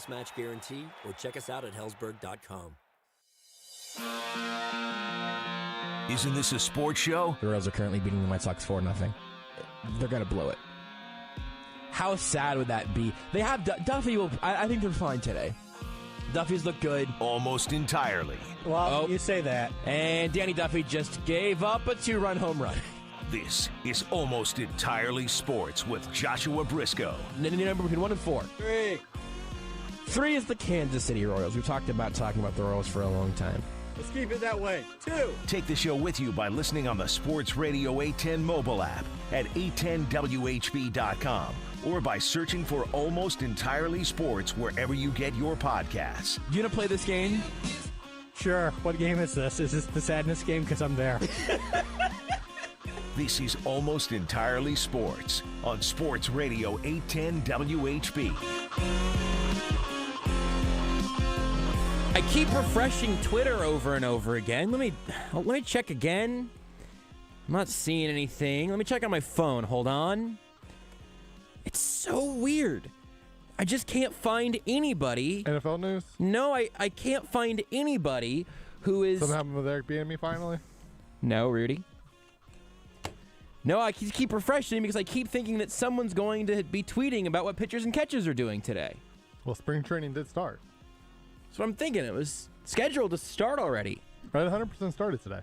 price match guarantee, or check us out at Hellsberg.com. Isn't this a sports show? The Royals are currently beating the White Sox 4-0. They're going to blow it. How sad would that be? They have Duffy. I think they're fine today. Duffy's look good. Almost entirely. Well, you say that. And Danny Duffy just gave up a 2-run home run. This is Almost Entirely Sports with Joshua Brisco. Number between 1 and 4. 3. 3 is the Kansas City Royals. We've talking about the Royals for a long time. Let's keep it that way. 2. Take the show with you by listening on the Sports Radio 810 mobile app at 810WHB.com or by searching for Almost Entirely Sports wherever you get your podcasts. You gonna play this game? Sure. What game is this? Is this the sadness game? Because I'm there. This is Almost Entirely Sports on Sports Radio 810 WHB. I keep refreshing Twitter over and over again. Let me check again. I'm not seeing anything. Let me check on my phone. Hold on. It's so weird. I just can't find anybody. NFL news? No, I can't find anybody who is... Something happened with Eric Bieniemy finally? No, Rudy. No, I keep refreshing because I keep thinking that someone's going to be tweeting about what pitchers and catchers are doing today. Well, spring training did start. That's what I'm thinking. It was scheduled to start already. Right, 100% started today.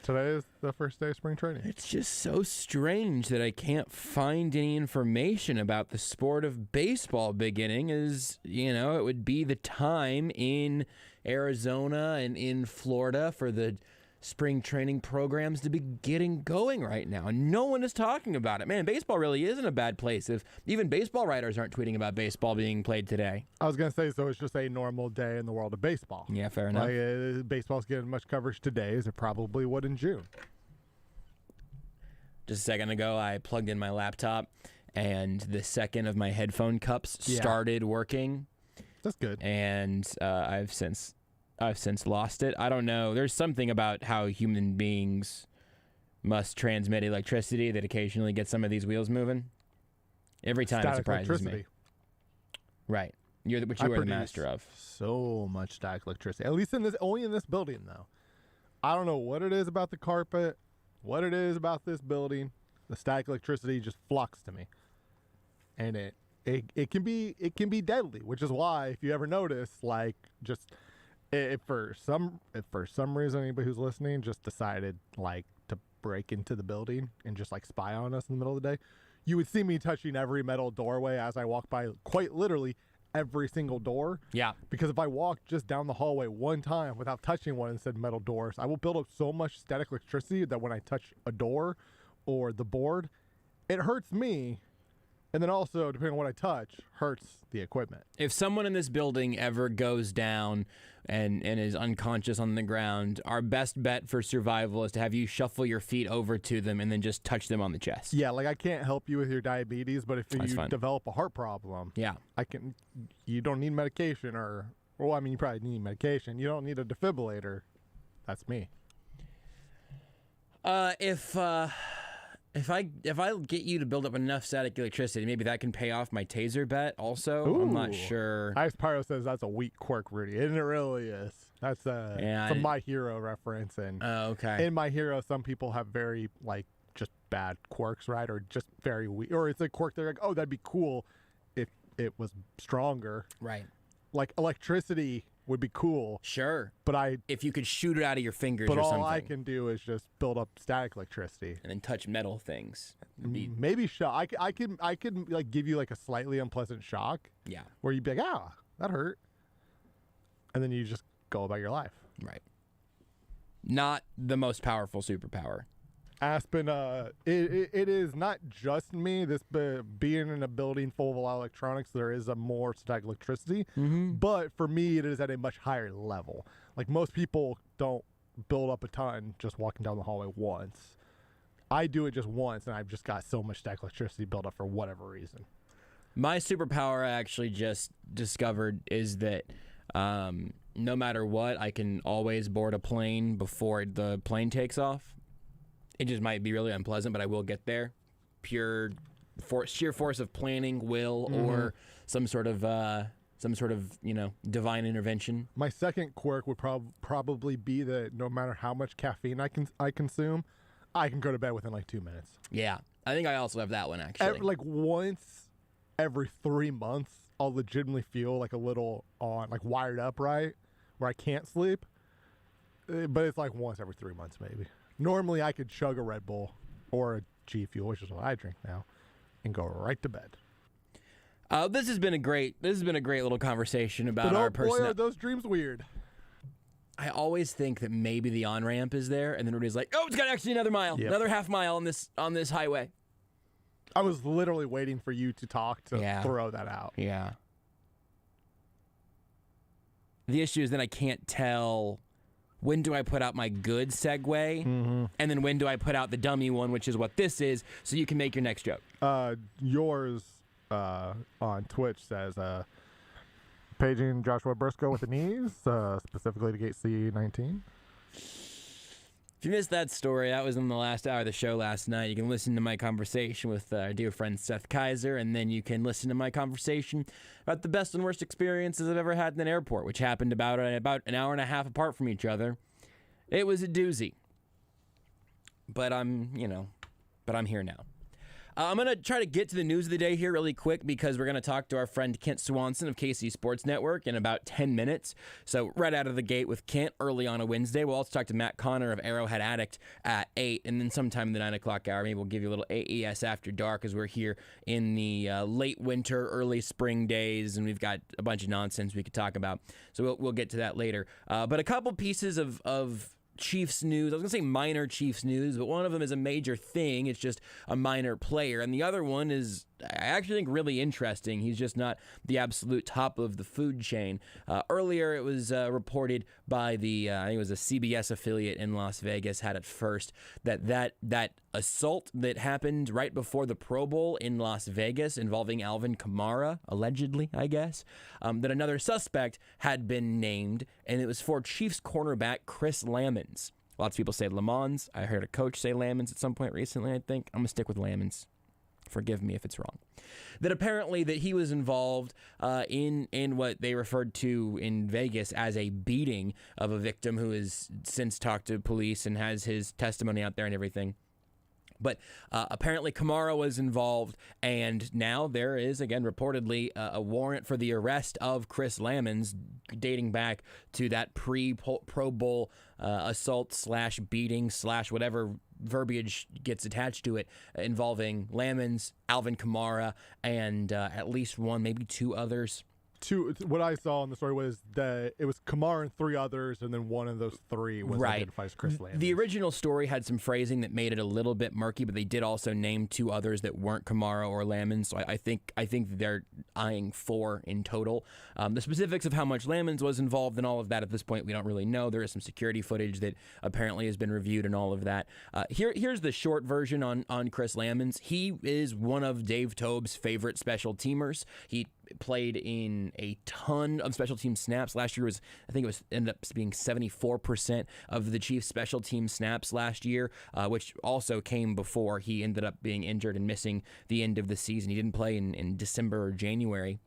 Today is the first day of spring training. It's just so strange that I can't find any information about the sport of baseball beginning, as, it would be the time in Arizona and in Florida for the spring training programs to be getting going right now. And no one is talking about it. Man, baseball really is in a bad place if even baseball writers aren't tweeting about baseball being played today. I was going to say, so it's just a normal day in the world of baseball. Yeah, fair enough. Baseball's getting as much coverage today as it probably would in June. Just a second ago, I plugged in my laptop, and the second of my headphone cups started working. That's good. And I've since lost it. I don't know. There's something about how human beings must transmit electricity that occasionally gets some of these wheels moving. Every time it surprises me. Right. Which you are the master of. So much static electricity. At least only in this building, though. I don't know what it is about the carpet, what it is about this building. The static electricity just flux to me. And it can be deadly, which is why, if you ever notice, if for some reason anybody who's listening just decided to break into the building and just spy on us in the middle of the day, you would see me touching every metal doorway as I walk by, quite literally every single door. Yeah. Because if I walk just down the hallway one time without touching one and said metal doors, I will build up so much static electricity that when I touch a door or the board, it hurts me. And then also, depending on what I touch, hurts the equipment. If someone in this building ever goes down and is unconscious on the ground, our best bet for survival is to have you shuffle your feet over to them and then just touch them on the chest. Yeah, I can't help you with your diabetes, but if you develop a heart problem, you don't need medication you probably need medication. You don't need a defibrillator. That's me. If I get you to build up enough static electricity, maybe that can pay off my taser bet also. Ooh. I'm not sure. Ice Pyro says that's a weak quirk, Rudy. And it really is. That's a My Hero reference. And okay. In My Hero, some people have very, just bad quirks, right? Or just very weak. Or it's a quirk they're like, oh, that'd be cool if it was stronger. Right. Electricity would be cool. Sure. But if you could shoot it out of your fingers or something. But all I can do is just build up static electricity. And then touch metal things. Maybe shock. I could give you a slightly unpleasant shock. Yeah. Where you'd be like, that hurt. And then you just go about your life. Right. Not the most powerful superpower. Aspen, it is not just me. This being in a building full of a lot of electronics, there is a more static electricity. Mm-hmm. But for me, it is at a much higher level. Most people don't build up a ton just walking down the hallway once. I do it just once, and I've just got so much static electricity built up for whatever reason. My superpower I actually just discovered is that no matter what, I can always board a plane before the plane takes off. It just might be really unpleasant, but I will get there. Sheer force of planning, will, or some sort of divine intervention. My second quirk would probably be that no matter how much caffeine I consume, I can go to bed within 2 minutes. Yeah, I think I also have that one actually. Once every 3 months, I'll legitimately feel a little wired up, right, where I can't sleep. But it's once every 3 months maybe. Normally, I could chug a Red Bull or a G Fuel, which is what I drink now, and go right to bed. This has been a great little conversation about our personality. Boy, are those dreams weird. I always think that maybe the on-ramp is there, and then everybody's like, oh, it's got actually another mile, another half mile on this highway. I was literally waiting for you to talk to throw that out. Yeah. The issue is then I can't tell when do I put out my good segue, and then when do I put out the dummy one, which is what this is, so you can make your next joke. Yours on Twitch says paging Joshua Brisco with the knees, specifically to gate C19. If you missed that story, that was in the last hour of the show last night. You can listen to my conversation with our dear friend Seth Kaiser, and then you can listen to my conversation about the best and worst experiences I've ever had in an airport, which happened about an hour and a half apart from each other. It was a doozy. But I'm here now. I'm going to try to get to the news of the day here really quick because we're going to talk to our friend Kent Swanson of KC Sports Network in about 10 minutes. So right out of the gate with Kent early on a Wednesday. We'll also talk to Matt Connor of Arrowhead Addict at 8, and then sometime in the 9 o'clock hour, maybe we'll give you a little AES After Dark as we're here in the late winter, early spring days, and we've got a bunch of nonsense we could talk about. So we'll get to that later. But a couple pieces of Chiefs news. I was going to say minor Chiefs news, but one of them is a major thing. It's just a minor player. And the other one is, I actually think, really interesting. He's just not the absolute top of the food chain. Earlier, it was reported by the, I think it was a CBS affiliate in Las Vegas, had it first, that assault that happened right before the Pro Bowl in Las Vegas involving Alvin Kamara, allegedly, I guess, that another suspect had been named, and it was for Chiefs cornerback Chris Lammons. Lots of people say Lamons. I heard a coach say Lammons at some point recently, I think. I'm going to stick with Lammons. Forgive me if it's wrong. That apparently that he was involved in what they referred to in Vegas as a beating of a victim who has since talked to police and has his testimony out there and everything. But apparently Kamara was involved, and now there is, again, reportedly a warrant for the arrest of Chris Lammons dating back to that pre-Pro Bowl assault / beating / whatever verbiage gets attached to it involving Lammons, Alvin Kamara, and at least one, maybe two others. What I saw in the story was that it was Kamara and three others, and then one of those three was identified as Chris Lammons. The original story had some phrasing that made it a little bit murky, but they did also name two others that weren't Kamara or Lammons. So I think they're eyeing 4 in total. The specifics of how much Lammons was involved in all of that at this point, we don't really know. There is some security footage that apparently has been reviewed and all of that. Here's the short version on Chris Lammons. He is one of Dave Toub's favorite special teamers. He played in a ton of special team snaps. Last year ended up being 74% of the Chiefs' special team snaps last year, which also came before he ended up being injured and missing the end of the season. He didn't play in December or January.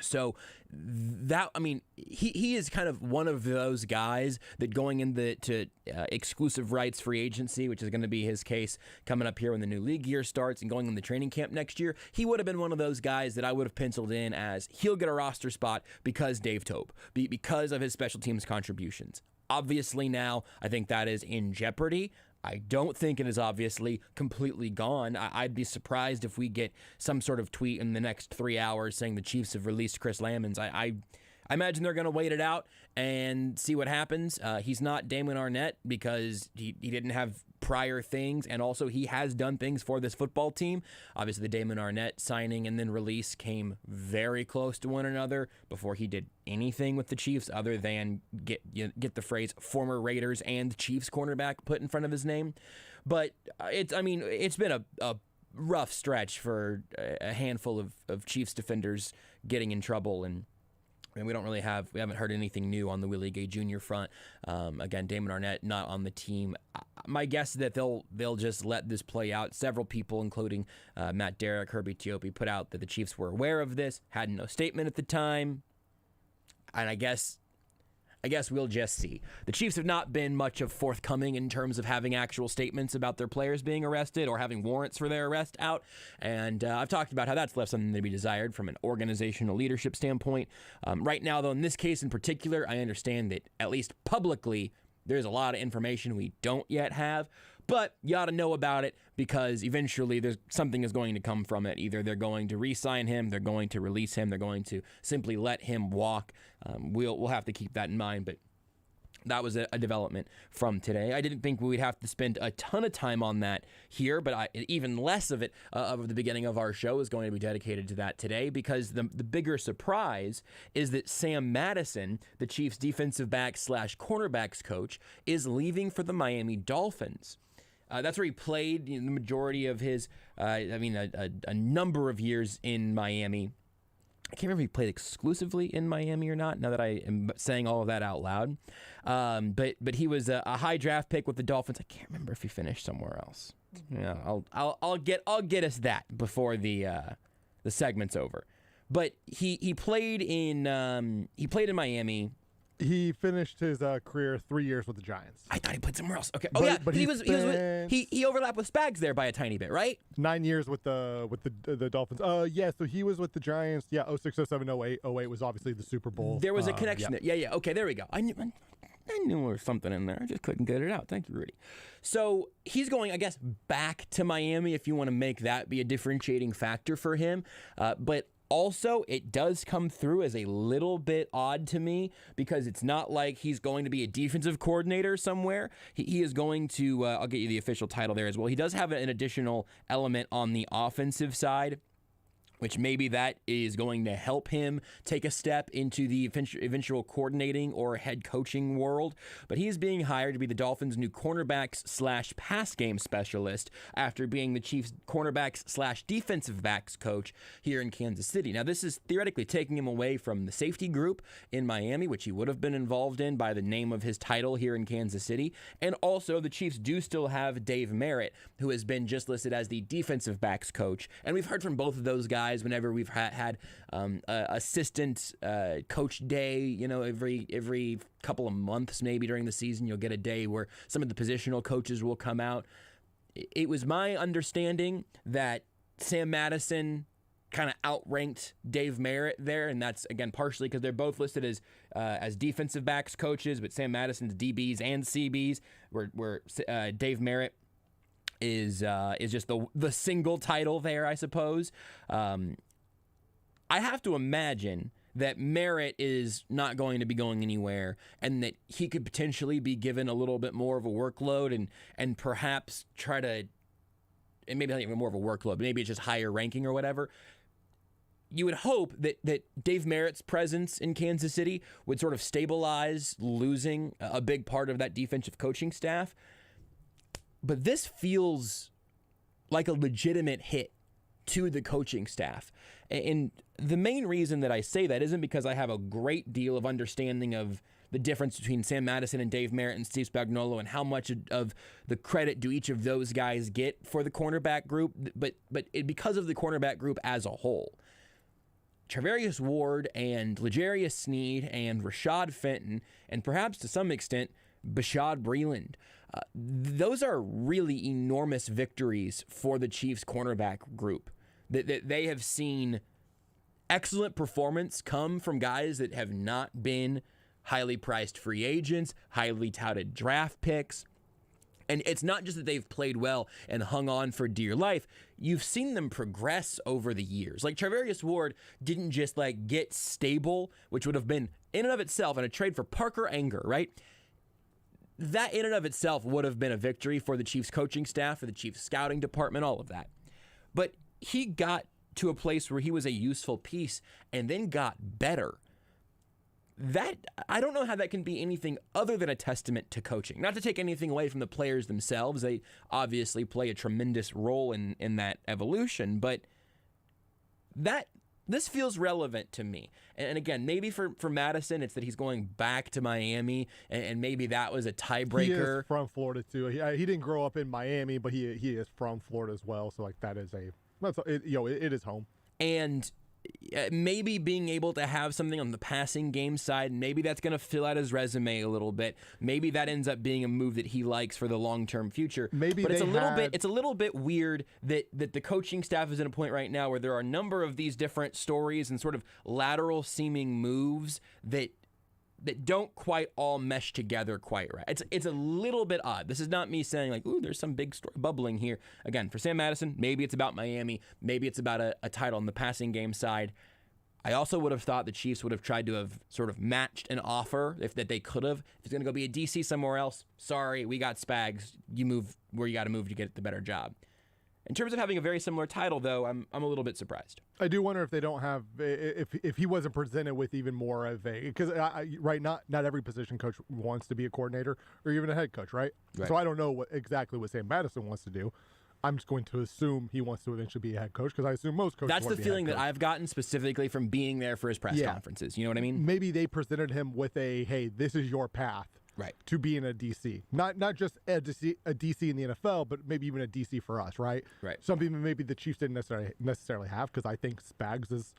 So he is kind of one of those guys that going into exclusive rights free agency, which is going to be his case coming up here when the new league year starts and going in the training camp next year, he would have been one of those guys that I would have penciled in as he'll get a roster spot because Dave Toub, because of his special teams contributions. Obviously now, I think that is in jeopardy. I don't think it is obviously completely gone. I'd be surprised if we get some sort of tweet in the next 3 hours saying the Chiefs have released Chris Lammons. I imagine they're going to wait it out and see what happens. He's not Damon Arnett because he didn't have prior things, and also he has done things for this football team. Obviously, the Damon Arnett signing and then release came very close to one another before he did anything with the Chiefs other than get the phrase former Raiders and Chiefs cornerback put in front of his name. But it's been a rough stretch for a handful of Chiefs defenders getting in trouble, and we haven't heard anything new on the Willie Gay Jr. front. Again, Damon Arnett not on the team. My guess is that they'll just let this play out. Several people, including Matt Derrick, Herbie Teope, put out that the Chiefs were aware of this, had no statement at the time, and I guess we'll just see. The Chiefs have not been much of forthcoming in terms of having actual statements about their players being arrested or having warrants for their arrest out. And I've talked about how that's left something to be desired from an organizational leadership standpoint. Right now, though, in this case in particular, I understand that at least publicly, there's a lot of information we don't yet have. But you ought to know about it because eventually something is going to come from it. Either they're going to re-sign him, they're going to release him, they're going to simply let him walk. We'll have to keep that in mind. But That was a development from today. I didn't think we'd have to spend a ton of time on that here, but even less of it of the beginning of our show is going to be dedicated to that today, because the bigger surprise is that Sam Madison, the Chiefs defensive back / cornerbacks coach, is leaving for the Miami Dolphins. That's where he played the majority of his, a number of years in Miami. I can't remember if he played exclusively in Miami or not, now that I am saying all of that out loud. But he was a high draft pick with the Dolphins. I can't remember if he finished somewhere else. Yeah, I'll get us that before the segment's over. But he played in Miami. He finished his career 3 years with the Giants. I thought he played somewhere else. Okay. But he overlapped with Spags there by a tiny bit, right? 9 years with the Dolphins. Yeah, so he was with the Giants. Yeah, 06, 07, 08. 08 was obviously the Super Bowl. There was a connection there. Yeah. Okay, there we go. I knew there was something in there. I just couldn't get it out. Thank you, Rudy. So he's going, I guess, back to Miami if you want to make that be a differentiating factor for him. But also, it does come through as a little bit odd to me, because it's not like he's going to be a defensive coordinator somewhere. He is going to, I'll get you the official title there as well. He does have an additional element on the offensive side, which maybe that is going to help him take a step into the eventual coordinating or head coaching world. But he is being hired to be the Dolphins' new cornerbacks / pass game specialist after being the Chiefs' cornerbacks / defensive backs coach here in Kansas City. Now, this is theoretically taking him away from the safety group in Miami, which he would have been involved in by the name of his title here in Kansas City. And also, the Chiefs do still have Dave Merritt, who has been just listed as the defensive backs coach. And we've heard from both of those guys whenever we've had assistant coach day, every couple of months, maybe during the season, you'll get a day where some of the positional coaches will come out. It was my understanding that Sam Madison kind of outranked Dave Merritt there, and that's, again, partially because they're both listed as defensive backs coaches, but Sam Madison's DBs and CBs, where Dave Merritt is just the single title there, I suppose. I have to imagine that Merritt is not going to be going anywhere, and that he could potentially be given a little bit more of a workload and perhaps try to, and maybe not even more of a workload, but maybe it's just higher ranking or whatever. You would hope that Dave Merritt's presence in Kansas City would sort of stabilize losing a big part of that defensive coaching staff. But this feels like a legitimate hit to the coaching staff. And the main reason that I say that isn't because I have a great deal of understanding of the difference between Sam Madison and Dave Merritt and Steve Spagnuolo and how much of the credit do each of those guys get for the cornerback group, but because of the cornerback group as a whole. Travarius Ward and L'Jarius Sneed and Rashad Fenton, and perhaps to some extent Bashad Breeland. Those are really enormous victories for the Chiefs cornerback group. That they have seen excellent performance come from guys that have not been highly priced free agents, highly touted draft picks. And it's not just that they've played well and hung on for dear life. You've seen them progress over the years. Like Travarius Ward didn't just get stable, which would have been in and of itself, in a trade for Parker Anger, right? That in and of itself would have been a victory for the Chiefs coaching staff, for the Chiefs scouting department, all of that. But he got to a place where he was a useful piece and then got better. That, I don't know how that can be anything other than a testament to coaching. Not to take anything away from the players themselves. They obviously play a tremendous role in that evolution, but this feels relevant to me. And again, maybe for Madison, it's that he's going back to Miami, and maybe that was a tiebreaker. He is from Florida, too. He didn't grow up in Miami, but he is from Florida as well. So, that is it is home. And maybe being able to have something on the passing game side, maybe that's going to fill out his resume a little bit. Maybe that ends up being a move that he likes for the long-term future. Maybe, but it's a little bit weird that the coaching staff is at a point right now where there are a number of these different stories and sort of lateral seeming moves that don't quite all mesh together quite right. It's a little bit odd. This is not me saying ooh, there's some big story bubbling here. Again, for Sam Madison, maybe it's about Miami. Maybe it's about a title on the passing game side. I also would have thought the Chiefs would have tried to have sort of matched an offer if that they could have. If it's going to go be a DC somewhere else, sorry, we got Spags. You move where you got to move to get the better job. In terms of having a very similar title, though, I'm a little bit surprised. I do wonder if they don't have if he wasn't presented with even more of a because not every position coach wants to be a coordinator or even a head coach, right? So I don't know exactly what Sam Madison wants to do. I'm just going to assume he wants to eventually be a head coach because I assume most coaches. That's the feeling that I've gotten specifically from being there for his press conferences. You know what I mean? Maybe they presented him with a hey, this is your path. Right. To being a DC. Not just a DC in the NFL, but maybe even a DC for us, right? Right. Something that maybe the Chiefs didn't necessarily have because I think Spags is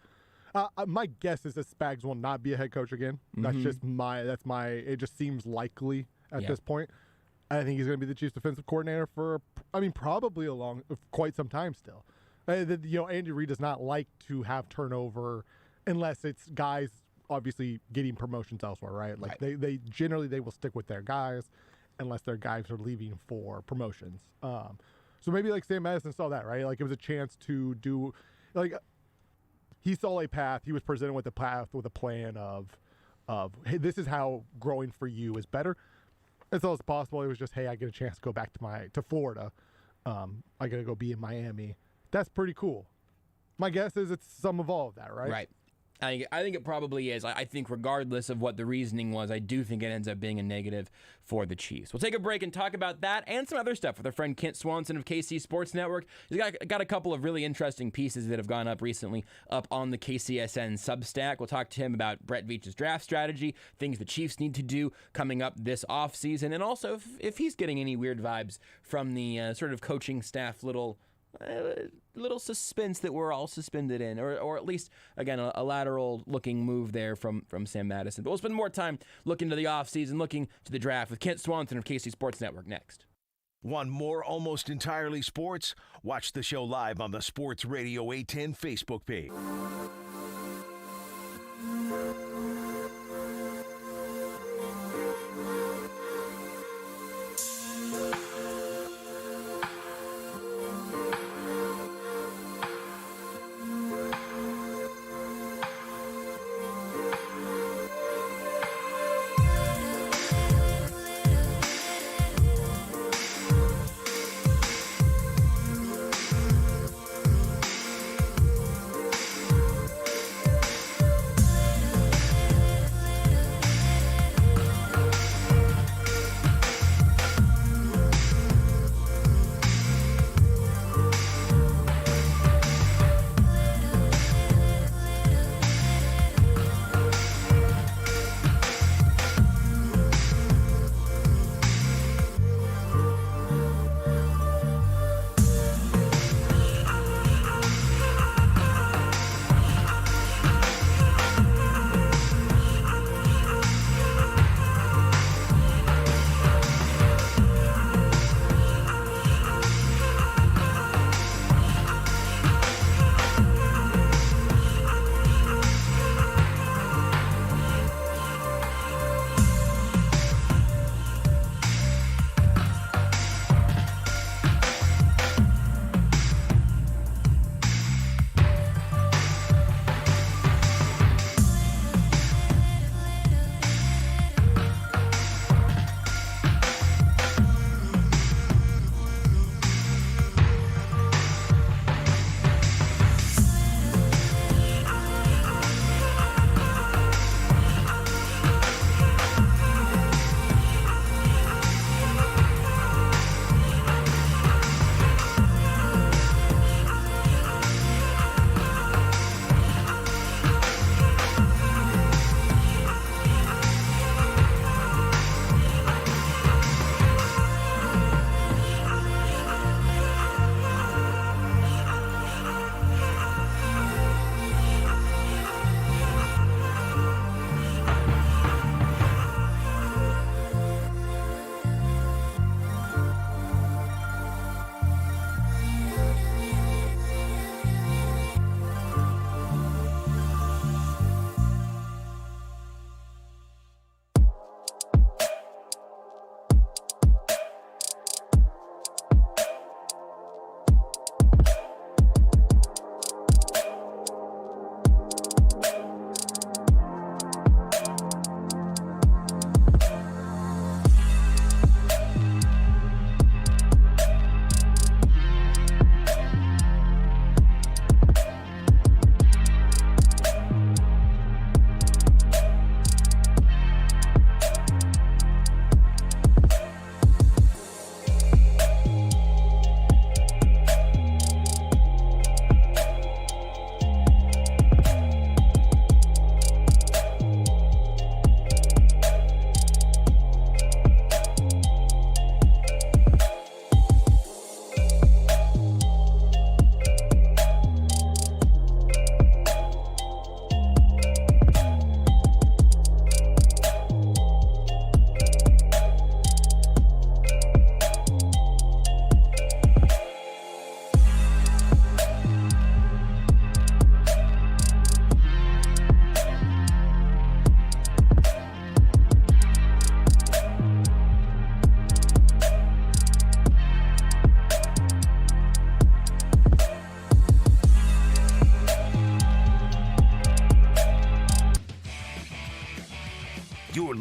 my guess is that Spags will not be a head coach again. That's just it just seems likely at this point. I think he's going to be the Chiefs defensive coordinator for probably quite some time still. Andy Reid does not like to have turnover unless it's guys obviously getting promotions elsewhere, right? Like they generally they will stick with their guys unless their guys are leaving for promotions. So maybe like Sam Madison saw that, right? Like it was a chance to do he saw a path, he was presented with a path with a plan of hey, this is how growing for you is better. As well as possible, it was just, hey, I get a chance to go back to Florida. I got to go be in Miami. That's pretty cool. My guess is it's some of all of that, right? Right. I think it probably is. I think regardless of what the reasoning was, I do think it ends up being a negative for the Chiefs. We'll take a break and talk about that and some other stuff with our friend Kent Swanson of KC Sports Network. He's got a couple of really interesting pieces that have gone up recently up on the KCSN Substack. We'll talk to him about Brett Veach's draft strategy, things the Chiefs need to do coming up this offseason, and also if he's getting any weird vibes from the sort of coaching staff little suspense that we're all suspended in, or at least, again, a lateral-looking move there from Sam Madison. But we'll spend more time looking to the offseason, looking to the draft with Kent Swanson of KC Sports Network next. Want more Almost Entirely Sports? Watch the show live on the Sports Radio 810 Facebook page.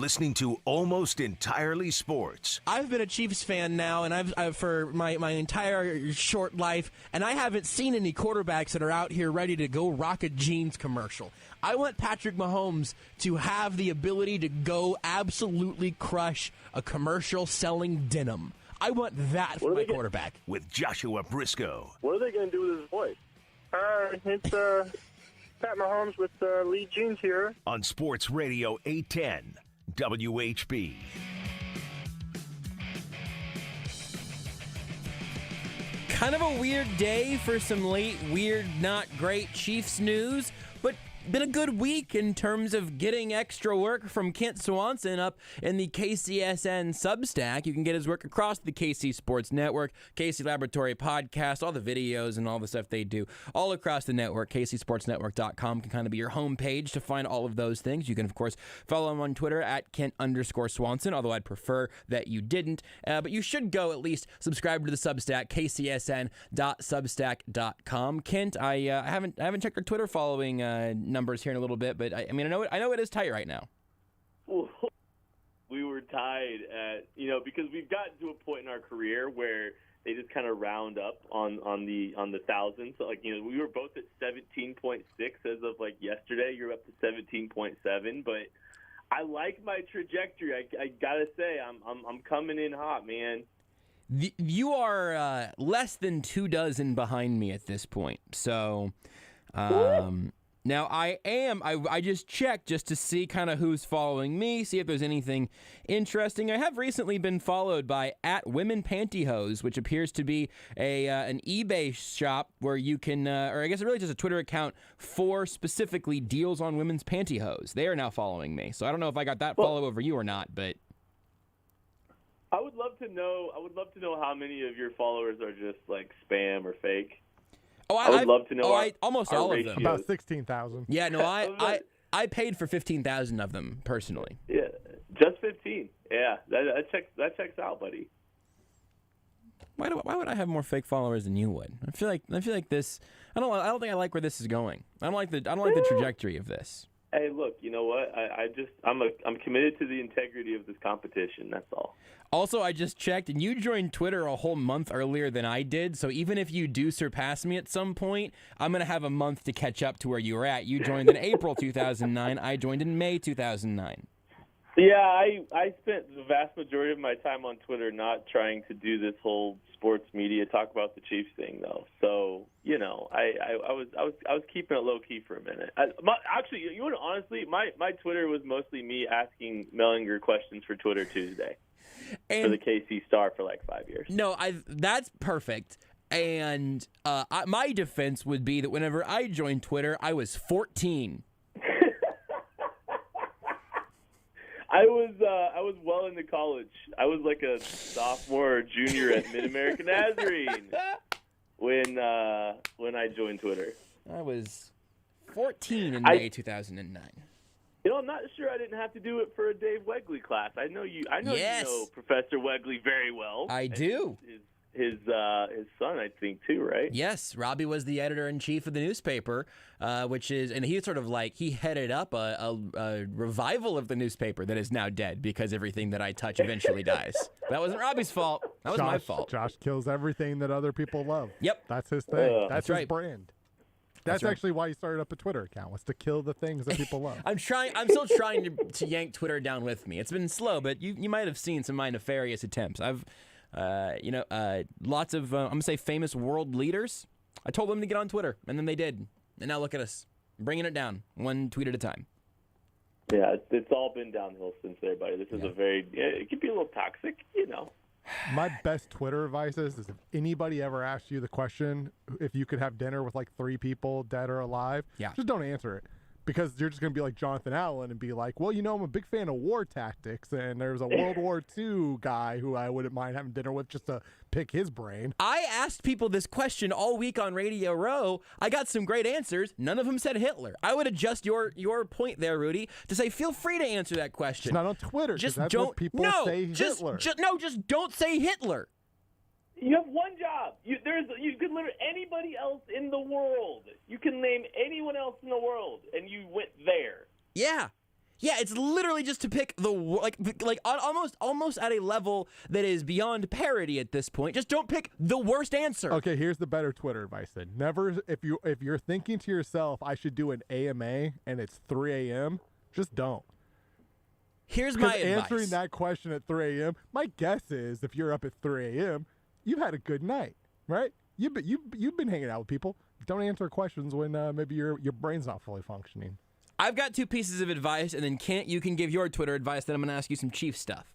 listening to Almost Entirely Sports. I've been a Chiefs fan now, and I've for my entire short life, and I haven't seen any quarterbacks that are out here ready to go rock a jeans commercial. I want Patrick Mahomes to have the ability to go absolutely crush a commercial selling denim. I want that for my quarterback. With Joshua Brisco. What are they going to do with his voice? It's Pat Mahomes with Lee Jeans here. On Sports Radio 810 WHB. Kind of a weird day for some late, weird, not great Chiefs news, but been a good week in terms of getting extra work from Kent Swanson up in the KCSN Substack. You can get his work across the KC Sports Network, KC Laboratory Podcast, all the videos and all the stuff they do all across the network. KCSportsNetwork.com can kind of be your homepage to find all of those things. You can, of course, follow him on Twitter at Kent_Swanson, although I'd prefer that you didn't. But you should go at least subscribe to the Substack, kcsn.substack.com. Kent, I haven't checked your Twitter following numbers here in a little bit, but I know it is tight right now. We were tied at, because we've gotten to a point in our career where they just kind of round up on the thousands. So we were both at 17.6 as of yesterday. You're up to 17.7, but I like my trajectory. I gotta say, I'm coming in hot, man. You are less than 24 behind me at this point, so. Now, I just checked just to see kind of who's following me, see if there's anything interesting. I have recently been followed by @WomenPantyhose, which appears to be an eBay shop where you can, or I guess really just a Twitter account for specifically deals on women's pantyhose. They are now following me, so I don't know if I got that follow over you or not, but. I would love to know how many of your followers are just spam or fake. Oh, I would love to know. Almost all of them. About 16,000. Yeah, no, I paid for 15,000 of them personally. Yeah, just 15. Yeah, that checks out, buddy. Why would I have more fake followers than you would? I feel like this. I don't think I like where this is going. I don't like the trajectory of this. Hey, look, you know what? I'm committed to the integrity of this competition. That's all. Also, I just checked, and you joined Twitter a whole month earlier than I did, so even if you do surpass me at some point, I'm going to have a month to catch up to where you were at. You joined in April 2009. I joined in May 2009. Yeah, I spent the vast majority of my time on Twitter not trying to do this whole sports media talk about the Chiefs thing, though. So, I was keeping it low key for a minute. Actually, honestly, my Twitter was mostly me asking Mellinger questions for Twitter Tuesday. And for the KC Star for 5 years. No, that's perfect. And my defense would be that whenever I joined Twitter, I was 14. I was well into college. I was like a sophomore or junior at Mid-American Nazarene when I joined Twitter. I was 14 in May 2009. I'm not sure I didn't have to do it for a Dave Wegley class. I know you know Professor Wegley very well. I do. His son, I think, too, right? Yes, Robbie was the editor-in-chief of the newspaper, and he sort of he headed up a revival of the newspaper that is now dead because everything that I touch eventually dies. That wasn't Robbie's fault. That was my fault. Josh kills everything that other people love. Yep. That's his thing. That's his right. brand. That's right. Actually why he started up a Twitter account, was to kill the things that people love. I'm still trying to yank Twitter down with me. It's been slow, but you might have seen some of my nefarious attempts. I've, lots of, I'm going to say famous world leaders. I told them to get on Twitter, and then they did. And now look at us, bringing it down, one tweet at a time. Yeah, it's all been downhill since there, buddy. This is it could be a little toxic, My best Twitter advice is if anybody ever asks you the question, if you could have dinner with 3 people, dead or alive, just don't answer it. Because you're just going to be like Jonathan Allen and be like, well, I'm a big fan of war tactics, and there's a World War II guy who I wouldn't mind having dinner with just to pick his brain. I asked people this question all week on Radio Row. I got some great answers. None of them said Hitler. I would adjust your point there, Rudy, to say feel free to answer that question. It's not on Twitter. Just that's don't. What people say Hitler. Just don't say Hitler. You have one job. You can literally anybody else in the world. You can name anyone else in the world, and you went there. Yeah. Yeah, it's literally just to pick the almost at a level that is beyond parody at this point. Just don't pick the worst answer. Okay, here's the better Twitter advice then. Never, if you're thinking to yourself, I should do an AMA and it's 3 a.m., just don't. Here's my advice. Answering that question at 3 a.m., my guess is if you're up at 3 a.m., you've had a good night, right? You've been hanging out with people. Don't answer questions when maybe your brain's not fully functioning. I've got 2 pieces of advice, and then Kent, you can give your Twitter advice, then I'm going to ask you some Chiefs stuff.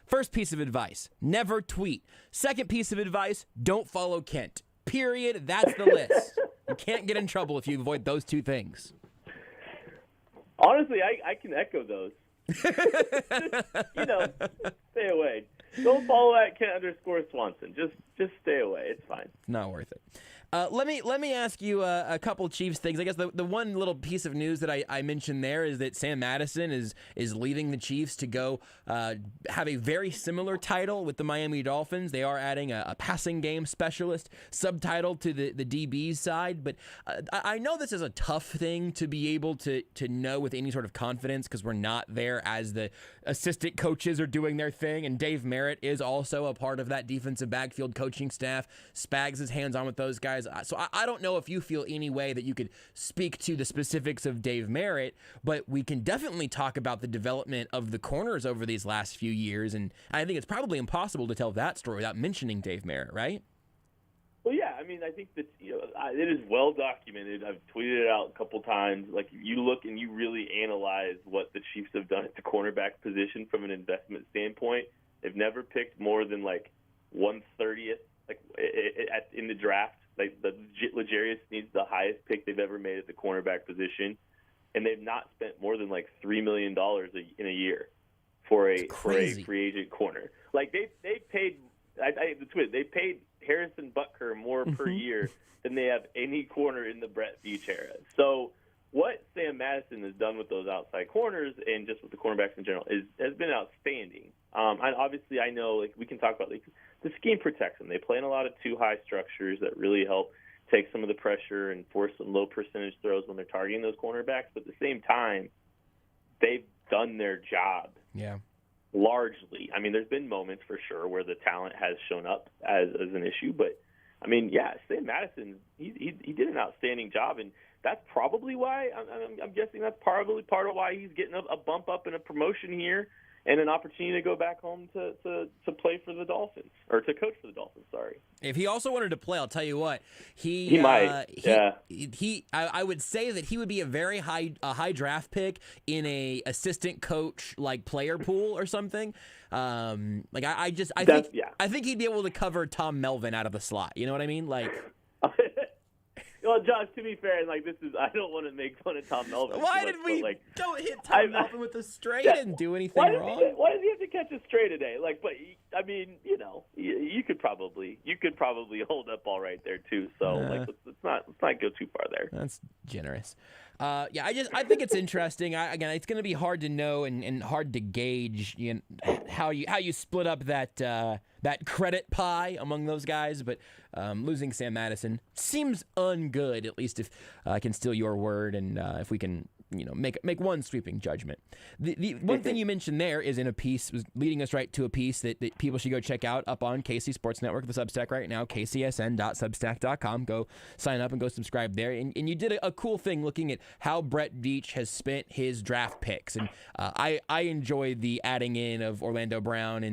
First piece of advice, never tweet. Second piece of advice, don't follow Kent. Period. That's the list. You can't get in trouble if you avoid those 2 things. Honestly, I can echo those. Stay away. Don't follow at Kent_Swanson. Just stay away. It's fine. Not worth it. Let me ask you a couple Chiefs things. I guess the one little piece of news that I mentioned there is that Sam Madison is leaving the Chiefs to go have a very similar title with the Miami Dolphins. They are adding a passing game specialist subtitle to the DB side. But I know this is a tough thing to be able to know with any sort of confidence because we're not there as the assistant coaches are doing their thing. And Dave Merritt is also a part of that defensive backfield coaching staff. Spags is hands-on with those guys. So I don't know if you feel any way that you could speak to the specifics of Dave Merritt, but we can definitely talk about the development of the corners over these last few years, and I think it's probably impossible to tell that story without mentioning Dave Merritt, right? Well, yeah. I mean, I think that it is well documented. I've tweeted it out a couple times. Like, you look and you really analyze what the Chiefs have done at the cornerback position from an investment standpoint. They've never picked more than 1/30th, in the draft. Like, the L'Jarius needs the highest pick they've ever made at the cornerback position, and they've not spent more than $3 million in a year for a free agent corner. Like, they paid they paid Harrison Butker more per year than they have any corner in the Brett Veach era. So what Sam Madison has done with those outside corners and just with the cornerbacks in general has been outstanding. Obviously, I know we can talk about the scheme protects them. They play in a lot of 2-high structures that really help take some of the pressure and force some low percentage throws when they're targeting those cornerbacks. But at the same time, they've done their job. Yeah. Largely. I mean, there's been moments for sure where the talent has shown up as an issue, but I mean, yeah, Sam Madison, he did an outstanding job, and that's probably why I'm guessing that's probably part of why he's getting a bump up and a promotion here and an opportunity to go back home to play for the Dolphins, or to coach for the Dolphins. Sorry. If he also wanted to play, I'll tell you what, he might. I would say that he would be a very high draft pick in a assistant coach player pool or something. I think he'd be able to cover Tom Melvin out of the slot. You know what I mean? Well, Josh, to be fair, I don't want to make fun of Tom Melvin. Why did we don't hit Tom Melvin with a straight? He didn't do anything wrong. Why does he have to catch a stray today? I mean, you could probably hold up all right there too. So let's not go too far there. That's generous. I think it's interesting. It's going to be hard to know and hard to gauge how you split up that credit pie among those guys. But losing Sam Madison seems ungood, at least if I can steal your word and if we can make one sweeping judgment. The one thing you mentioned there is in a piece, was leading us right to a piece that people should go check out up on KC Sports Network, the Substack right now, kcsn.substack.com. Go sign up and go subscribe there. And you did a cool thing looking at how Brett Veach has spent his draft picks. And I enjoyed the adding in of Orlando Brown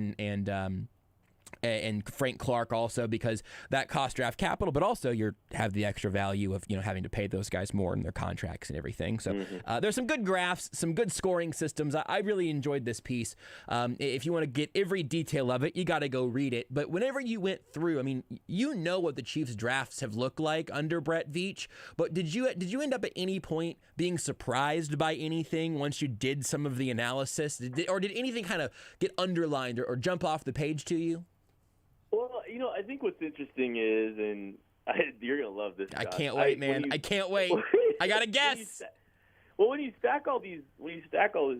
and Frank Clark also, because that cost draft capital, but also you have the extra value of having to pay those guys more in their contracts and everything. So there's some good graphs, some good scoring systems. I really enjoyed this piece. If you want to get every detail of it, you got to go read it. But whenever you went through, I mean, what the Chiefs drafts have looked like under Brett Veach. But did you end up at any point being surprised by anything once you did some of the analysis, or did anything kind of get underlined or jump off the page to you? Well, I think what's interesting is, and you're going to love this, Josh. I can't wait, man. I can't wait. I got to guess. When you stack all this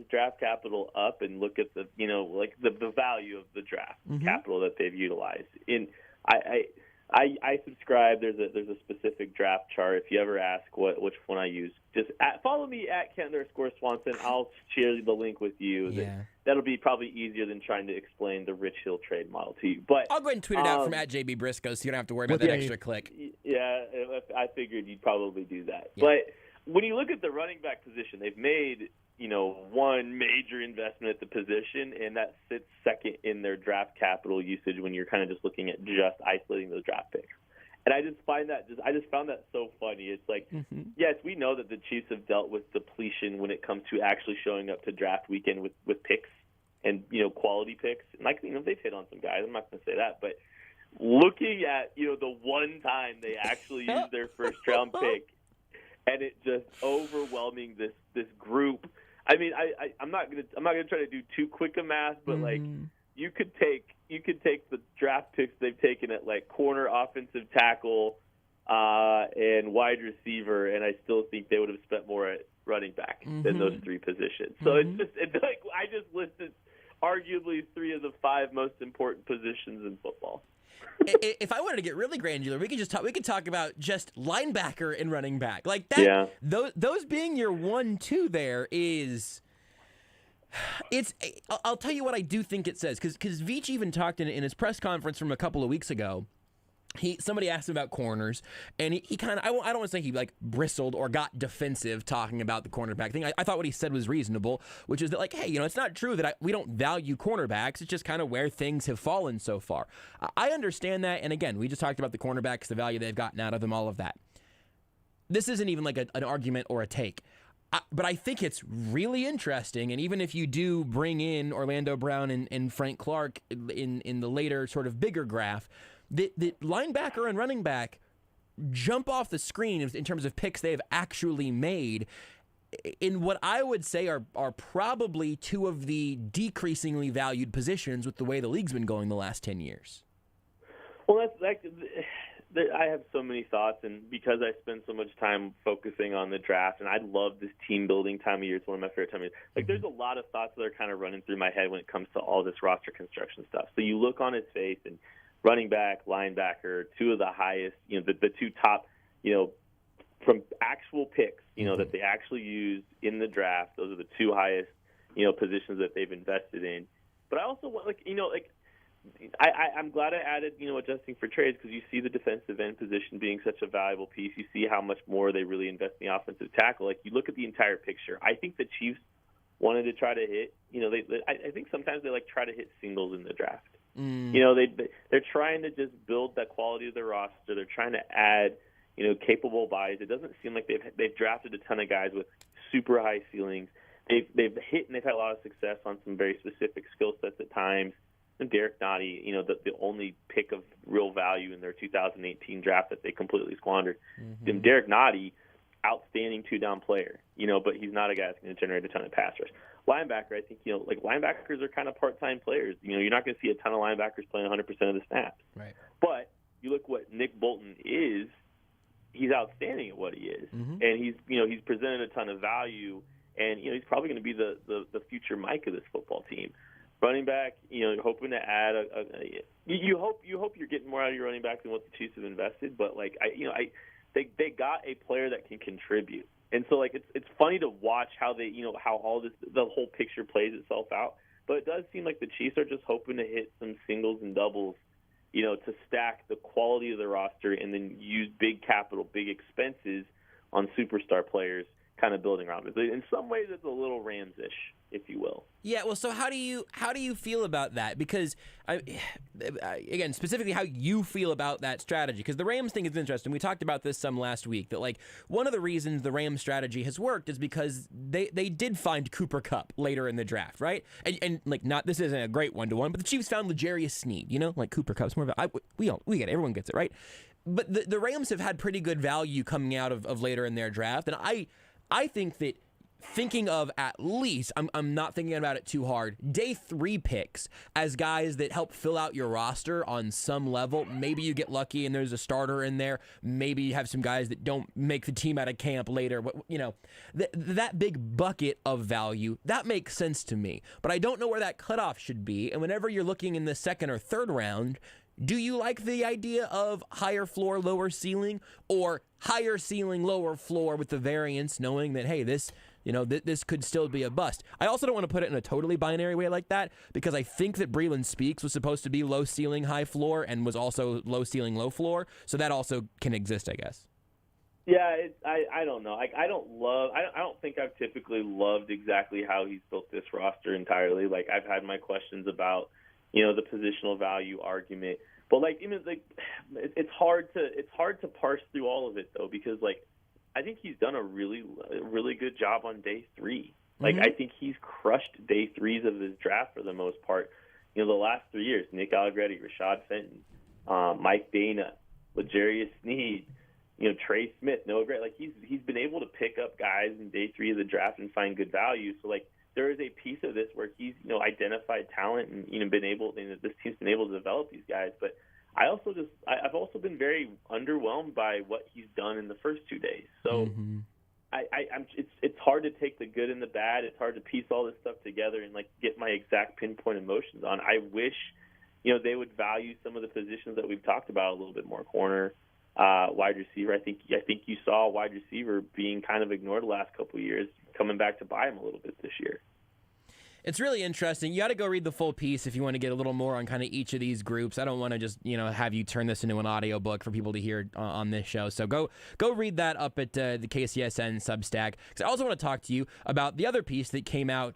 draft capital up and look at the value of the draft capital that they've utilized, and I I subscribe. There's a specific draft chart. If you ever ask which one I use, just follow me at Kent_Swanson. I'll share the link with you. Yeah. That'll be probably easier than trying to explain the Rich Hill trade model to you. But I'll go ahead and tweet it out from at JB Brisco, so you don't have to worry about that extra click. Yeah, I figured you'd probably do that. Yeah. But when you look at the running back position, they've made one major investment at the position, and that sits second in their draft capital usage when you're kind of just looking at just isolating those draft picks. And I just found that so funny. It's like, yes, we know that the Chiefs have dealt with depletion when it comes to actually showing up to draft weekend with picks and quality picks. And they've hit on some guys. I'm not going to say that, but looking at the one time they actually used their first round pick, and it just overwhelming this group. I mean, I'm not gonna try to do too quick a math, but you could take the draft picks they've taken at like corner, offensive tackle, and wide receiver, and I still think they would have spent more at running back than those three positions. So it's like I just listed arguably 3 of the 5 most important positions in football. If I wanted to get really granular, we could talk about just linebacker and running back like that. Yeah. Those being your 1-2 there is. I'll tell you what I do think it says because Veach even talked in his press conference from a couple of weeks ago. Somebody asked him about corners, and he kind of, I don't want to say he like bristled or got defensive talking about the cornerback thing. I thought what he said was reasonable, which is that like, hey, it's not true that we don't value cornerbacks. It's just kind of where things have fallen so far. I understand that, and again, we just talked about the cornerbacks, the value they've gotten out of them, all of that. This isn't even like an argument or a take. But I think it's really interesting, and even if you do bring in Orlando Brown and Frank Clark in the later sort of bigger graph, the linebacker and running back jump off the screen in terms of picks they have actually made in what I would say are probably 2 of the decreasingly valued positions with the way the league's been going the last 10 years. Well, I have so many thoughts, and because I spend so much time focusing on the draft, and I love this team-building time of year. It's one of my favorite time of year. Like, there's a lot of thoughts that are kind of running through my head when it comes to all this roster construction stuff. So you look on his face, and running back, linebacker, 2 of the highest, the 2 top, from actual picks, that they actually used in the draft. Those are the 2 highest, positions that they've invested in. But I also want, I'm glad I added, adjusting for trades because you see the defensive end position being such a valuable piece. You see how much more they really invest in the offensive tackle. Like, you look at the entire picture. I think the Chiefs wanted to try to hit, I think sometimes they try to hit singles in the draft. They're trying to just build that quality of their roster. They're trying to add, capable buys. It doesn't seem like they've drafted a ton of guys with super high ceilings. They've hit and they've had a lot of success on some very specific skill sets at times. And Derek Nottie, the only pick of real value in their 2018 draft that they completely squandered. And Derek Nottie, outstanding 2-down player, but he's not a guy that's going to generate a ton of pass rush. Linebacker, I think, linebackers are kind of part-time players. You're not going to see a ton of linebackers playing 100% of the snaps. Right. But you look what Nick Bolton is, he's outstanding at what he is. And he's presented a ton of value, and, he's probably going to be the future Mike of this football team. Running back, you're hoping to add you hope you're getting more out of your running back than what the Chiefs have invested, but they got a player that can contribute. And so it's funny to watch how they how all this the whole picture plays itself out. But it does seem like the Chiefs are just hoping to hit some singles and doubles, to stack the quality of the roster and then use big capital, big expenses on superstar players, kind of building around it. In some ways, it's a little Rams-ish, if you will. Yeah, well, so how do you feel about that? Because, again, specifically how you feel about that strategy. Because the Rams thing is interesting. We talked about this some last week, that, one of the reasons the Rams strategy has worked is because they did find Cooper Kupp later in the draft, right? And this isn't a great one-to-one, but the Chiefs found L'Jarius Sneed, Cooper Kupp's more of we get it, everyone gets it, right? But the Rams have had pretty good value coming out of later in their draft, and I think that thinking of at least, I'm not thinking about it too hard, day 3 picks as guys that help fill out your roster on some level. Maybe you get lucky and there's a starter in there. Maybe you have some guys that don't make the team out of camp later. That big bucket of value, that makes sense to me. But I don't know where that cutoff should be. And whenever you're looking in the 2nd or 3rd round, Do you like the idea of higher floor, lower ceiling, or higher ceiling, lower floor with the variance, knowing that, hey, this could still be a bust? I also don't want to put it in a totally binary way like that, because I think that Breland Speaks was supposed to be low ceiling, high floor, and was also low ceiling, low floor. So that also can exist, I guess. Yeah, I don't know. I don't think I've typically loved exactly how he's built this roster entirely. Like, I've had my questions about, the positional value argument, but it's hard to parse through all of it though, because I think he's done a really good job on day 3. Like, I think he's crushed day 3s of his draft for the most part. The last 3 years, Nick Allegretti, Rashad Fenton, Mike Dana, L'Jarius Sneed, Trey Smith, Noah Gray. Like, he's been able to pick up guys in day 3 of the draft and find good value. So there is a piece of this where he's identified talent and this team's been able to develop these guys. But I've also been very underwhelmed by what he's done in the first 2 days. So it's hard to take the good and the bad. It's hard to piece all this stuff together and get my exact pinpoint emotions on. I wish they would value some of the positions that we've talked about a little bit more. Corner, wide receiver. I think you saw wide receiver being kind of ignored the last couple of years, coming back to buy him a little bit this year. It's really interesting. You got to go read the full piece if you want to get a little more on kind of each of these groups. I don't want to just, have you turn this into an audiobook for people to hear on this show. So go read that up at the KCSN Substack. Because I also want to talk to you about the other piece that came out,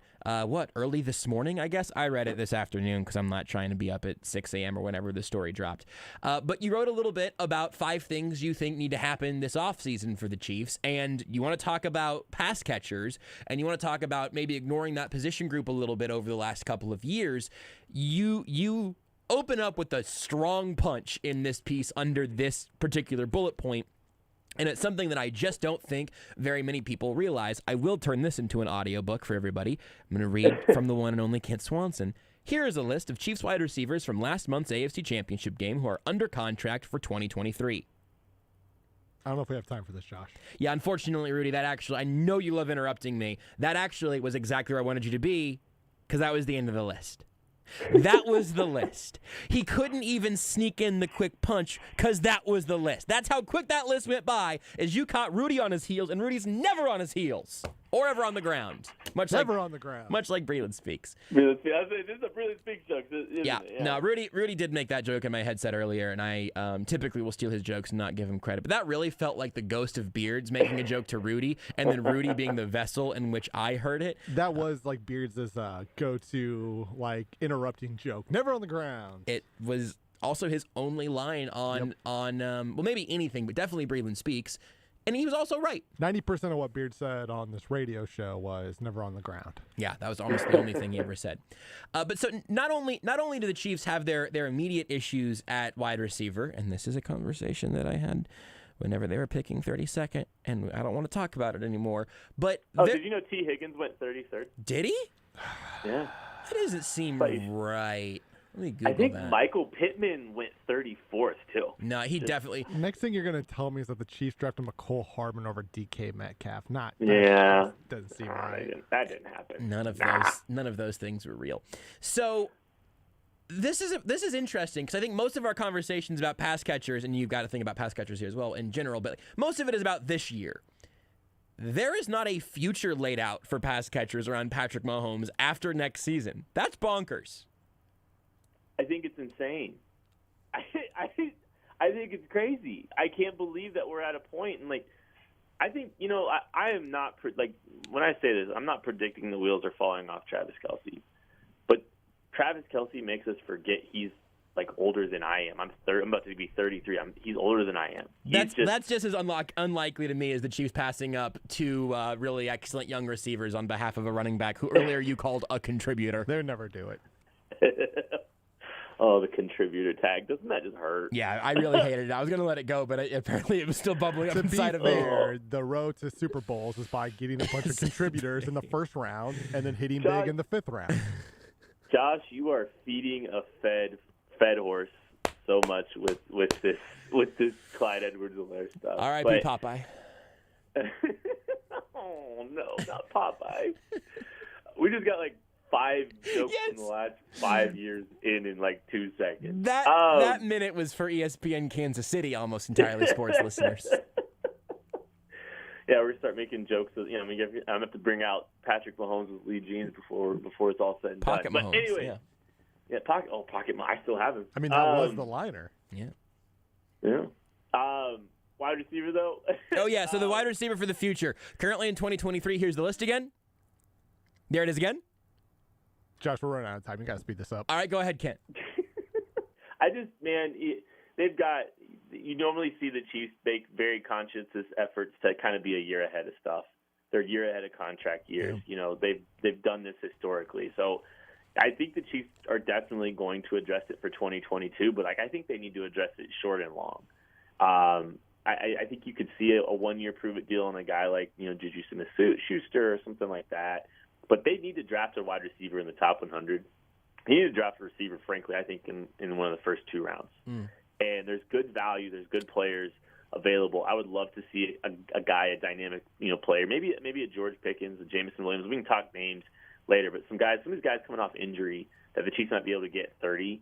early this morning, I guess. I read it this afternoon because I'm not trying to be up at 6 a.m. or whenever the story dropped. But you wrote a little bit about 5 things you think need to happen this offseason for the Chiefs. And you want to talk about pass catchers, and you want to talk about maybe ignoring that position group a little bit over the last couple of years. You open up with a strong punch in this piece under this particular bullet point. And it's something that I just don't think very many people realize. I will turn this into an audiobook for everybody. I'm going to read from the one and only Kent Swanson. Here is a list of Chiefs wide receivers from last month's AFC Championship game who are under contract for 2023. I don't know if we have time for this, Josh. Yeah, unfortunately, Rudy, I know you love interrupting me. That actually was exactly where I wanted you to be, because that was the end of the list. That was the list. He couldn't even sneak in the quick punch because that was the list. That's how quick that list went by, as you caught Rudy on his heels, and Rudy's never on his heels or ever on the ground. Never on the ground. Much like Breland Speaks. This is a Breland Speaks joke, isn't it? Yeah. No, Rudy did make that joke in my headset earlier, and I typically will steal his jokes and not give him credit. But that really felt like the ghost of Beards making a joke to Rudy, and then Rudy being the vessel in which I heard it. That was like Beards' go-to interrupting joke. Never on the ground. It was also his only line on maybe anything, but definitely Breland Speaks. And he was also right. 90% of what Beard said on this radio show was never on the ground. Yeah, that was almost the only thing he ever said. But so not only do the Chiefs have their immediate issues at wide receiver, and this is a conversation that I had whenever they were picking 32nd, and I don't want to talk about it anymore. But did you know T. Higgins went 33rd? Did he? Yeah. That doesn't seem right. Let me Google I think that. Michael Pittman went 34th, too. No, he definitely... Next thing you're going to tell me is that the Chiefs drafted McCole Hardman over DK Metcalf. Yeah. Doesn't seem right. That didn't happen. None of those things were real. So this is interesting, because I think most of our conversations about pass catchers, and you've got to think about pass catchers here as well in general, but most of it is about this year. There is not a future laid out for pass catchers around Patrick Mahomes after next season. That's bonkers. I think it's insane. I think it's crazy. I can't believe that we're at a point, and I think I am not when I say this, I'm not predicting the wheels are falling off Travis Kelce, but Travis Kelce makes us forget he's older than I am. I'm about to be 33. He's older than I am. That's just as unlikely to me as the Chiefs passing up two really excellent young receivers on behalf of a running back who earlier you called a contributor. They'll never do it. Oh, the contributor tag. Doesn't that just hurt? Yeah, I really hated it. I was going to let it go, but apparently it was still bubbling up inside of me. The road to Super Bowls is by getting a bunch of contributors in the first round and then hitting big in the 5th round. Josh, you are feeding a fed horse so much with this Clyde Edwards-Helaire stuff. R.I.P. Popeye. Oh, no, not Popeye. We just got 5 jokes from the last 5 years in like 2 seconds. That minute was for ESPN Kansas City, almost entirely sports listeners. Yeah, we're gonna start making jokes. I'm gonna have to bring out Patrick Mahomes with Lee Jeans before it's all said and Pocket done. Mahomes, But anyway, Pocket Mahomes. I still have him. I mean, that was the liner. Yeah. Wide receiver though. Oh yeah, so the wide receiver for the future. Currently in 2023. Here's the list again. There it is again. Josh, we're running out of time. You got to speed this up. All right, go ahead, Kent. They've got. You normally see the Chiefs make very conscious efforts to kind of be a year ahead of stuff. They're a year ahead of contract years. Yeah. You know, they've done this historically. So I think the Chiefs are definitely going to address it for 2022, but I think they need to address it short and long. I think you could see a 1-year prove-it deal on a guy like, Juju Smith-Schuster or something like that. But they need to draft a wide receiver in the top 100. They need to draft a receiver, frankly, I think, in one of the first 2 rounds. And there's good value. There's good players available. I would love to see a guy, a dynamic, player. Maybe a George Pickens, a Jameson Williams. We can talk names later, but some of these guys coming off injury that the Chiefs might be able to get 30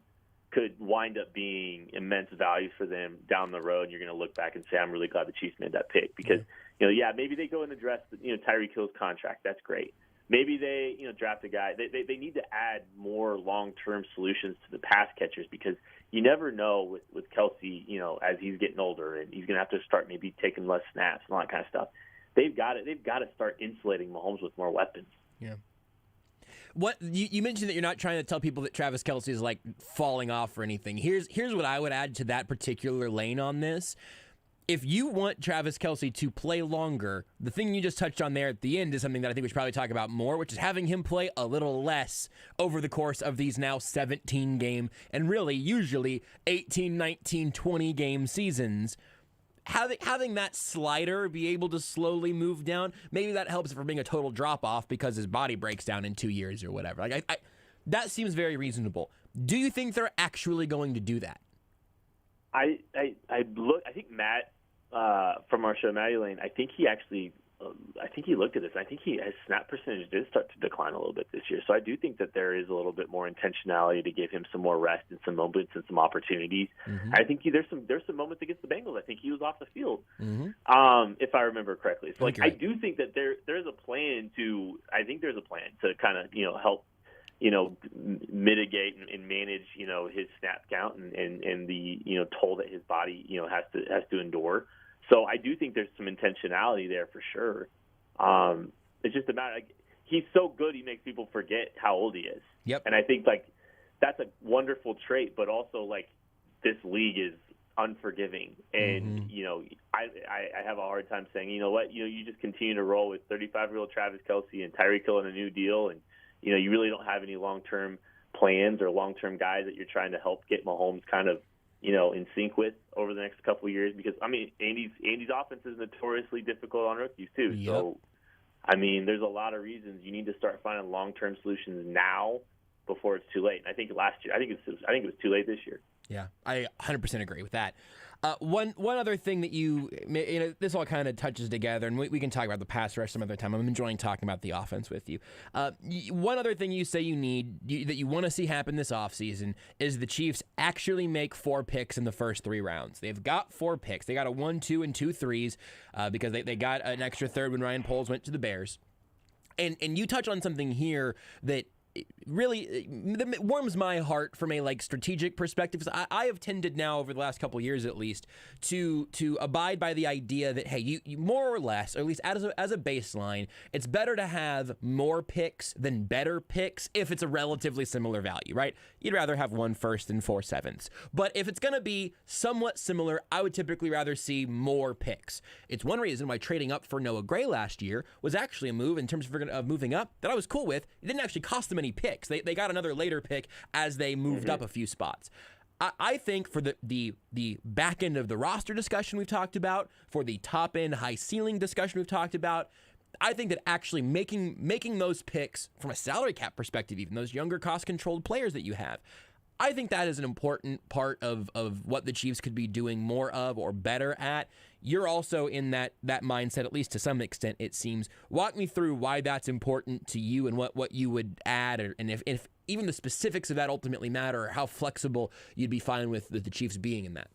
could wind up being immense value for them down the road. And you're going to look back and say, I'm really glad the Chiefs made that pick because, maybe they go and address Tyreek Hill's contract. That's great. Maybe they, draft a guy. They need to add more long-term solutions to the pass catchers because you never know with Kelsey, as he's getting older and he's going to have to start maybe taking less snaps and all that kind of stuff. They've got to start insulating Mahomes with more weapons. Yeah. What you mentioned that you're not trying to tell people that Travis Kelce is like falling off or anything. Here's what I would add to that particular lane on this. If you want Travis Kelce to play longer, the thing you just touched on there at the end is something that I think we should probably talk about more, which is having him play a little less over the course of these now 17-game and really usually 18, 19, 20-game seasons. Having that slider be able to slowly move down, maybe that helps from being a total drop-off because his body breaks down in 2 years or whatever. That seems very reasonable. Do you think they're actually going to do that? I think Matt from our show, Matty Lane, I think he looked at this. I think his snap percentage did start to decline a little bit this year. So I do think that there is a little bit more intentionality to give him some more rest and some moments and some opportunities. Mm-hmm. I think there's some moments against the Bengals. I think he was off the field, if I remember correctly. So I do think that there's a plan to kind of help mitigate and manage his snap count and the toll that his body has to endure. So I do think there's some intentionality there for sure. It's just a matter he's so good he makes people forget how old he is. Yep. And I think that's a wonderful trait, but also this league is unforgiving, and I have a hard time saying you just continue to roll with 35-year-old Travis Kelce and Tyreek Hill in a new deal, and you really don't have any long-term plans or long-term guys that you're trying to help get Mahomes kind of, in sync with over the next couple of years. Because, Andy's offense is notoriously difficult on rookies too. Yep. So, there's a lot of reasons you need to start finding long-term solutions now before it's too late. And I think it was too late this year. Yeah, I 100% agree with that. One other thing that this all kind of touches together, and we can talk about the pass rush some other time. I'm enjoying talking about the offense with you. One other thing you say that you want to see happen this offseason is the Chiefs actually make 4 picks in the first 3 rounds. They've got 4 picks. They got a 1, 2, and 2 threes because they got an extra third when Ryan Poles went to the Bears. And you touch on something here that really warms my heart from a strategic perspective. I have tended now over the last couple of years at least to abide by the idea that hey, you more or less, or at least as a baseline, it's better to have more picks than better picks if it's a relatively similar value, right? You'd rather have 1 first and 4 sevenths. But if it's going to be somewhat similar, I would typically rather see more picks. It's one reason why trading up for Noah Gray last year was actually a move in terms of moving up that I was cool with. It didn't actually cost them any picks. They got another later pick as they moved up a few spots. I think for the back end of the roster discussion we've talked about, for the top end high ceiling discussion we've talked about, I think that actually making those picks from a salary cap perspective, even those younger cost controlled players that you have, I think that is an important part of what the Chiefs could be doing more of or better at. You're also in that mindset, at least to some extent, it seems. Walk me through why that's important to you and what you would add, and if even the specifics of that ultimately matter, or how flexible you'd be fine with the Chiefs being in that.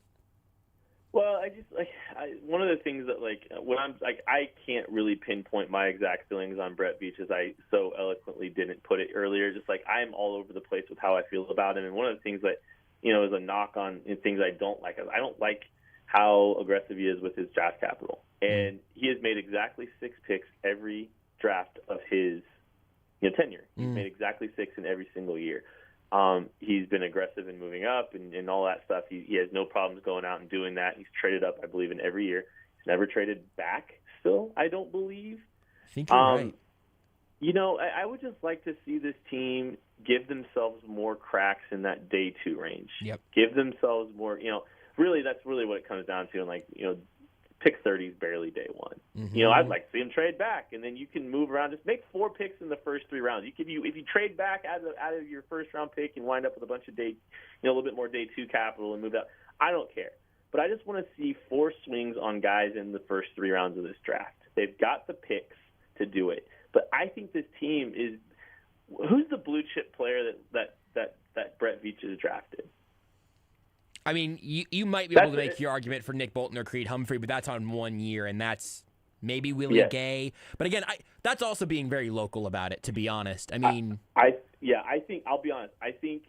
Well, one of the things that when I'm I can't really pinpoint my exact feelings on Brett Veach, as I so eloquently didn't put it earlier. Just like I'm all over the place with how I feel about him, and one of the things that is a knock on things I don't like is I don't like how aggressive he is with his draft capital, and he has made exactly 6 picks every draft of his tenure. He's made exactly 6 in every single year. He's been aggressive in moving up and all that stuff. He has no problems going out and doing that. He's traded up, I believe, in every year. He's never traded back still, I don't believe. I think you're right. I would just like to see this team give themselves more cracks in that day 2 range. Yep. Give themselves more, really, that's really what it comes down to. And pick 30 is barely day 1. Mm-hmm. I'd like to see him trade back, and then you can move around. Just make 4 picks in the first 3 rounds. If you trade back out of your first round pick and wind up with a bunch of a little bit more day 2 capital and move out, I don't care. But I just want to see 4 swings on guys in the first 3 rounds of this draft. They've got the picks to do it. But I think this team is – who's the blue chip player that Brett Veach has drafted? I mean, you might be able to make your argument for Nick Bolton or Creed Humphrey, but that's on 1 year, and that's maybe Willie Gay. But again, that's also being very local about it, to be honest. I mean, I think I'll be honest. I think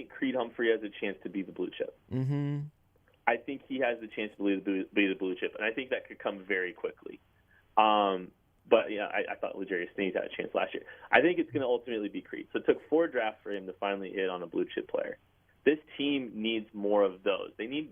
Creed Humphrey has a chance to be the blue chip. Mm-hmm. I think he has the chance to be the blue chip, and I think that could come very quickly. But I thought L'Jarius Sneed had a chance last year. I think it's going to ultimately be Creed. So it took 4 drafts for him to finally hit on a blue chip player. This team needs more of those. They need.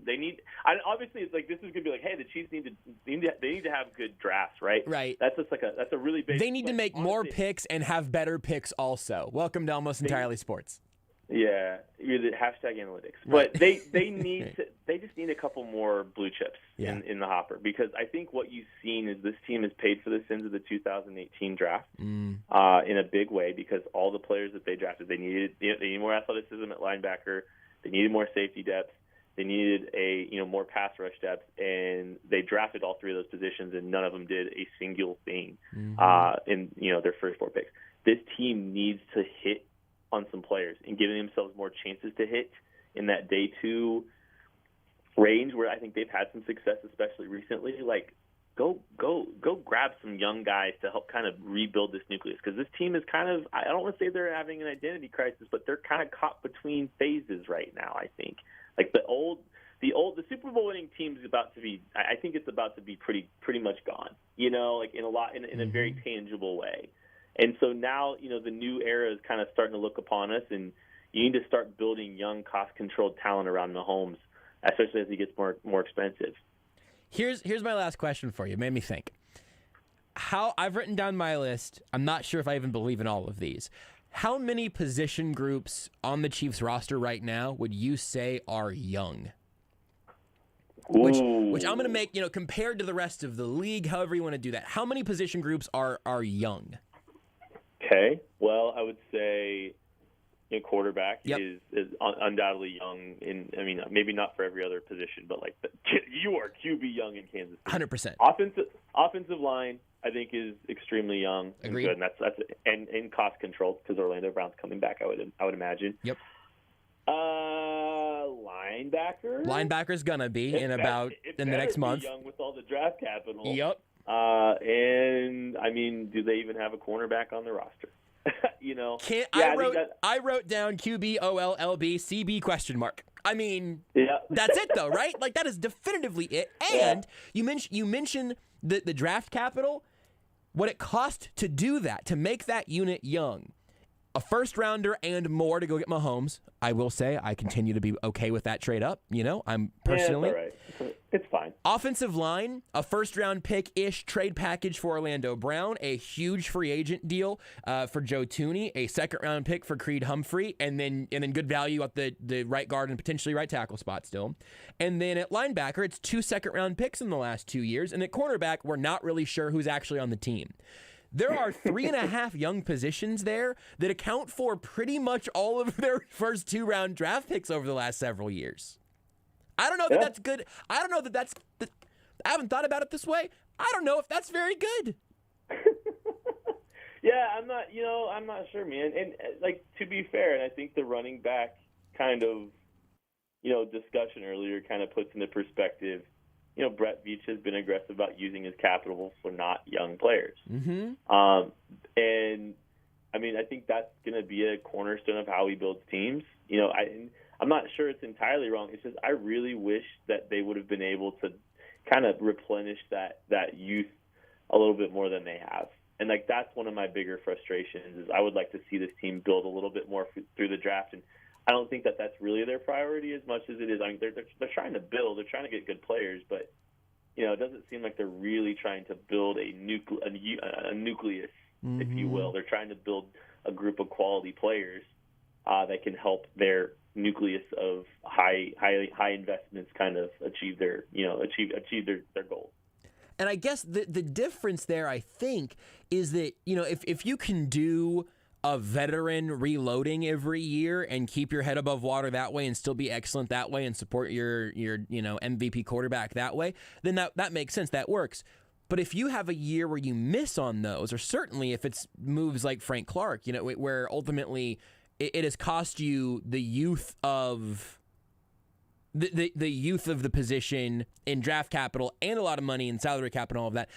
Obviously, it's like this is going to be like, hey, the Chiefs need to have good drafts, right? Right. That's just that's a really basic. They need to make more picks and have better picks also. Welcome to Almost Entirely Sports. Yeah, the #analytics. Right. But they just need a couple more blue chips in the hopper, because I think what you've seen is this team has paid for the sins of the 2018 draft in a big way, because all the players that they drafted, they needed more athleticism at linebacker, they needed more safety depth, they needed more pass rush depth, and they drafted all 3 of those positions, and none of them did a single thing in their first 4 picks. This team needs to hit on some players and giving themselves more chances to hit in that day 2 range, where I think they've had some success, especially recently. Like, go grab some young guys to help kind of rebuild this nucleus, because this team is kind of, I don't want to say they're having an identity crisis, but they're kind of caught between phases right now. I think like the Super Bowl winning team is about to be, I think it's about to be pretty much gone, in a very tangible way. And so now, the new era is kind of starting to look upon us, and you need to start building young, cost-controlled talent around Mahomes, especially as he gets more expensive. Here's my last question for you. It made me think. I've written down my list. I'm not sure if I even believe in all of these. How many position groups on the Chiefs roster right now would you say are young? Which I'm going to make, compared to the rest of the league, however you want to do that. How many position groups are young? Okay. Well, I would say quarterback is undoubtedly young. Maybe not for every other position, but you are QB young in Kansas City. 100%. Offensive line, I think, is extremely young. Agreed. And good, and that's cost controlled, because Orlando Brown's coming back. I would imagine. Yep. Linebacker. Linebacker's gonna be in the next month. Young with all the draft capital. Yep. And do they even have a cornerback on the roster? I wrote down QBOLLB CB ? That's it though, right? Like, that is definitively it. And you mentioned the draft capital, what it cost to do that, to make that unit young. A first rounder and more to go get Mahomes. I will say I continue to be okay with that trade up. I'm personally. Yeah, it's all right. It's fine. Offensive line, a first-round pick-ish trade package for Orlando Brown, a huge free agent deal for Joe Thuney, a second-round pick for Creed Humphrey, and then good value at the right guard and potentially right tackle spot still. And then at linebacker, it's 2 second-round picks in the last 2 years. And at cornerback, we're not really sure who's actually on the team. there are 3.5 young positions there that account for pretty much all of their first 2-round draft picks over the last several years. I don't know that that's good. I don't know that that's. I haven't thought about it this way. I don't know if that's very good. Yeah, I'm not sure, man. And like, to be fair, and I think the running back kind of, discussion earlier kind of puts into perspective. Brett Veach has been aggressive about using his capital for not young players. Mm-hmm. And I mean, I think that's going to be a cornerstone of how he builds teams. I'm not sure it's entirely wrong. It's just I really wish that they would have been able to kind of replenish that youth a little bit more than they have. And like, that's one of my bigger frustrations is I would like to see this team build a little bit more through the draft. And I don't think that that's really their priority as much as it is. I mean, they're trying to build, they're trying to get good players, but it doesn't seem like they're really trying to build a nucleus, if you will. They're trying to build a group of quality players that can help their nucleus of high investments kind of achieve their their goals. And I guess the difference there, I think, is that if you can do a veteran reloading every year and keep your head above water that way and still be excellent that way and support your MVP quarterback that way, then that makes sense. That works. But if you have a year where you miss on those, or certainly if it's moves like Frank Clark, where ultimately it has cost you the youth of the youth of the position in draft capital and a lot of money in salary cap and all of that,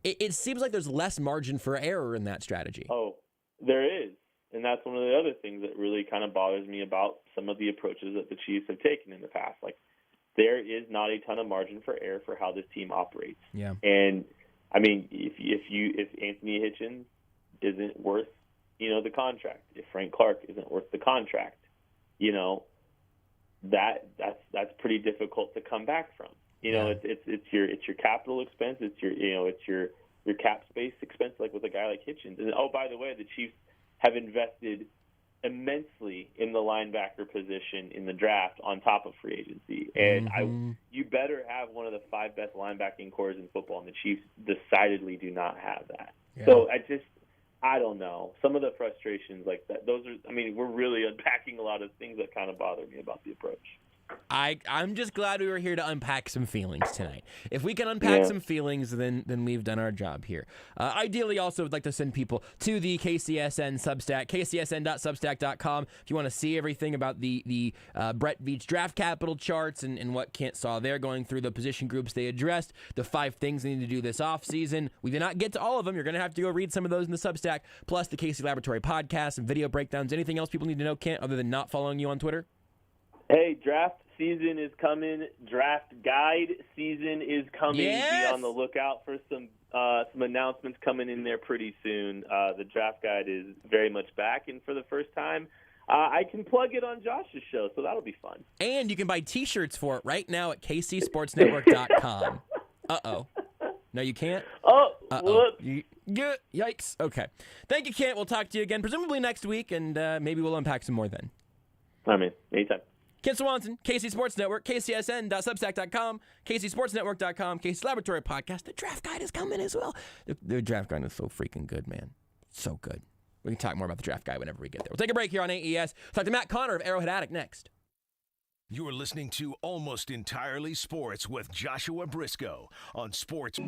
it seems like there's less margin for error in that strategy. Oh, there is. And that's one of the other things that really kind of bothers me about some of the approaches that the Chiefs have taken in the past. Like, there is not a ton of margin for error for how this team operates. Yeah. And I mean, if Anthony Hitchens isn't worth, the contract, if Frank Clark isn't worth the contract, that's pretty difficult to come back from. It's your capital expense, it's your cap space expense, like with a guy like Hitchens. And oh, by the way, the Chiefs have invested immensely in the linebacker position in the draft on top of free agency. And you better have one of the 5 best linebacking cores in football, and the Chiefs decidedly do not have that. Yeah. So I don't know. Some of the frustrations like that, we're really unpacking a lot of things that kind of bother me about the approach. I'm just glad we were here to unpack some feelings tonight. If we can unpack some feelings, then we've done our job here. Ideally, also would like to send people to the KCSN Substack, kcsn.substack.com. If you want to see everything about the Brett Veach draft capital charts and what Kent saw there, going through the position groups they addressed, the 5 things they need to do this offseason. We did not get to all of them. You're going to have to go read some of those in the Substack, plus the Casey Laboratory podcast and video breakdowns. Anything else people need to know, Kent, other than not following you on Twitter? Hey, draft season is coming. Draft guide season is coming. Yes! Be on the lookout for some announcements coming in there pretty soon. The draft guide is very much back, and for the first time, I can plug it on Josh's show, so that'll be fun. And you can buy T-shirts for it right now at kcsportsnetwork.com. Uh-oh. No, you can't? Oh, whoops. Yikes. Okay. Thank you, Kent. We'll talk to you again, presumably next week, and maybe we'll unpack some more then. I mean, anytime. Kent Swanson, KC Sports Network, kcsn.substack.com, kcsportsnetwork.com, KC Laboratory Podcast. The draft guide is coming as well. The draft guide is so freaking good, man. So good. We can talk more about the draft guide whenever we get there. We'll take a break here on AES. Talk to Matt Connor of Arrowhead Addict next. You're listening to Almost Entirely Sports with Joshua Brisco on Sports.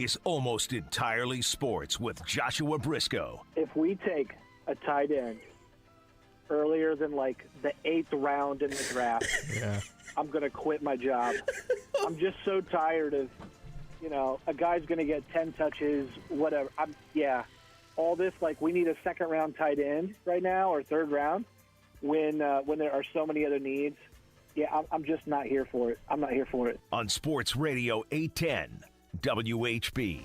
It's Almost Entirely Sports with Joshua Brisco. If we take a tight end earlier than like the 8th round in the draft, I'm going to quit my job. I'm just so tired of, a guy's going to get 10 touches, whatever. All this, like, we need a second-round tight end right now or third round when there are so many other needs. Yeah, I'm just not here for it. I'm not here for it. On Sports Radio 810 WHB.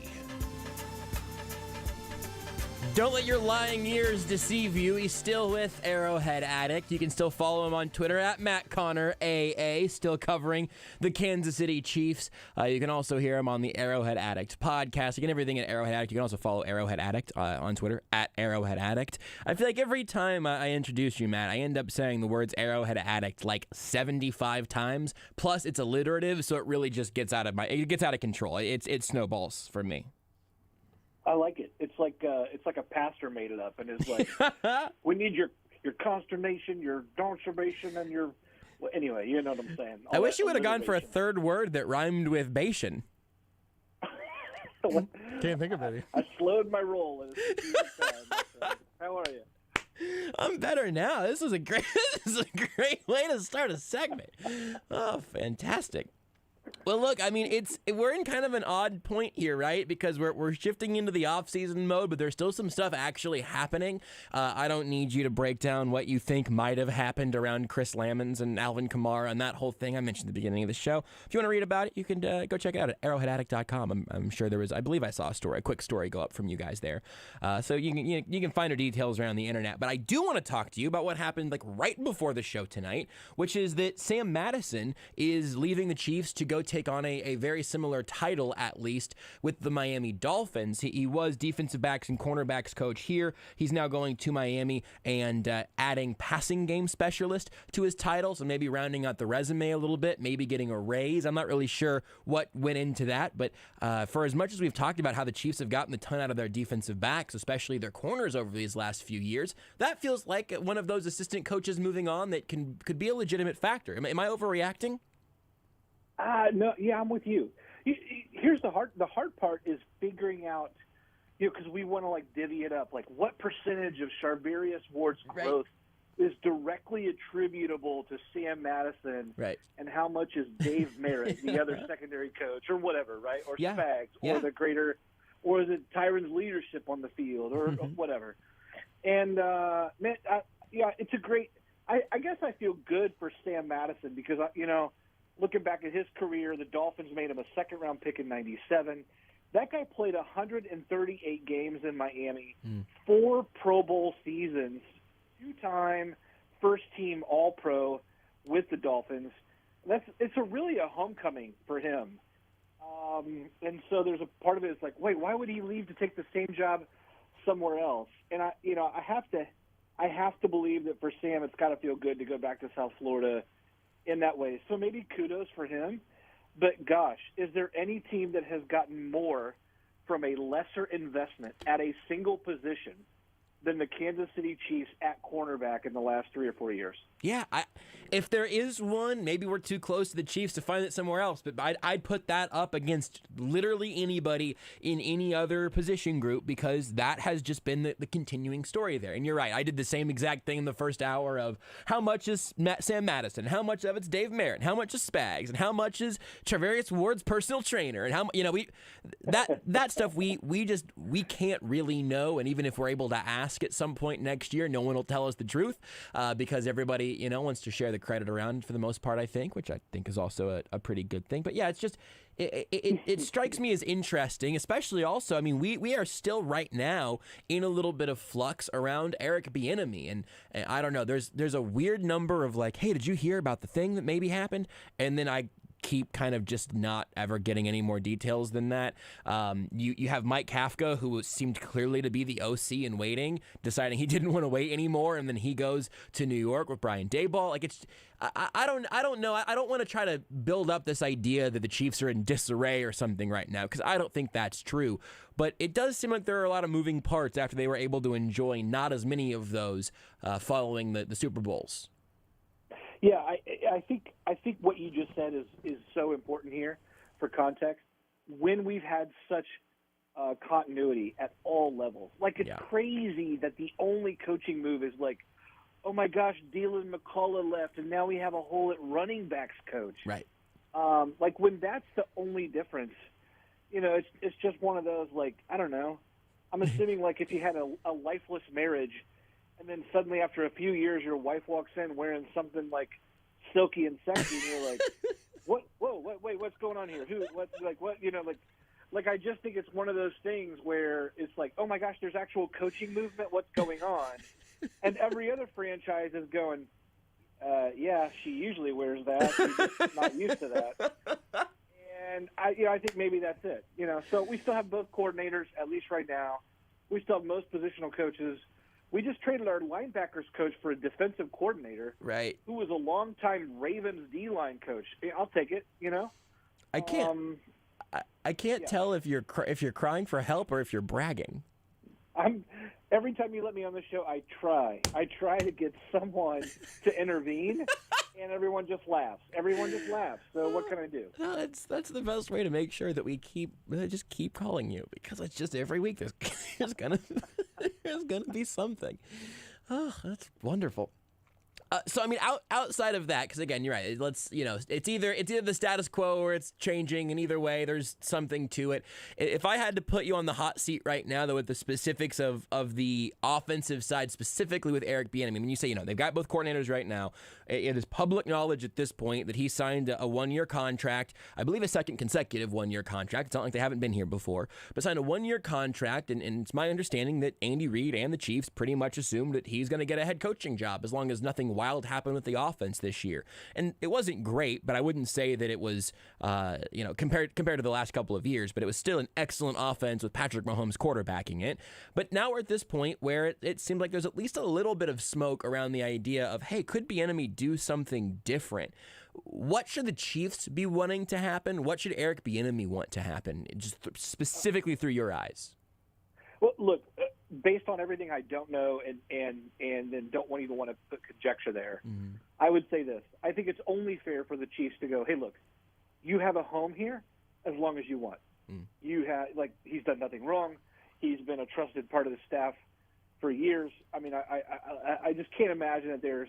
Don't let your lying ears deceive you. He's still with Arrowhead Addict. You can still follow him on Twitter at Matt Connor AA, still covering the Kansas City Chiefs. You can also hear him on the Arrowhead Addict podcast. You can everything at Arrowhead Addict. You can also follow Arrowhead Addict on Twitter at Arrowhead Addict. I feel like every time I introduce you, Matt, I end up saying the words Arrowhead Addict like 75 times. Plus, it's alliterative, so it really just gets out of control. It snowballs for me. I like it. It's like a pastor made it up and is like, we need your consternation, your conservation, and your. Well, anyway, you know what I'm saying. I wish you would have gone for a third word that rhymed with Bation. Can't think of any. I slowed my roll. How are you? I'm better now. This is a great way to start a segment. Oh, fantastic. Well, look, I mean, we're in kind of an odd point here, right? Because we're shifting into the offseason mode, but there's still some stuff actually happening. I don't need you to break down what you think might have happened around Chris Lamons and Alvin Kamara and that whole thing I mentioned at the beginning of the show. If you want to read about it, you can go check it out at arrowheadaddict.com. I'm sure I believe I saw a quick story go up from you guys there. So you can find our details around the internet. But I do want to talk to you about what happened like right before the show tonight, which is that Sam Madison is leaving the Chiefs to go take on a very similar title, at least, with the Miami Dolphins. He was defensive backs and cornerbacks coach here. He's now going to Miami and adding passing game specialist to his title, so maybe rounding out the resume a little bit, maybe getting a raise. I'm not really sure what went into that, but for as much as we've talked about how the Chiefs have gotten a ton out of their defensive backs, especially their corners over these last few years, that feels like one of those assistant coaches moving on that could be a legitimate factor. Am I overreacting? No, yeah, I'm with you. Here's the hard part is figuring out, because we want to like divvy it up, like what percentage of Charvarius Ward's growth is directly attributable to Sam Madison, and how much is Dave Merritt, the other secondary coach, or whatever, right? Or Spags, or is it Tyron's leadership on the field, or whatever. And man, it's a great. I guess I feel good for Sam Madison because looking back at his career, the Dolphins made him a second-round pick in '97. That guy played 138 games in Miami, 4 Pro Bowl seasons, 2-time first-team All-Pro with the Dolphins. It's really a homecoming for him. And so there's a part of it that's like, wait, why would he leave to take the same job somewhere else? And I have to believe that for Sam, it's got to feel good to go back to South Florida in that way. So maybe kudos for him. But gosh, is there any team that has gotten more from a lesser investment at a single position than the Kansas City Chiefs at cornerback in the last 3 or 4 years? Yeah, if there is one, maybe we're too close to the Chiefs to find it somewhere else, but I'd put that up against literally anybody in any other position group because that has just been the continuing story there. And you're right, I did the same exact thing in the first hour of how much is Sam Madison, how much of it's Dave Merritt, how much is Spags, and how much is Charvarius Ward's personal trainer, and how that stuff we can't really know, and even if we're able to ask at some point next year, no one will tell us the truth because everybody wants to share the credit around for the most part, I think, which I think is also a pretty good thing. But yeah, it's just it strikes me as interesting, especially also, I mean, we are still right now in a little bit of flux around Eric Bieniemy, and I don't know, there's a weird number of like, hey, did you hear about the thing that maybe happened? And then I keep kind of just not ever getting any more details than that. You have Mike Kafka, who seemed clearly to be the OC in waiting, deciding he didn't want to wait anymore, and then he goes to New York with Brian Daboll. Like I don't know. I don't want to try to build up this idea that the Chiefs are in disarray or something right now, because I don't think that's true. But it does seem like there are a lot of moving parts after they were able to enjoy not as many of those following the Super Bowls. Yeah, I think what you just said is so important here for context. When we've had such continuity at all levels. Like, it's crazy that the only coaching move is like, oh my gosh, Dylan McCullough left, and now we have a hole at running backs coach. Right. Like, when that's the only difference, it's just one of those, like, I don't know. I'm assuming, like, if you had a lifeless marriage, and then suddenly after a few years your wife walks in wearing something, like, silky and sexy, and you're like, wait, what's going on here? What, Like, I just think it's one of those things where it's like, oh my gosh, there's actual coaching movement. What's going on? And every other franchise is going, yeah, she usually wears that. She's just not used to that. And I think maybe that's it. So we still have both coordinators, at least right now. We still have most positional coaches. We just traded our linebackers coach for a defensive coordinator, right? Who was a longtime Ravens D-line coach. I'll take it. I can't. I can't tell if you're crying for help or if you're bragging. Every time you let me on the show, I try to get someone to intervene, and everyone just laughs. So what can I do? No, that's the best way to make sure that we just keep calling you, because it's just every week there's gonna be something. Oh, that's wonderful. So I mean, outside of that, because again, you're right. It's either the status quo or it's changing, and either way, there's something to it. If I had to put you on the hot seat right now, though, with the specifics of the offensive side, specifically with Eric Bieniemy, when you say they've got both coordinators right now, it is public knowledge at this point that he signed a 1-year contract. I believe a second consecutive 1-year contract. It's not like they haven't been here before, but signed a 1-year contract, and it's my understanding that Andy Reid and the Chiefs pretty much assumed that he's going to get a head coaching job as long as nothing wild happened with the offense this year. And it wasn't great, but I wouldn't say that it was, compared to the last couple of years, but it was still an excellent offense with Patrick Mahomes quarterbacking it. But now we're at this point where it seems like there's at least a little bit of smoke around the idea of, hey, could Bieniemy do something different? What should the Chiefs be wanting to happen? What should Eric Bieniemy want to happen, just specifically through your eyes? Well, look, based on everything I don't know and then don't even want to put conjecture there, I would say this. I think it's only fair for the Chiefs to go, hey, look, you have a home here as long as you want. You have, he's done nothing wrong. He's been a trusted part of the staff for years. I mean, I just can't imagine that there's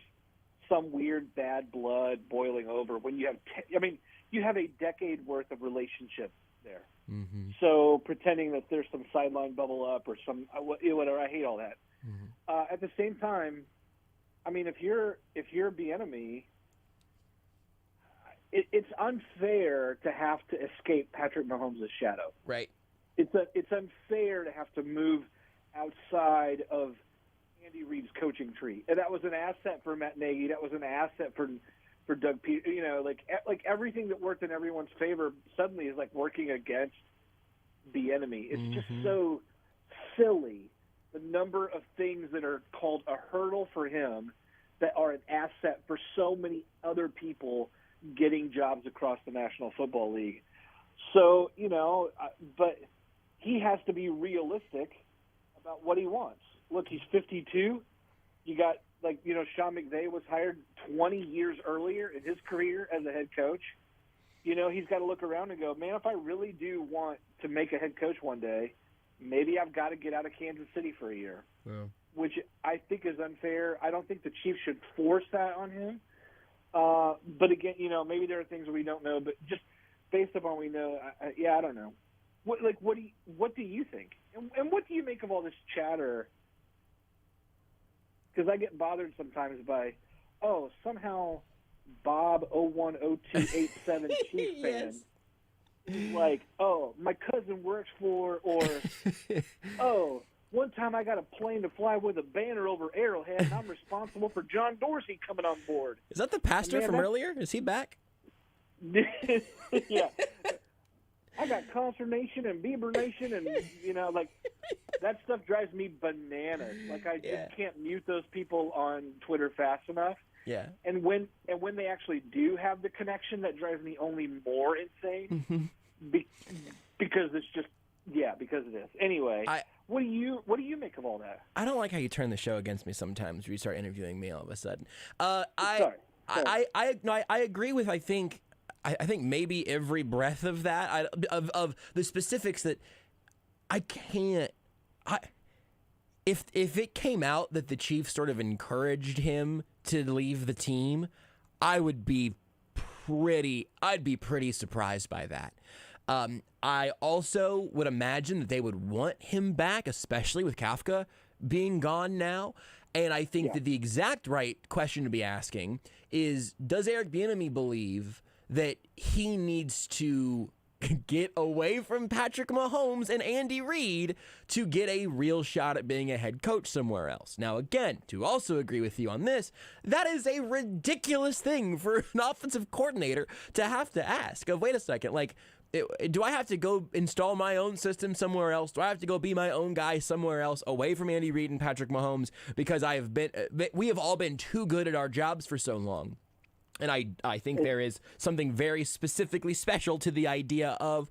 some weird bad blood boiling over when you have you have a decade worth of relationship there. So pretending that there's some sideline bubble up or some whatever, I hate all that. At the same time, I mean, if you're Bieniemy, it's unfair to have to escape Patrick Mahomes' shadow. Right. It's unfair to have to move outside of Andy Reid's coaching tree. And that was an asset for Matt Nagy. That was an asset for Doug Peterson. Like everything that worked in everyone's favor suddenly is like working against Bieniemy. It's just so silly, the number of things that are called a hurdle for him that are an asset for so many other people getting jobs across the National Football League. So, but he has to be realistic about what he wants. Look, he's 52. You got, Sean McVay was hired 20 years earlier in his career as a head coach. He's got to look around and go, man, if I really do want to make a head coach one day, maybe I've got to get out of Kansas City for a year, which I think is unfair. I don't think the Chiefs should force that on him. But again, maybe there are things that we don't know, but just based upon what we know, I don't know. What do you think? And what do you make of all this chatter? Because I get bothered sometimes by, somehow Bob 010287 Chief fan is like, my cousin works for, or one time I got a plane to fly with a banner over Arrowhead, and I'm responsible for John Dorsey coming on board. Is that the pastor from earlier? Is he back? Yeah. I got Consternation and Bieber Nation, and that stuff drives me bananas. I just can't mute those people on Twitter fast enough. Yeah. And when they actually do have the connection, that drives me only more insane. Because it's just because it is. Anyway, what do you make of all that? I don't like how you turn the show against me sometimes when you start interviewing me all of a sudden. Sorry. I agree with I think maybe every breath of that of the specifics that I can't. If it came out that the Chiefs sort of encouraged him to leave the team, I'd be pretty surprised by that. I also would imagine that they would want him back, especially with Kafka being gone now. And I think that the exact right question to be asking is, does Eric Bieniemy believe that he needs to get away from Patrick Mahomes and Andy Reid to get a real shot at being a head coach somewhere else? Now, again, to also agree with you on this, that is a ridiculous thing for an offensive coordinator to have to ask. Wait a second, do I have to go install my own system somewhere else? Do I have to go be my own guy somewhere else away from Andy Reid and Patrick Mahomes because we have all been too good at our jobs for so long? And I think there is something very specifically special to the idea of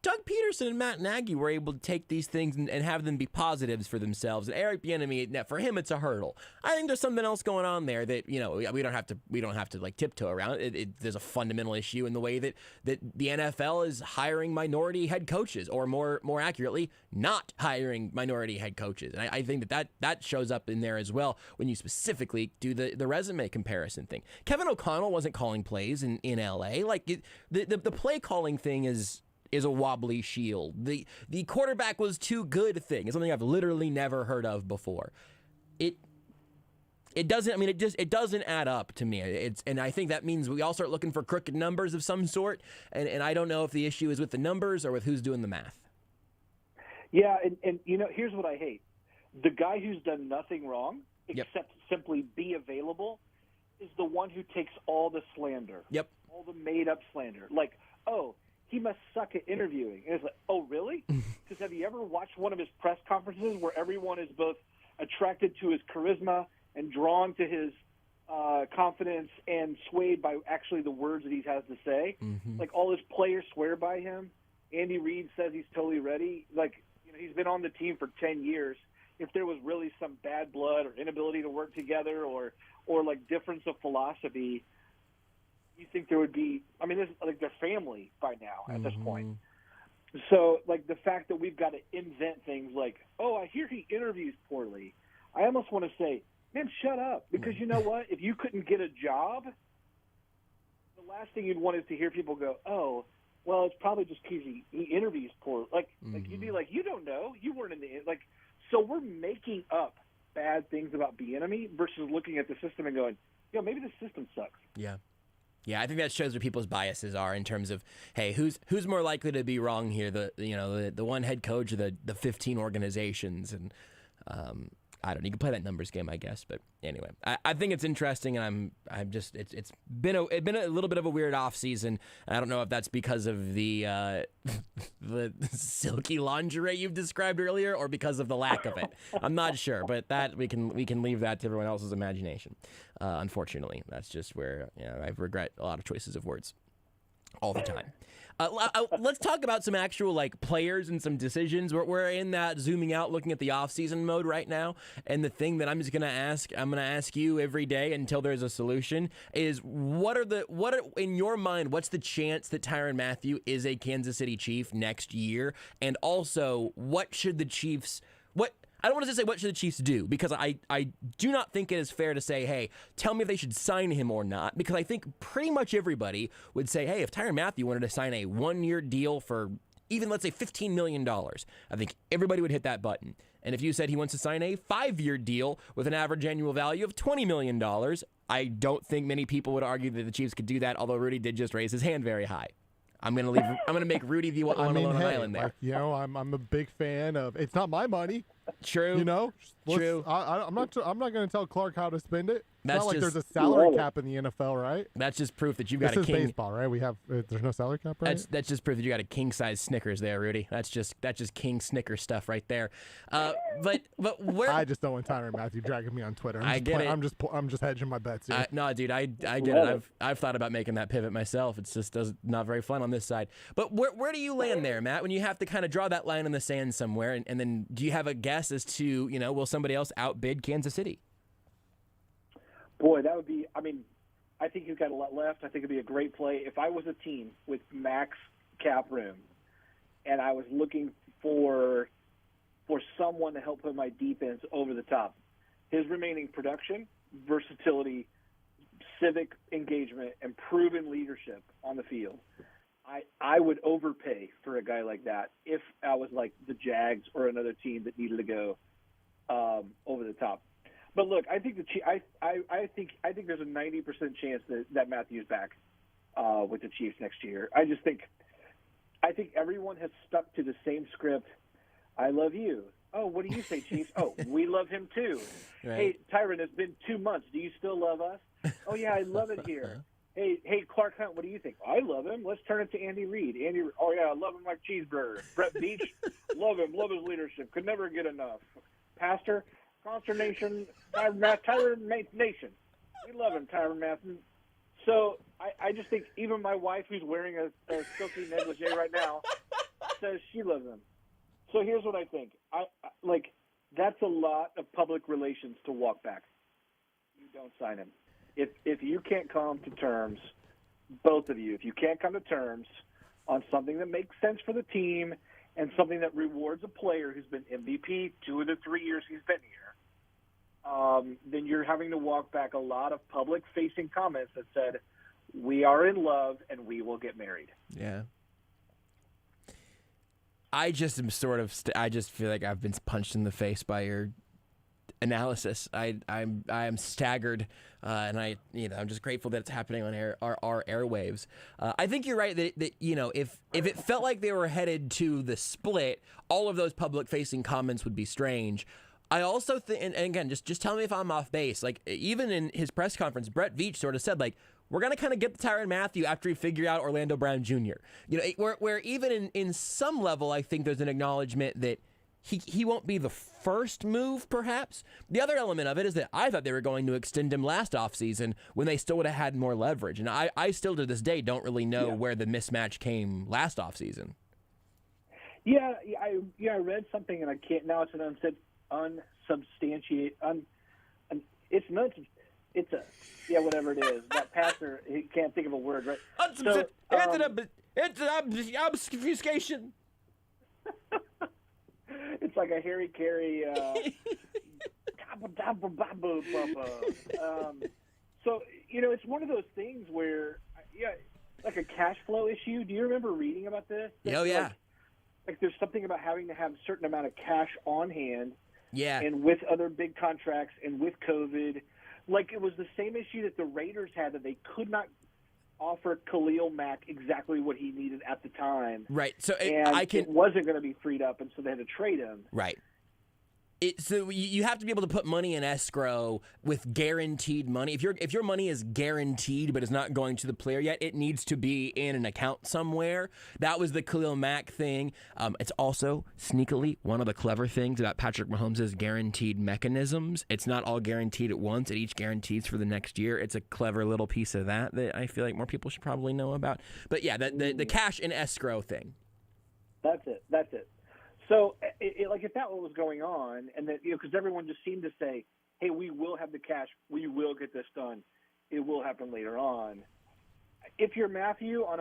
Doug Peterson and Matt Nagy were able to take these things and have them be positives for themselves. And Eric Bieniemy, for him, it's a hurdle. I think there's something else going on there that we don't have to like tiptoe around. There's a fundamental issue in the way that the NFL is hiring minority head coaches, or more accurately, not hiring minority head coaches. And I think that shows up in there as well when you specifically do the resume comparison thing. Kevin O'Connell wasn't calling plays in LA. The play calling thing is a wobbly shield. The quarterback was too good thing is something I've literally never heard of before. It doesn't add up to me. And I think that means we all start looking for crooked numbers of some sort. And I don't know if the issue is with the numbers or with who's doing the math. Yeah, and here's what I hate. The guy who's done nothing wrong except simply be available is the one who takes all the slander. Yep. All the made-up slander. Like, oh, he must suck at interviewing. And it's like, oh, really? Because have you ever watched one of his press conferences where everyone is both attracted to his charisma and drawn to his confidence and swayed by actually the words that he has to say? Mm-hmm. Like, all his players swear by him. Andy Reid says he's totally ready. Like, he's been on the team for 10 years. If there was really some bad blood or inability to work together or like difference of philosophy, you think there would be – this like they're family by now at this point. So, like, the fact that we've got to invent things like, oh, I hear he interviews poorly. I almost want to say, man, shut up. Because you know what? If you couldn't get a job, the last thing you'd want is to hear people go, oh, well, it's probably just because he interviews poorly. Like you'd be like, you don't know. You weren't in the – like, so we're making up bad things about Bieniemy versus looking at the system and going, maybe the system sucks. Yeah. Yeah, I think that shows where people's biases are in terms of, hey, who's more likely to be wrong here, the one head coach or the 15 organizations, and I don't know. You can play that numbers game, I guess, but anyway, I think it's interesting, and I'm just it's been a little bit of a weird off season. I don't know if that's because of the silky lingerie you've described earlier, or because of the lack of it. I'm not sure, but that we can leave that to everyone else's imagination. Unfortunately, that's just where I regret a lot of choices of words all the time. Let's talk about some actual players and some decisions. We're in that zooming out, looking at the offseason mode right now. And the thing that I'm going to ask you every day until there's a solution is what are in your mind, what's the chance that Tyrann Mathieu is a Kansas City Chief next year? And also, what should the Chiefs I don't want to say what should the Chiefs do, because I do not think it is fair to say, hey, tell me if they should sign him or not, because I think pretty much everybody would say, hey, if Tyrann Mathieu wanted to sign a one-year deal for even, let's say, $15 million, I think everybody would hit that button. And if you said he wants to sign a 5-year deal with an average annual value of $20 million, I don't think many people would argue that the Chiefs could do that, although Rudy did just raise his hand very high. I'm gonna make Rudy the one alone on island there. I'm a big fan of. It's not my money. True. True. I'm not going to tell Clark how to spend it. It's That's not like just, there's a salary cap in the NFL, right? That's just proof that you've got this a king. This is baseball, right? There's no salary cap, right? That's just proof that you got a king size Snickers there, Rudy. That's just king Snickers stuff right there. But where I just don't want Tyrann Mathieu dragging me on Twitter. I'm just hedging my bets here. No, dude, I get it. I've thought about making that pivot myself. It's just not very fun on this side. But where do you land there, Matt? When you have to kind of draw that line in the sand somewhere, and then do you have a guess as to will somebody else outbid Kansas City? Boy, that would be – I think you've got a lot left. I think it would be a great play. If I was a team with max cap room and I was looking for someone to help put my defense over the top. His remaining production, versatility, civic engagement, and proven leadership on the field. I would overpay for a guy like that if I was like the Jags or another team that needed to go over the top. But look, I think I think there's a 90% chance that Matthew's back with the Chiefs next year. I think everyone has stuck to the same script. I love you. Oh, what do you say, Chiefs? Oh, we love him too. Right. Hey, Tyron, it's been 2 months. Do you still love us? Oh, yeah, I love it here. Hey, Clark Hunt, what do you think? I love him. Let's turn it to Andy Reid. Oh, yeah, I love him like cheeseburger. Brett Beach, love him. Love his leadership. Could never get enough. Pastor, Consternation, Tyron Nation. We love him, Tyron Matthew. So I just think even my wife, who's wearing a silky negligee right now, says she loves him. So here's what I think. I that's a lot of public relations to walk back. You don't sign him. If you can't come to terms, both of you, if you can't come to terms on something that makes sense for the team and something that rewards a player who's been MVP 2 of the 3 years he's been here, then you're having to walk back a lot of public-facing comments that said, we are in love and we will get married. Yeah. I just am I just feel like I've been punched in the face by your analysis. I am staggered, and I'm just grateful that it's happening on our airwaves. I think you're right that if it felt like they were headed to the split, all of those public facing comments would be strange. I also think, and again, just tell me if I'm off base. Like even in his press conference, Brett Veach sort of said like, we're going to kind of get the Tyrann Mathieu after we figure out Orlando Brown Jr. Where even in some level, I think there's an acknowledgement that he won't be the first move, perhaps. The other element of it is that I thought they were going to extend him last offseason when they still would have had more leverage. And I still to this day don't really know where the mismatch came last offseason. Yeah, I read something and I can't now. It's an unsubstantiated. Whatever it is. That passer, he can't think of a word, right? It's an obfuscation. It's like a Harry Carey. So it's one of those things where, like a cash flow issue. Do you remember reading about this? Oh yeah. Like there's something about having to have a certain amount of cash on hand. Yeah. And with other big contracts and with COVID, like it was the same issue that the Raiders had, that they could not offer Khalil Mack exactly what he needed at the time. Right. So it wasn't going to be freed up, and so they had to trade him. Right. So you have to be able to put money in escrow with guaranteed money. If your money is guaranteed but is not going to the player yet, it needs to be in an account somewhere. That was the Khalil Mack thing. It's also sneakily one of the clever things about Patrick Mahomes' guaranteed mechanisms. It's not all guaranteed at once. It each guarantees for the next year. It's a clever little piece of that I feel like more people should probably know about. But yeah, the cash in escrow thing. That's it. So, if that was going on, and that because everyone just seemed to say, "Hey, we will have the cash, we will get this done, it will happen later on." If you're Matthew on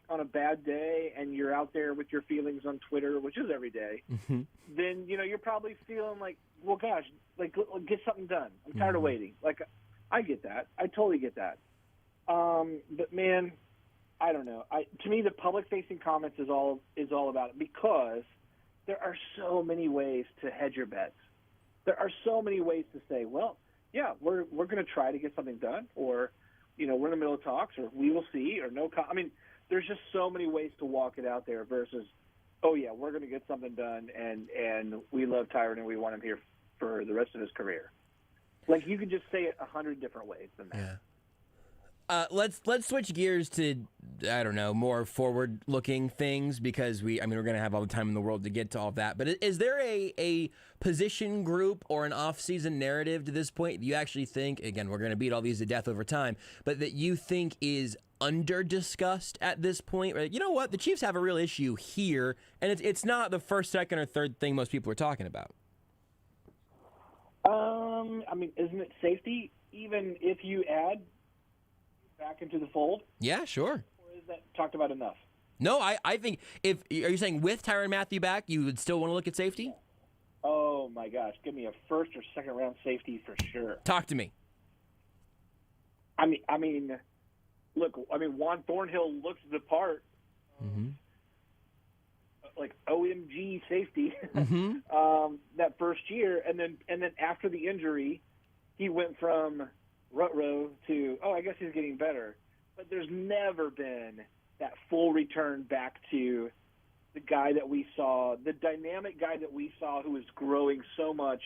a bad day and you're out there with your feelings on Twitter, which is every day, then you're probably feeling like, "Well, gosh, like get something done. I'm tired of waiting." Like, I get that. I totally get that. But man, I don't know. To me, the public-facing comments is all about it, because there are so many ways to hedge your bets. There are so many ways to say, well, yeah, we're going to try to get something done, or, we're in the middle of talks, or we will see, or no. I mean, there's just so many ways to walk it out there versus, oh, yeah, we're going to get something done, and we love Tyrann and we want him here for the rest of his career. Like, you can just say it 100 different ways than that. Yeah. Let's switch gears to, I don't know, more forward-looking things, because we're going to have all the time in the world to get to all of that. But is there a position group or an off-season narrative to this point that you actually think, again, we're going to beat all these to death over time, but that you think is under-discussed at this point? Like, you know what? The Chiefs have a real issue here, and it's not the first, second, or third thing most people are talking about. Isn't it safety, even if you add back into the fold? Yeah, sure. Or is that talked about enough? No, I think are you saying with Tyrann Mathieu back, you would still want to look at safety? Oh my gosh, give me a first or second round safety for sure. Talk to me. I mean, look, Juan Thornhill looks the part. Mm-hmm. Like OMG safety that first year, and then after the injury, he went from rut-row to I guess he's getting better. But there's never been that full return back to the guy that we saw, the dynamic guy that we saw who was growing so much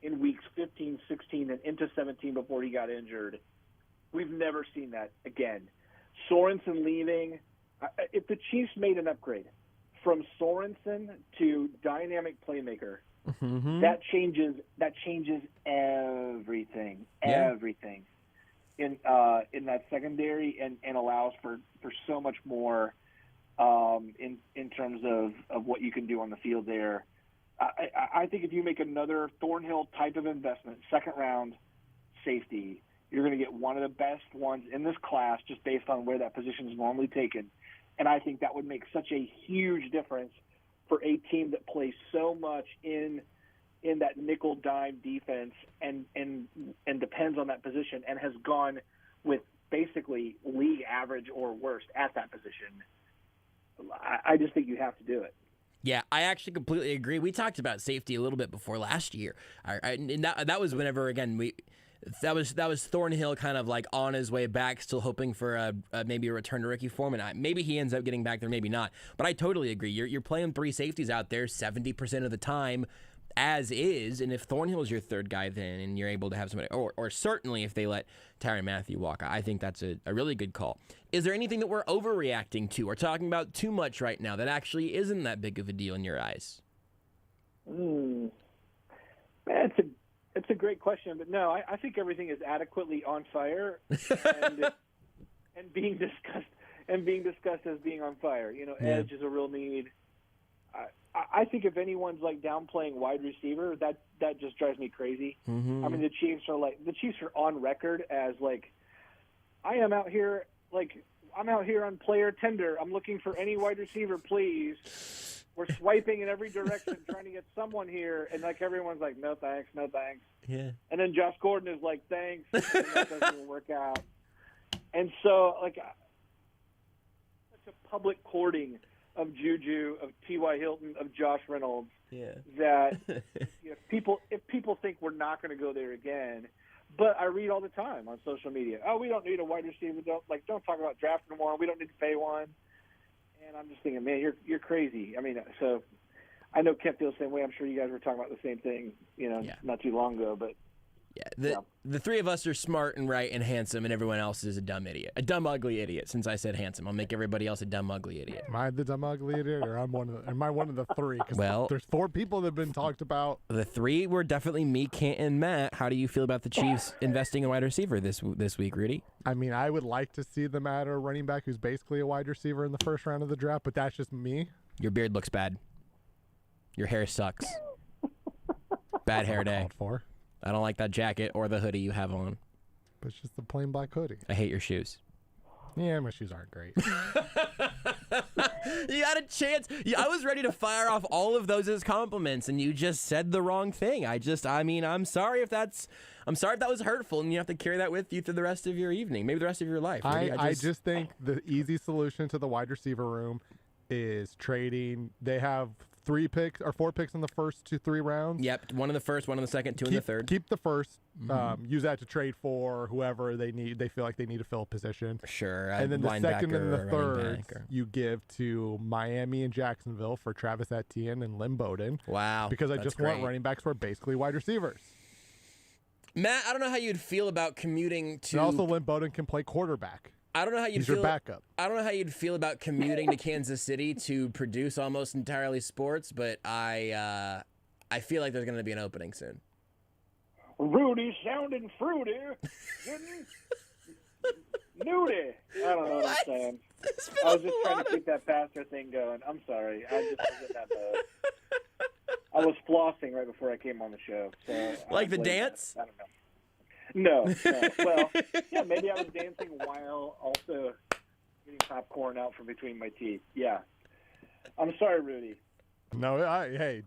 in weeks 15, 16, and into 17 before he got injured. We've never seen that again. Sorensen leaving. If the Chiefs made an upgrade from Sorensen to dynamic playmaker, that changes everything. Yeah. Everything in that secondary and allows for so much more in terms of what you can do on the field there. I think if you make another Thornhill type of investment, second round safety, you're going to get one of the best ones in this class just based on where that position is normally taken. And I think that would make such a huge difference for a team that plays so much in that nickel dime defense and depends on that position and has gone with basically league average or worse at that position. I just think you have to do it. Yeah, I actually completely agree. We talked about safety a little bit before last year. And that was whenever, again, that was Thornhill kind of like on his way back, still hoping for maybe a return to rookie form, and maybe he ends up getting back there, maybe not. But I totally agree. You're playing three safeties out there 70% of the time as is, and if Thornhill's your third guy then, and you're able to have somebody, or certainly if they let Tyrann Mathieu walk, I think that's a really good call. Is there anything that we're overreacting to or talking about too much right now that actually isn't that big of a deal in your eyes? Man, it's a great question, but no, I think everything is adequately on fire and being discussed as being on fire. Edge is a real need. I think if anyone's like downplaying wide receiver, that just drives me crazy. Mm-hmm. I mean, the Chiefs are on record as like, I'm out here on player tender. I'm looking for any wide receiver, please. We're swiping in every direction trying to get someone here, and like everyone's like, no thanks, no thanks. Yeah. And then Josh Gordon is like, thanks, and that doesn't work out. And so like such a public courting of Juju, of T.Y. Hilton, of Josh Reynolds, that if people think we're not going to go there again. But I read all the time on social media, we don't need a wide receiver. Don't talk about drafting one. We don't need to pay one. And I'm just thinking, man, you're crazy. I mean, so I know Kent feels the same way. I'm sure you guys were talking about the same thing, not too long ago. But the three of us are smart and right and handsome, and everyone else is a dumb idiot, a dumb ugly idiot. Since I said handsome, I'll make everybody else a dumb ugly idiot. Am I the dumb ugly idiot, or am I one of the three? Well, there's four people that have been talked about. The three were definitely me, Kent, and Matt. How do you feel about the Chiefs investing in wide receiver this week, Rudy? I mean, I would like to see them add a running back who's basically a wide receiver in the first round of the draft, but that's just me. Your beard looks bad. Your hair sucks. Bad hair day. For. I don't like that jacket or the hoodie you have on. But it's just a plain black hoodie. I hate your shoes. Yeah, my shoes aren't great. You had a chance. I was ready to fire off all of those as compliments, and you just said the wrong thing. I'm sorry if that was hurtful, and you have to carry that with you through the rest of your evening, maybe the rest of your life. I just think the easy solution to the wide receiver room is trading. They have 4 picks in the first 2-3 rounds. Yep, one in the first, one in the second, two in the third. Keep the first. Use that to trade for whoever they feel like they need to fill a position. Sure. And then the second and the third you give to Miami and Jacksonville for Travis Etienne and Lynn Bowden. Wow. Because I just want running backs who are basically wide receivers. Matt, I don't know how you'd feel about commuting to. And also, Lynn Bowden can play quarterback. I don't know how you'd feel. Your backup. I don't know how you'd feel about commuting to Kansas City to produce almost entirely sports, but I feel like there's going to be an opening soon. Rudy sounding fruity, nudie. I don't know what I'm saying. I was just trying to keep that pastor thing going. I'm sorry. I just was in that mode. I was flossing right before I came on the show. So like the dance? I don't know. No. Well, yeah, maybe I was dancing while also, Getting popcorn out from between my teeth. Yeah. I'm sorry, Rudy. No, I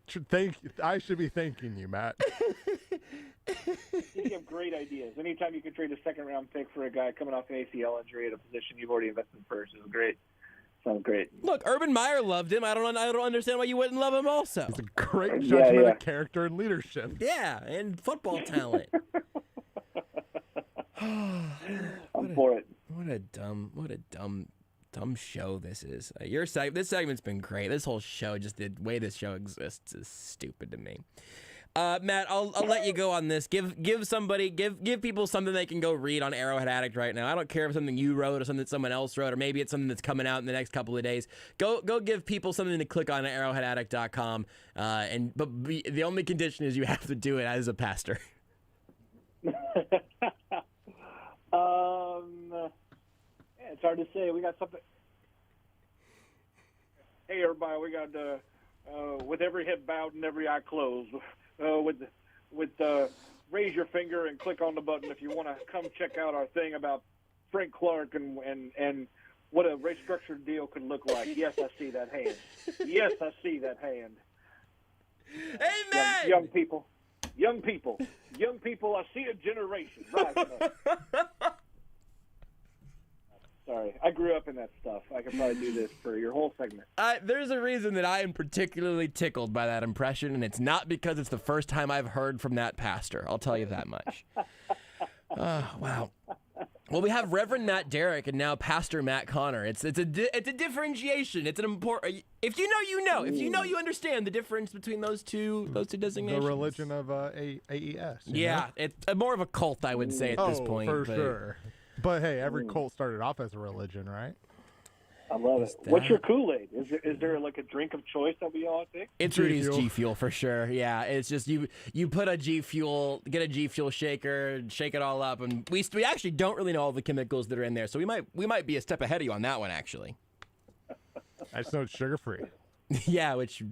should be thanking you, Matt. You have great ideas. Anytime you can trade a second-round pick for a guy coming off an ACL injury at a position you've already invested in first is great. Sounds great. Look, Urban Meyer loved him. I don't understand why you wouldn't love him also. He's a great judgment of character and leadership. Yeah, and football talent. I'm for it. What a dumb show this is. This segment's been great. This whole show, just the way this show exists, is stupid to me. Matt, I'll let you go on this. Give people something they can go read on Arrowhead Addict right now. I don't care if it's something you wrote or something that someone else wrote, or maybe it's something that's coming out in the next couple of days. Go give people something to click on at arrowheadaddict.com. But the only condition is you have to do it as a pastor. It's hard to say. We got something. Hey, everybody, we got with every head bowed and every eye closed. Raise your finger and click on the button if you want to come check out our thing about Frank Clark and what a race structure deal could look like. Yes, I see that hand. Yes, I see that hand. Amen. Young people, I see a generation rising up. Sorry, I grew up in that stuff. I could probably do this for your whole segment. There's a reason that I am particularly tickled by that impression, and it's not because it's the first time I've heard from that pastor. I'll tell you that much. Wow. Well, we have Reverend Matt Derrick and now Pastor Matt Connor. It's a differentiation. It's an important. If you know, you know. If you know, you understand the difference between those two designations. The religion of AES. Yeah, it's more of a cult, I would say, at this point. For sure. But hey, every cult started off as a religion, right? I love it. What's your Kool-Aid? Is there like a drink of choice that we all take? It's Rudy's G Fuel for sure. Yeah, it's just you put a G Fuel, get a G Fuel shaker, shake it all up, and we actually don't really know all the chemicals that are in there, so we might be a step ahead of you on that one actually. I just know it's sugar free. Yeah, which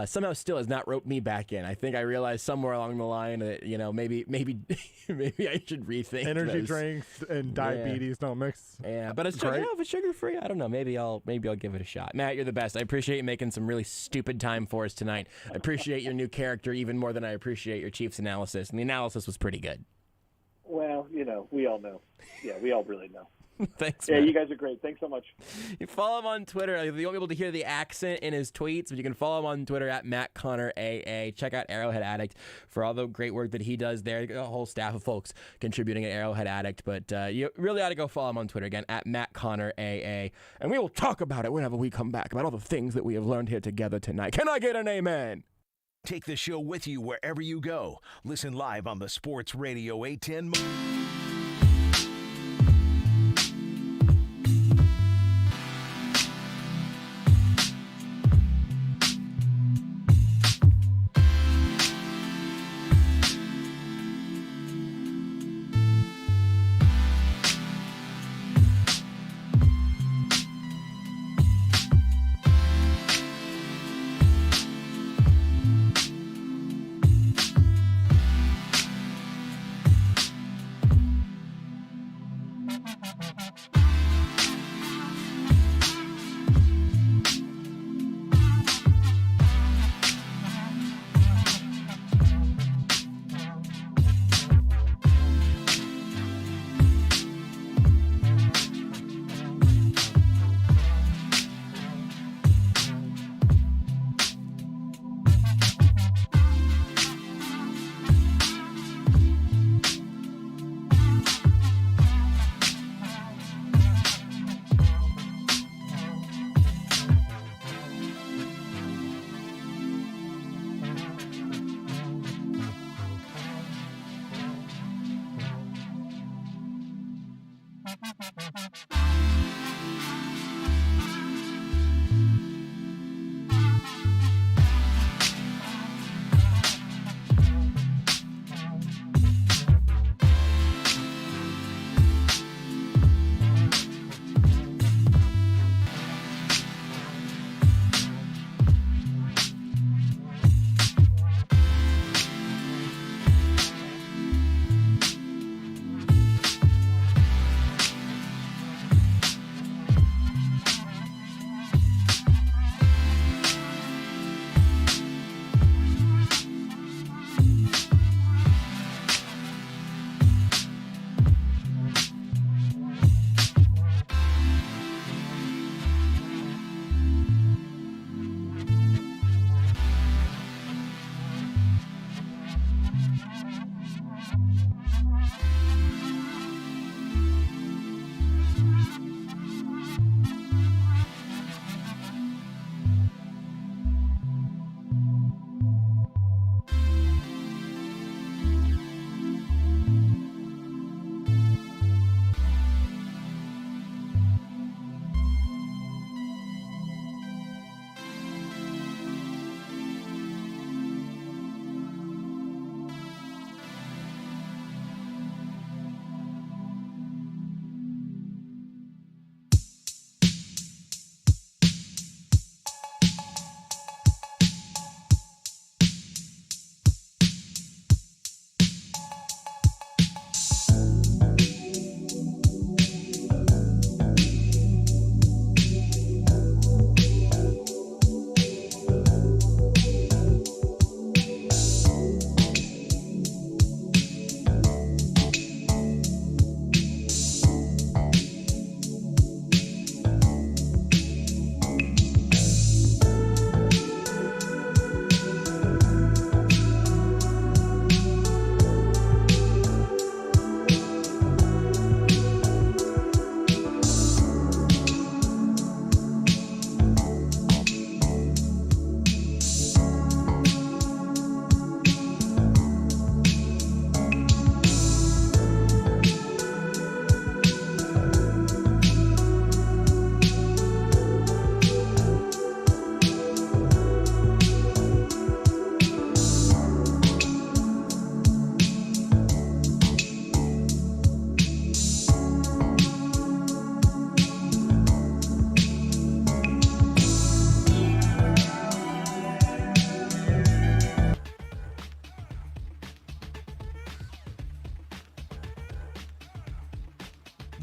somehow still has not roped me back in. I think I realized somewhere along the line that maybe I should rethink energy drinks and diabetes don't mix. Yeah, but if it's sugar free, I don't know. Maybe I'll give it a shot. Matt, you're the best. I appreciate you making some really stupid time for us tonight. I appreciate your new character even more than I appreciate your Chiefs analysis, and the analysis was pretty good. Well, we all know. Yeah, we all really know. Thanks, Yeah, Matt. you guys are great. Thanks so much. You follow him on Twitter. You won't be able to hear the accent in his tweets, but you can follow him on Twitter at MattConnorAA. Check out Arrowhead Addict for all the great work that he does there. A whole staff of folks contributing at Arrowhead Addict, but you really ought to go follow him on Twitter again at MattConnorAA. And we will talk about it whenever we come back, about all the things that we have learned here together tonight. Can I get an amen? Take the show with you wherever you go. Listen live on the Sports Radio 810.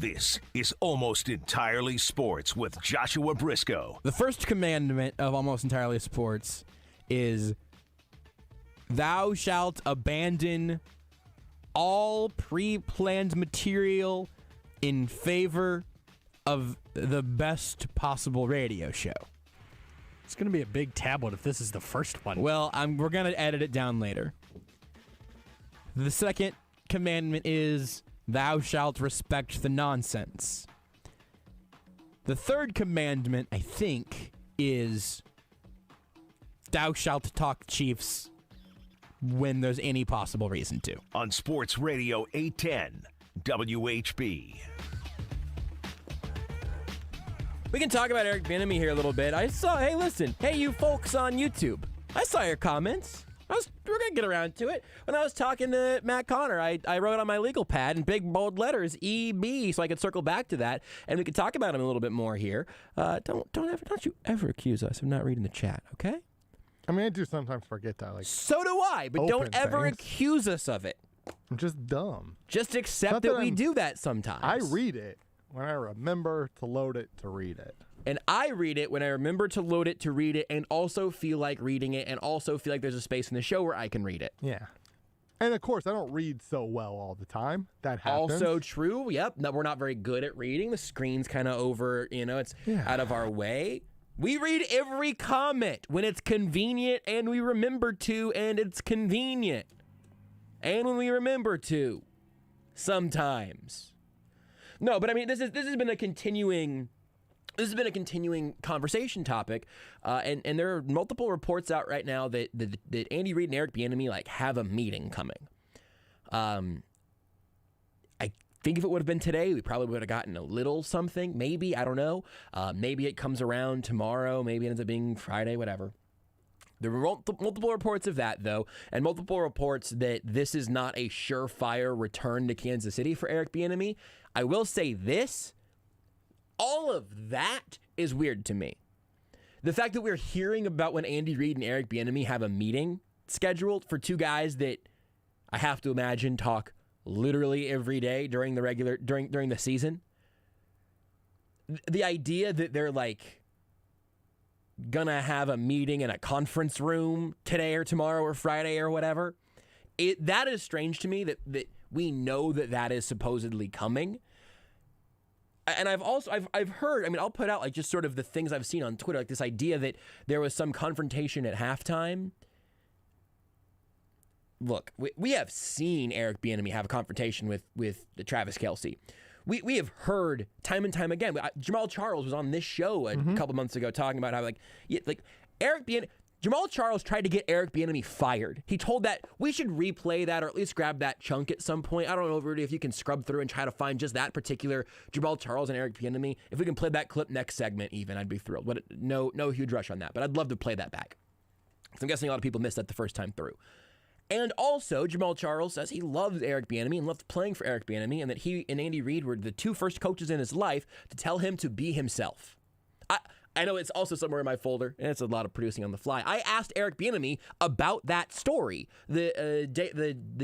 This is Almost Entirely Sports with Joshua Brisco. The first commandment of Almost Entirely Sports is, thou shalt abandon all pre-planned material in favor of the best possible radio show. It's going to be a big tablet if this is the first one. Well, we're going to edit it down later. The second commandment is, thou shalt respect the nonsense. The third commandment, I think, is, thou shalt talk Chiefs when there's any possible reason to. On Sports Radio 810 WHB. We can talk about Eric Bieniemy here a little bit. Hey, listen. Hey, you folks on YouTube. I saw your comments. We're going to get around to it. When I was talking to Matt Connor, I wrote on my legal pad in big, bold letters, EB, so I could circle back to that, and we could talk about him a little bit more here. Don't you ever accuse us of not reading the chat, okay? I mean, I do sometimes forget that. So do I, but don't ever accuse us of it. I'm just dumb. Just accept that we do that sometimes. I read it when I remember to load it to read it. And I read it when I remember to load it to read it, and also feel like reading it, and also feel like there's a space in the show where I can read it. Yeah. And of course, I don't read so well all the time. That happens. Also true. Yep. No, we're not very good at reading. The screen's kind of over, it's out of our way. We read every comment when it's convenient, and we remember to, and it's convenient. And when we remember to, sometimes. No, but I mean, this has been a continuing conversation topic, and there are multiple reports out right now that Andy Reid and Eric Bieniemy have a meeting coming. I think if it would have been today, we probably would have gotten a little something. Maybe, I don't know. Maybe it comes around tomorrow. Maybe it ends up being Friday. Whatever. There were multiple reports of that, though, and multiple reports that this is not a surefire return to Kansas City for Eric Bieniemy. I will say this. All of that is weird to me. The fact that we're hearing about when Andy Reid and Eric Bieniemy have a meeting scheduled for two guys that I have to imagine talk literally every day during the season. The idea that they're gonna have a meeting in a conference room today or tomorrow or Friday or whatever, that is strange to me that we know that is supposedly coming. And I've heard, I'll put out just sort of the things I've seen on Twitter, this idea that there was some confrontation at halftime. Look, we have seen Eric Bieniemy have a confrontation with Travis Kelce. We have heard time and time again. Jamal Charles was on this show a couple months ago talking about how Eric Bieniemy. Jamal Charles tried to get Eric Bieniemy fired. He told that we should replay that or at least grab that chunk at some point. I don't know, Rudy, if you can scrub through and try to find just that particular Jamal Charles and Eric Bieniemy. If we can play that clip next segment even, I'd be thrilled. But no huge rush on that. But I'd love to play that back. I'm guessing a lot of people missed that the first time through. And also, Jamal Charles says he loves Eric Bieniemy and loved playing for Eric Bieniemy, and that he and Andy Reid were the two first coaches in his life to tell him to be himself. I know it's also somewhere in my folder, and it's a lot of producing on the fly. I asked Eric Bieniemy about that story the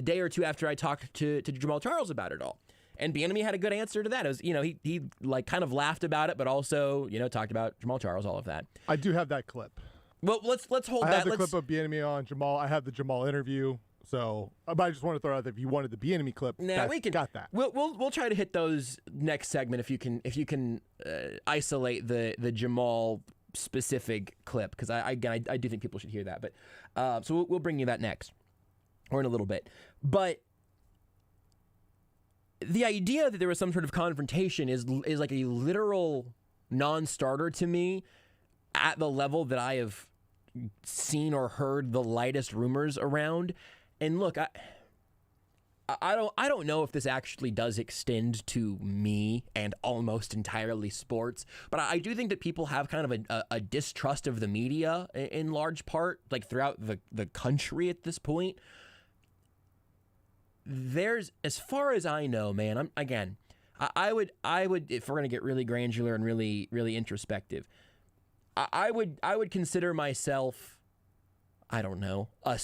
day or two after I talked to Jamal Charles about it all. And Bieniemy had a good answer to that. It was, he kind of laughed about it, but also, talked about Jamal Charles, all of that. I do have that clip. Well, let's hold that. I have the clip of Bieniemy on Jamal. I have the Jamal interview. So, but I just want to throw out that if you wanted the Bieniemy clip, we got that. We'll try to hit those next segment if you can isolate the Jamal specific clip, because I do think people should hear that. But so we'll bring you that next or in a little bit. But the idea that there was some sort of confrontation is like a literal non-starter to me at the level that I have seen or heard the lightest rumors around. And look, I don't know if this actually does extend to me and Almost Entirely Sports, but I do think that people have kind of a distrust of the media in large part, throughout the country at this point. There's, as far as I know, man, I would, if we're going to get really granular and really, really introspective, I would consider myself I don't know, a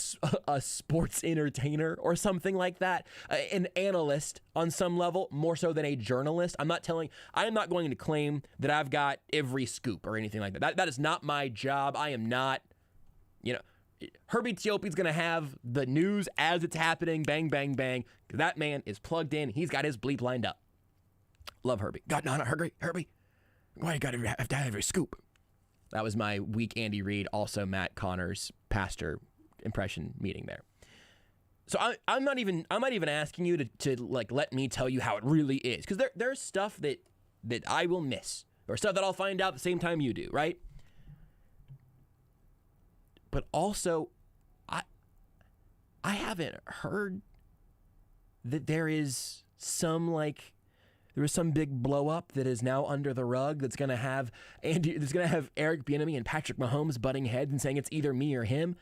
sports entertainer or something like that, an analyst on some level, more so than a journalist. I am not going to claim that I've got every scoop or anything like that. That is not my job. I am not, Herbie Teope's going to have the news as it's happening, bang, bang, bang. That man is plugged in. He's got his bleep lined up. Love Herbie. God, no, Herbie. Why you got to have every scoop? That was my weak Andy Reid, also Matt Connors pastor impression meeting there. So I'm not even asking you to like let me tell you how it really is, because there's stuff that I will miss, or stuff that I'll find out the same time you do, right? But also, I haven't heard that there was some big blow up that is now under the rug that's going to have Eric Bieniemy and Patrick Mahomes butting heads and saying it's either me or him.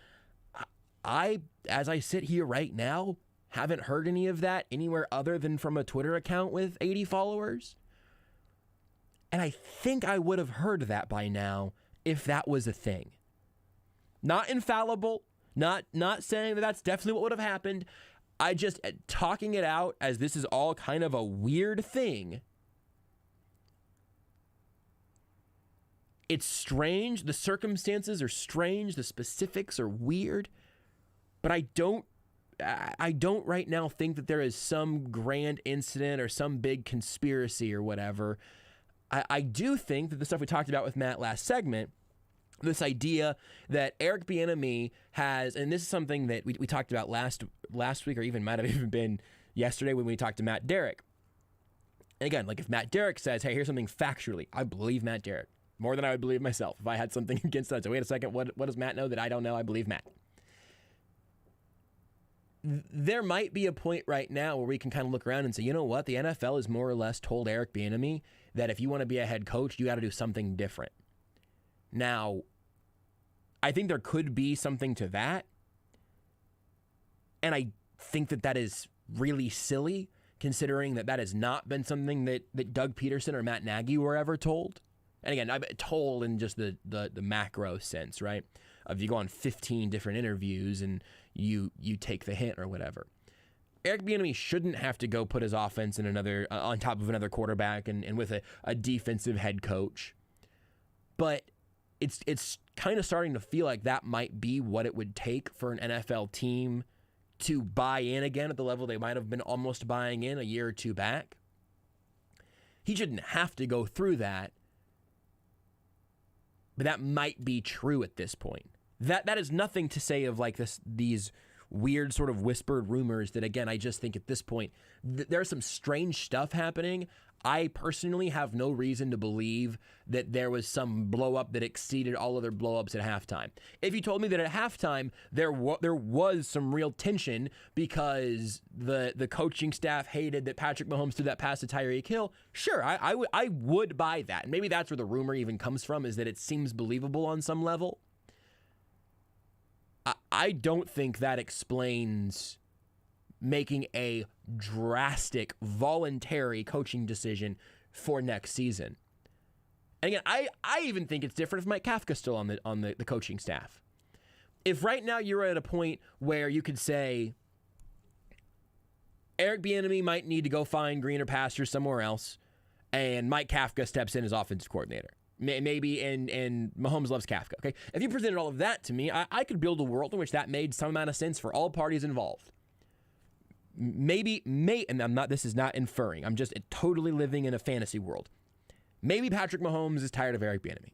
As I sit here right now, haven't heard any of that anywhere other than from a Twitter account with 80 followers. And I think I would have heard that by now if that was a thing. Not infallible, not saying that that's definitely what would have happened. I just, talking it out as this is all kind of a weird thing. It's strange. The circumstances are strange. The specifics are weird. But I don't right now think that there is some grand incident or some big conspiracy or whatever. I do think that the stuff we talked about with Matt last segment, this idea that Eric Bieniemy has, and this is something that we talked about last week, or even might have even been yesterday when we talked to Matt Derrick. And again, like if Matt Derrick says, hey, here's something factually, I believe Matt Derrick more than I would believe myself. If I had something against that, so wait a second, what does Matt know that I don't know? I believe Matt. There might be a point right now where we can kind of look around and say, you know what? The NFL has more or less told Eric Bieniemy that if you want to be a head coach, you got to do something different. Now, I think there could be something to that. And I think that is really silly, considering that has not been something that Doug Peterson or Matt Nagy were ever told. And again, I've been told in just the macro sense, right? Of you go on 15 different interviews and you take the hint or whatever. Eric Bieniemy shouldn't have to go put his offense in another on top of another quarterback and with a defensive head coach. But it's kind of starting to feel like that might be what it would take for an NFL team to buy in again at the level they might have been almost buying in a year or two back. He shouldn't have to go through that, but that might be true at this point. That is nothing to say of like these weird sort of whispered rumors that, again, I just think at this point there's some strange stuff happening. I personally have no reason to believe that there was some blow up that exceeded all other blow ups at halftime. If you told me that at halftime there was some real tension because the coaching staff hated that Patrick Mahomes threw that pass to Tyreek Hill, sure, I would buy that. And maybe that's where the rumor even comes from, is that it seems believable on some level. I don't think that explains making a drastic, voluntary coaching decision for next season. And again, I even think it's different if Mike Kafka's still on the coaching staff. If right now you're at a point where you could say Eric Bieniemy might need to go find greener pastures somewhere else, and Mike Kafka steps in as offensive coordinator. Maybe, and Mahomes loves Kafka. Okay, if you presented all of that to me, I could build a world in which that made some amount of sense for all parties involved. And this is not inferring. I'm just totally living in a fantasy world. Maybe Patrick Mahomes is tired of Eric Bieniemy.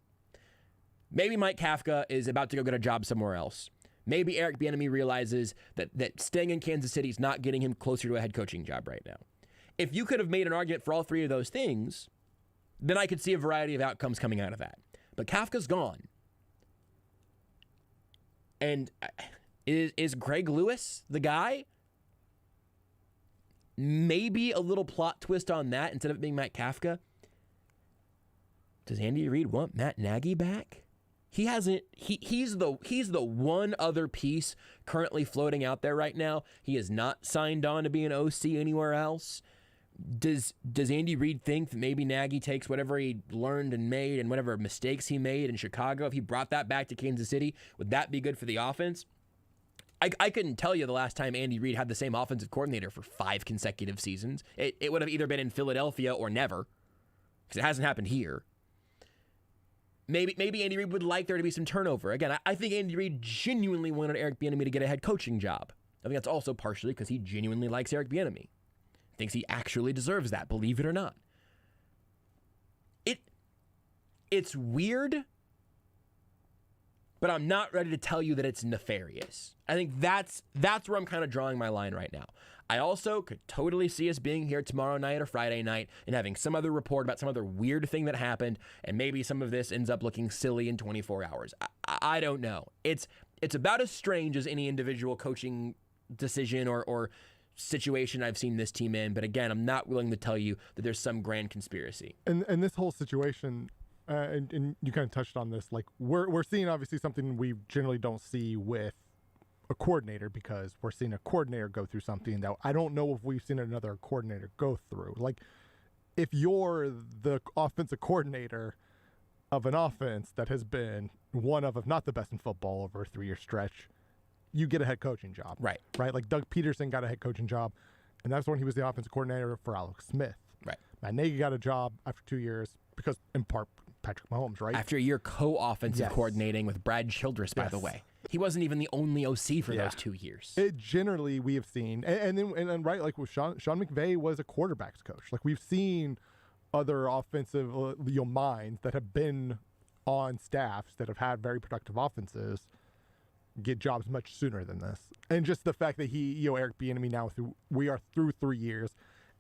Maybe Mike Kafka is about to go get a job somewhere else. Maybe Eric Bieniemy realizes that staying in Kansas City is not getting him closer to a head coaching job right now. If you could have made an argument for all three of those things, then I could see a variety of outcomes coming out of that. But Kafka's gone. And is Greg Lewis the guy? Maybe a little plot twist on that instead of it being Matt Kafka. Does Andy Reid want Matt Nagy back? He hasn't. He's the one other piece currently floating out there right now. He is not signed on to be an OC anywhere else. Does Andy Reid think that maybe Nagy takes whatever he learned and made and whatever mistakes he made in Chicago, if he brought that back to Kansas City, would that be good for the offense? I couldn't tell you the last time Andy Reid had the same offensive coordinator for 5 consecutive seasons. It would have either been in Philadelphia or never, because it hasn't happened here. Maybe Andy Reid would like there to be some turnover. Again, I think Andy Reid genuinely wanted Eric Bieniemy to get a head coaching job. I think that's also partially because he genuinely likes Eric Bieniemy. Thinks he actually deserves that, believe it or not. It's weird, but I'm not ready to tell you that it's nefarious. I think that's where I'm kind of drawing my line right now. I also could totally see us being here tomorrow night or Friday night and having some other report about some other weird thing that happened, and maybe some of this ends up looking silly in 24 hours. I don't know. It's about as strange as any individual coaching decision or situation I've seen this team in, but again, I'm not willing to tell you that there's some grand conspiracy. And this whole situation, and you kind of touched on this, like we're seeing obviously something we generally don't see with a coordinator, because we're seeing a coordinator go through something that I don't know if we've seen another coordinator go through. Like, if you're the offensive coordinator of an offense that has been one of, if not the best in football over a 3-year stretch, you get a head coaching job. Right. Like Doug Peterson got a head coaching job, and that's when he was the offensive coordinator for Alex Smith. Right. Matt Nagy got a job after 2 years because, in part, Patrick Mahomes, right? After a year co-offensive coordinating with Brad Childress, by the way. He wasn't even the only OC for those 2 years. It generally, we have seen, and then right, like with Sean McVay was a quarterback's coach. Like, we've seen other offensive minds that have been on staffs that have had very productive offenses get jobs much sooner than this. And just the fact that Eric Bieniemy now, we are through 3 years.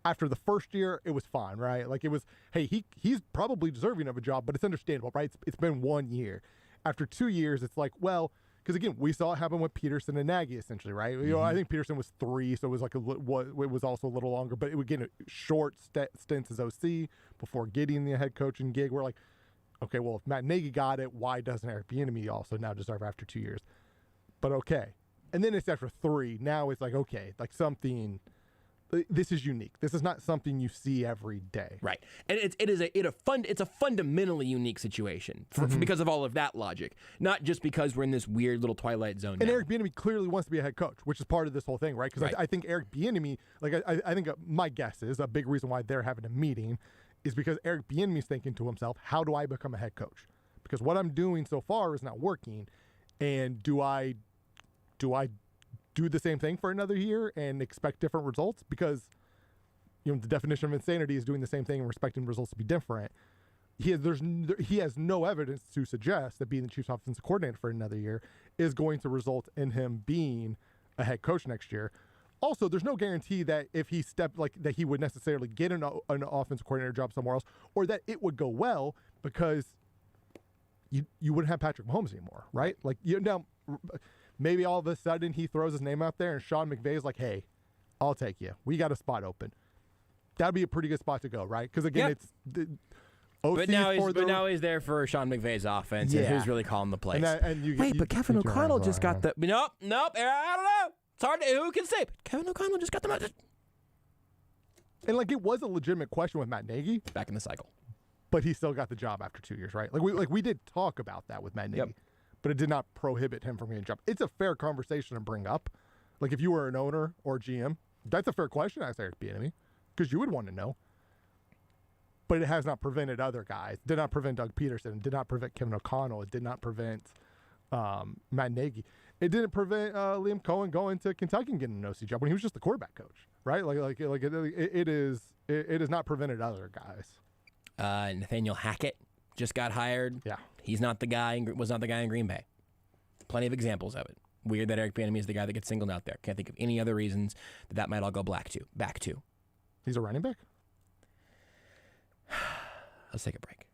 After the first year, it was fine, right? Like, it was, hey, he's probably deserving of a job, but it's understandable, right? It's been 1 year. After 2 years, it's like, well, because again, we saw it happen with Peterson and Nagy, essentially, right? You know, I think Peterson was 3, so it was like it was also a little longer, but it would get a short stints as OC before getting the head coaching gig. We're like, okay, well, if Matt Nagy got it, why doesn't Eric Bieniemy also now deserve after 2 years? But okay, and then it's after 3. Now it's like, okay, like something. This is unique. This is not something you see every day. Right. And it's a fundamentally unique situation because of all of that logic, not just because we're in this weird little twilight zone. And now, Eric Bieniemy clearly wants to be a head coach, which is part of this whole thing, right? Because I think Eric Bieniemy, like I think my guess is a big reason why they're having a meeting is because Eric Bieniemy's thinking to himself, how do I become a head coach? Because what I'm doing so far is not working, and do I do the same thing for another year and expect different results? Because, you know, the definition of insanity is doing the same thing and expecting results to be different. He has no evidence to suggest that being the Chiefs offensive coordinator for another year is going to result in him being a head coach next year. Also, there's no guarantee that if he that he would necessarily get an offensive coordinator job somewhere else, or that it would go well, because you wouldn't have Patrick Mahomes anymore, right? Like, now, maybe all of a sudden he throws his name out there and Sean McVay is like, hey, I'll take you. We got a spot open. That'd be a pretty good spot to go, right? Because, again, it's the OC but now he's there for Sean McVay's offense, and who's really calling the plays. But Kevin O'Connell just got the... Nope, I don't know. It's hard to... Who can say? But Kevin O'Connell just got the... And, like, it was a legitimate question with Matt Nagy. Back in the cycle. But he still got the job after 2 years, right? We did talk about that with Matt Nagy. But it did not prohibit him from getting a job. It's a fair conversation to bring up. Like, if you were an owner or GM, that's a fair question to ask Eric Bieniemy, because you would want to know. But it has not prevented other guys. Did not prevent Doug Peterson. It did not prevent Kevin O'Connell. It did not prevent Matt Nagy. It didn't prevent Liam Cohen going to Kentucky and getting an OC job when he was just the quarterback coach, right? It has not prevented other guys. Nathaniel Hackett just got hired. Yeah. He's not the guy, was not the guy in Green Bay. Plenty of examples of it. Weird that Eric Bieniemy is the guy that gets singled out there. Can't think of any other reasons that might all go back to. He's a running back? Let's take a break.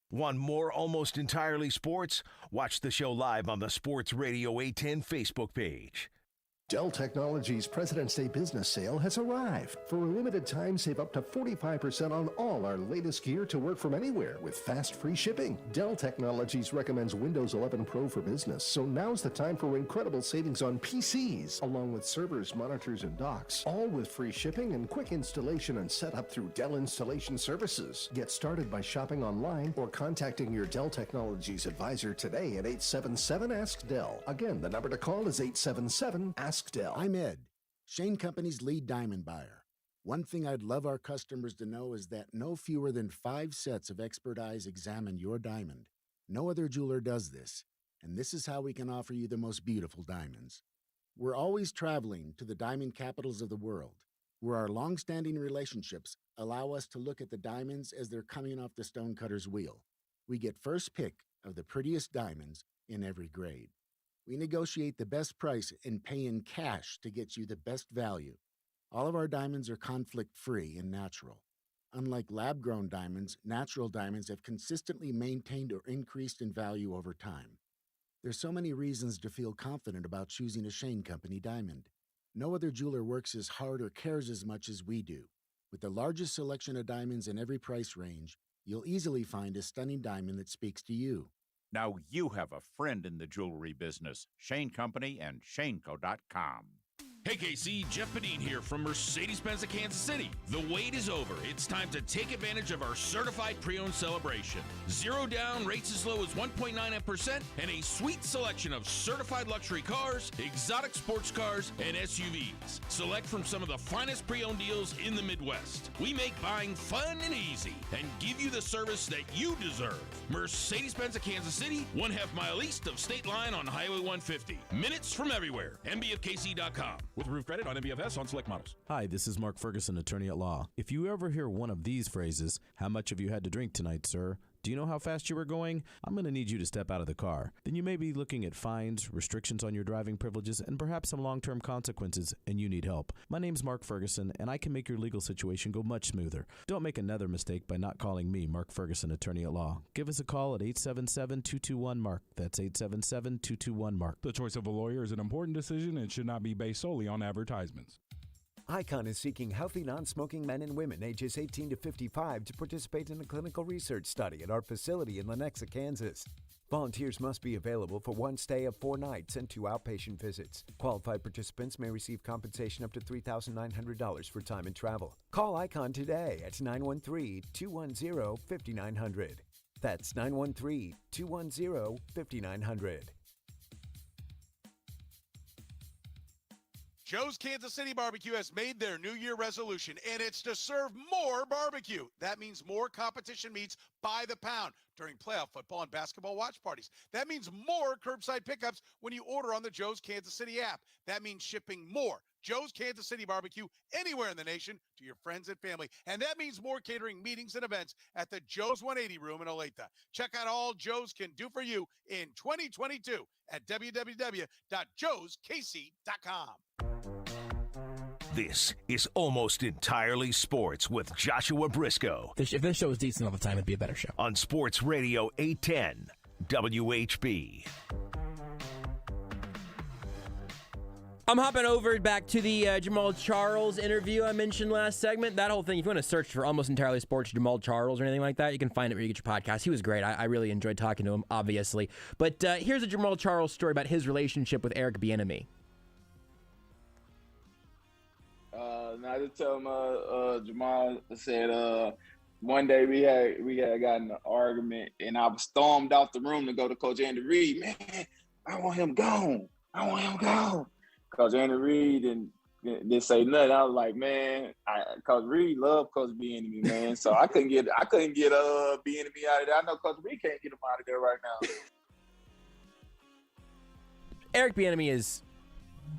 Want more Almost Entirely Sports? Watch the show live on the Sports Radio 810 Facebook page. Dell Technologies President's Day business sale has arrived. For a limited time, save up to 45% on all our latest gear to work from anywhere with fast free shipping. Dell Technologies recommends Windows 11 Pro for business, so now's the time for incredible savings on PCs, along with servers, monitors, and docks, all with free shipping and quick installation and setup through Dell Installation Services. Get started by shopping online or contacting your Dell Technologies advisor today at 877-ASK-DELL. Again, the number to call is 877-ASK-DELL. I'm Ed, Shane Company's lead diamond buyer. One thing I'd love our customers to know is that no fewer than 5 sets of expert eyes examine your diamond. No other jeweler does this, and this is how we can offer you the most beautiful diamonds. We're always traveling to the diamond capitals of the world, where our long-standing relationships allow us to look at the diamonds as they're coming off the stonecutter's wheel. We get first pick of the prettiest diamonds in every grade. We negotiate the best price and pay in cash to get you the best value. All of our diamonds are conflict-free and natural. Unlike lab-grown diamonds, natural diamonds have consistently maintained or increased in value over time. There's so many reasons to feel confident about choosing a Shane Company diamond. No other jeweler works as hard or cares as much as we do. With the largest selection of diamonds in every price range, you'll easily find a stunning diamond that speaks to you. Now you have a friend in the jewelry business. Shane Company and ShaneCo.com. Hey KC, Jeff Badine here from Mercedes-Benz of Kansas City. The wait is over. It's time to take advantage of our certified pre-owned celebration. 0 down, rates as low as 1.99%, and a sweet selection of certified luxury cars, exotic sports cars, and SUVs. Select from some of the finest pre-owned deals in the Midwest. We make buying fun and easy and give you the service that you deserve. Mercedes-Benz of Kansas City, 1/2 mile east of State Line on Highway 150. Minutes from everywhere. MBFKC.com. With roof credit on MBFS on select models. Hi, this is Mark Ferguson, attorney at law. If you ever hear one of these phrases, "How much have you had to drink tonight, sir?" "Do you know how fast you were going?" I'm going to need you to step out of the car. Then you may be looking at fines, restrictions on your driving privileges, and perhaps some long-term consequences, and you need help. My name's Mark Ferguson, and I can make your legal situation go much smoother. Don't make another mistake by not calling me, Mark Ferguson, attorney at law. Give us a call at 877-221-MARK. That's 877-221-MARK. The choice of a lawyer is an important decision and should not be based solely on advertisements. ICON is seeking healthy, non-smoking men and women ages 18 to 55 to participate in a clinical research study at our facility in Lenexa, Kansas. Volunteers must be available for 1 stay of 4 nights and 2 outpatient visits. Qualified participants may receive compensation up to $3,900 for time and travel. Call ICON today at 913-210-5900. That's 913-210-5900. Joe's Kansas City Barbecue has made their New Year resolution, and it's to serve more barbecue. That means more competition meats by the pound during playoff football and basketball watch parties. That means more curbside pickups when you order on the Joe's Kansas City app. That means shipping more Joe's Kansas City Barbecue anywhere in the nation to your friends and family. And that means more catering meetings and events at the Joe's 180 room in Olathe. Check out all Joe's can do for you in 2022 at www.joeskc.com. This is Almost Entirely Sports with Joshua Brisco. If this show was decent all the time, it'd be a better show. On Sports Radio 810 WHB. I'm hopping over back to the Jamal Charles interview I mentioned last segment. That whole thing, if you want to search for Almost Entirely Sports, Jamal Charles or anything like that, you can find it where you get your podcast. He was great. I really enjoyed talking to him, obviously. But here's a Jamal Charles story about his relationship with Eric Bieniemy. I just tell him, Jamal said, one day we had gotten an argument, and I was stormed out the room to go to Coach Andy Reid. Man, I want him gone. Coach Andy Reid didn't say nothing. I was like, man, Coach Reid loved Coach Bieniemy, man. So I couldn't get Bieniemy out of there. I know Coach Reid can't get him out of there right now. Eric Bieniemy has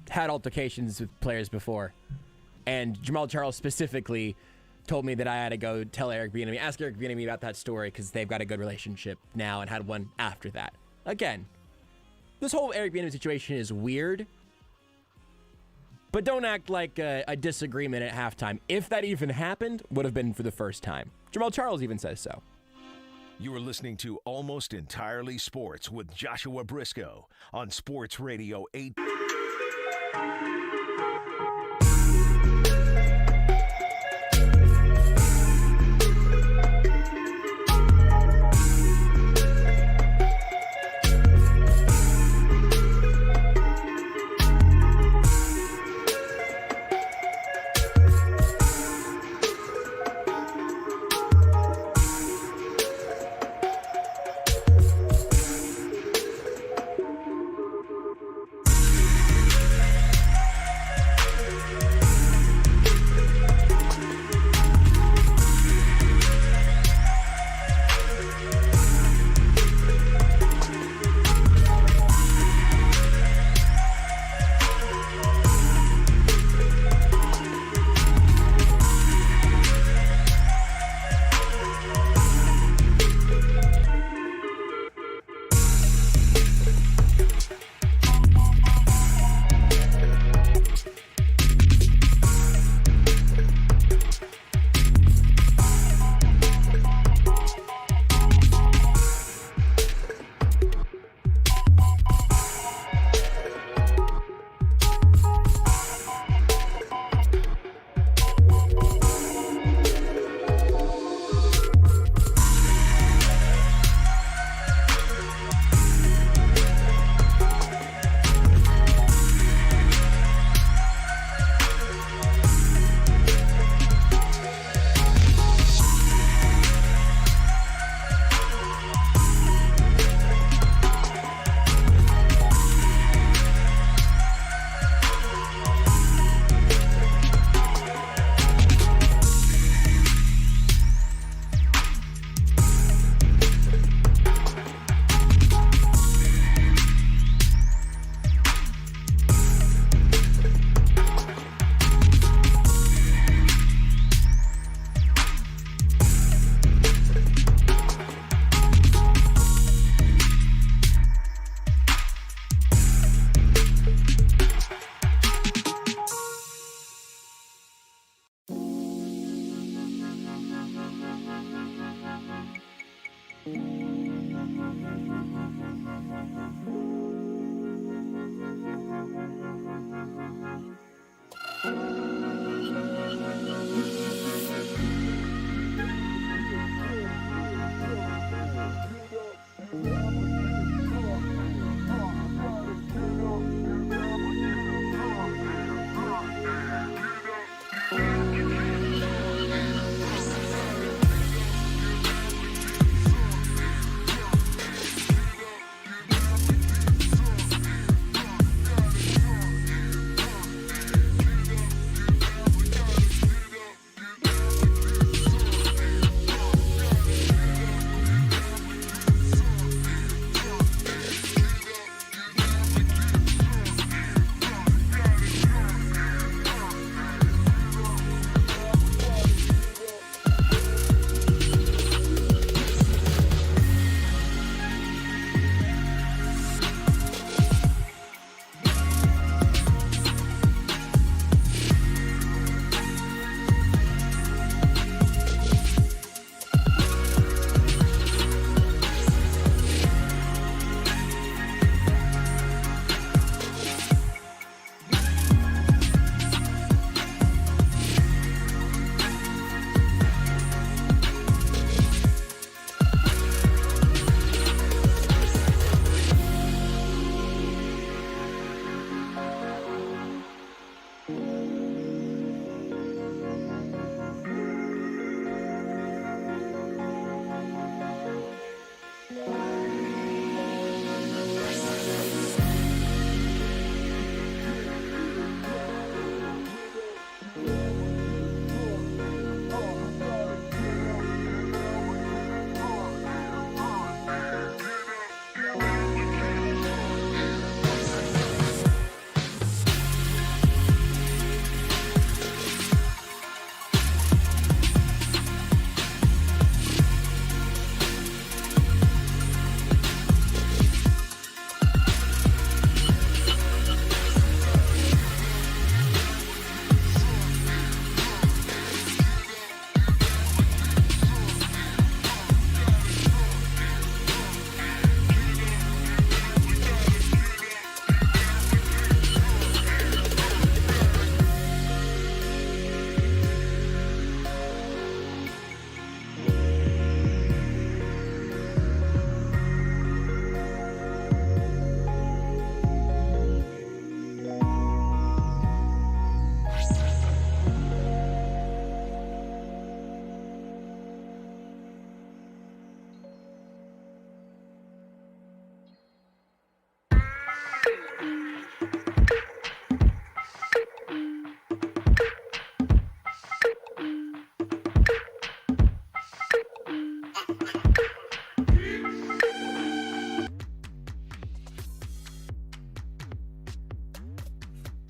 had altercations with players before. And Jamal Charles specifically told me that I had to go tell Eric Bieniemy, ask Eric Bieniemy about that story because they've got a good relationship now and had one after that. Again, this whole Eric Bieniemy situation is weird, but don't act like a disagreement at halftime. If that even happened, would have been for the first time. Jamal Charles even says so. You are listening to Almost Entirely Sports with Joshua Brisco on Sports Radio 8.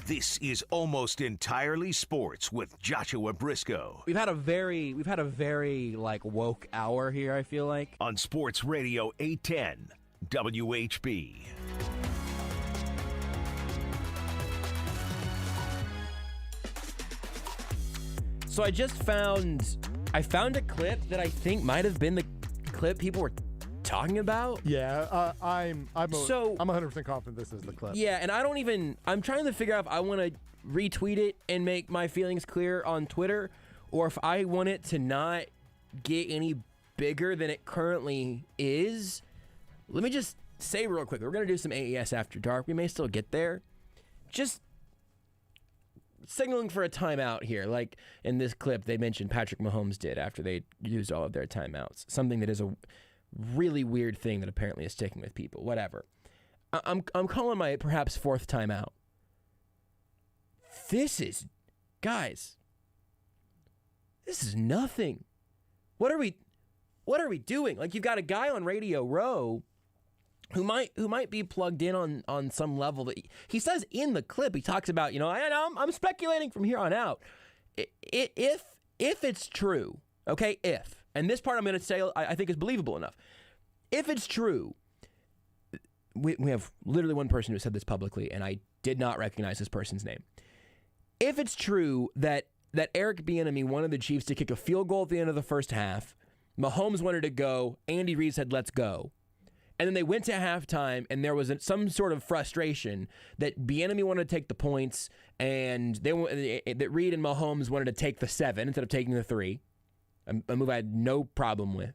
This is Almost Entirely Sports with Joshua Brisco. We've had a very like woke hour here, I feel like. On Sports Radio 810 WHB. So I found a clip that I think might have been the clip people were talking about. Yeah, I'm 100% confident this is the clip. Yeah, and I'm trying to figure out if I want to retweet it and make my feelings clear on Twitter, or if I want it to not get any bigger than it currently is. Let me just say real quick, we're going to do some AES After Dark. We may still get there. Just signaling for a timeout here. Like in this clip, they mentioned Patrick Mahomes did after they used all of their timeouts. Something that is a really weird thing that apparently is sticking with people. Whatever. I'm calling my perhaps fourth timeout. Guys, this is nothing. What are we doing? Like, you've got a guy on Radio Row who might be plugged in on some level. That he says in the clip, he talks about, I'm speculating from here on out. If it's true, okay, and this part I'm going to say I think is believable enough. If it's true, we have literally one person who said this publicly, and I did not recognize this person's name. If it's true that Eric Bieniemy wanted the Chiefs to kick a field goal at the end of the first half, Mahomes wanted to go. Andy Reid said, let's go. And then they went to halftime, and there was some sort of frustration that Bieniemy wanted to take the points, and that Reid and Mahomes wanted to take the 7 instead of taking the 3, a move I had no problem with.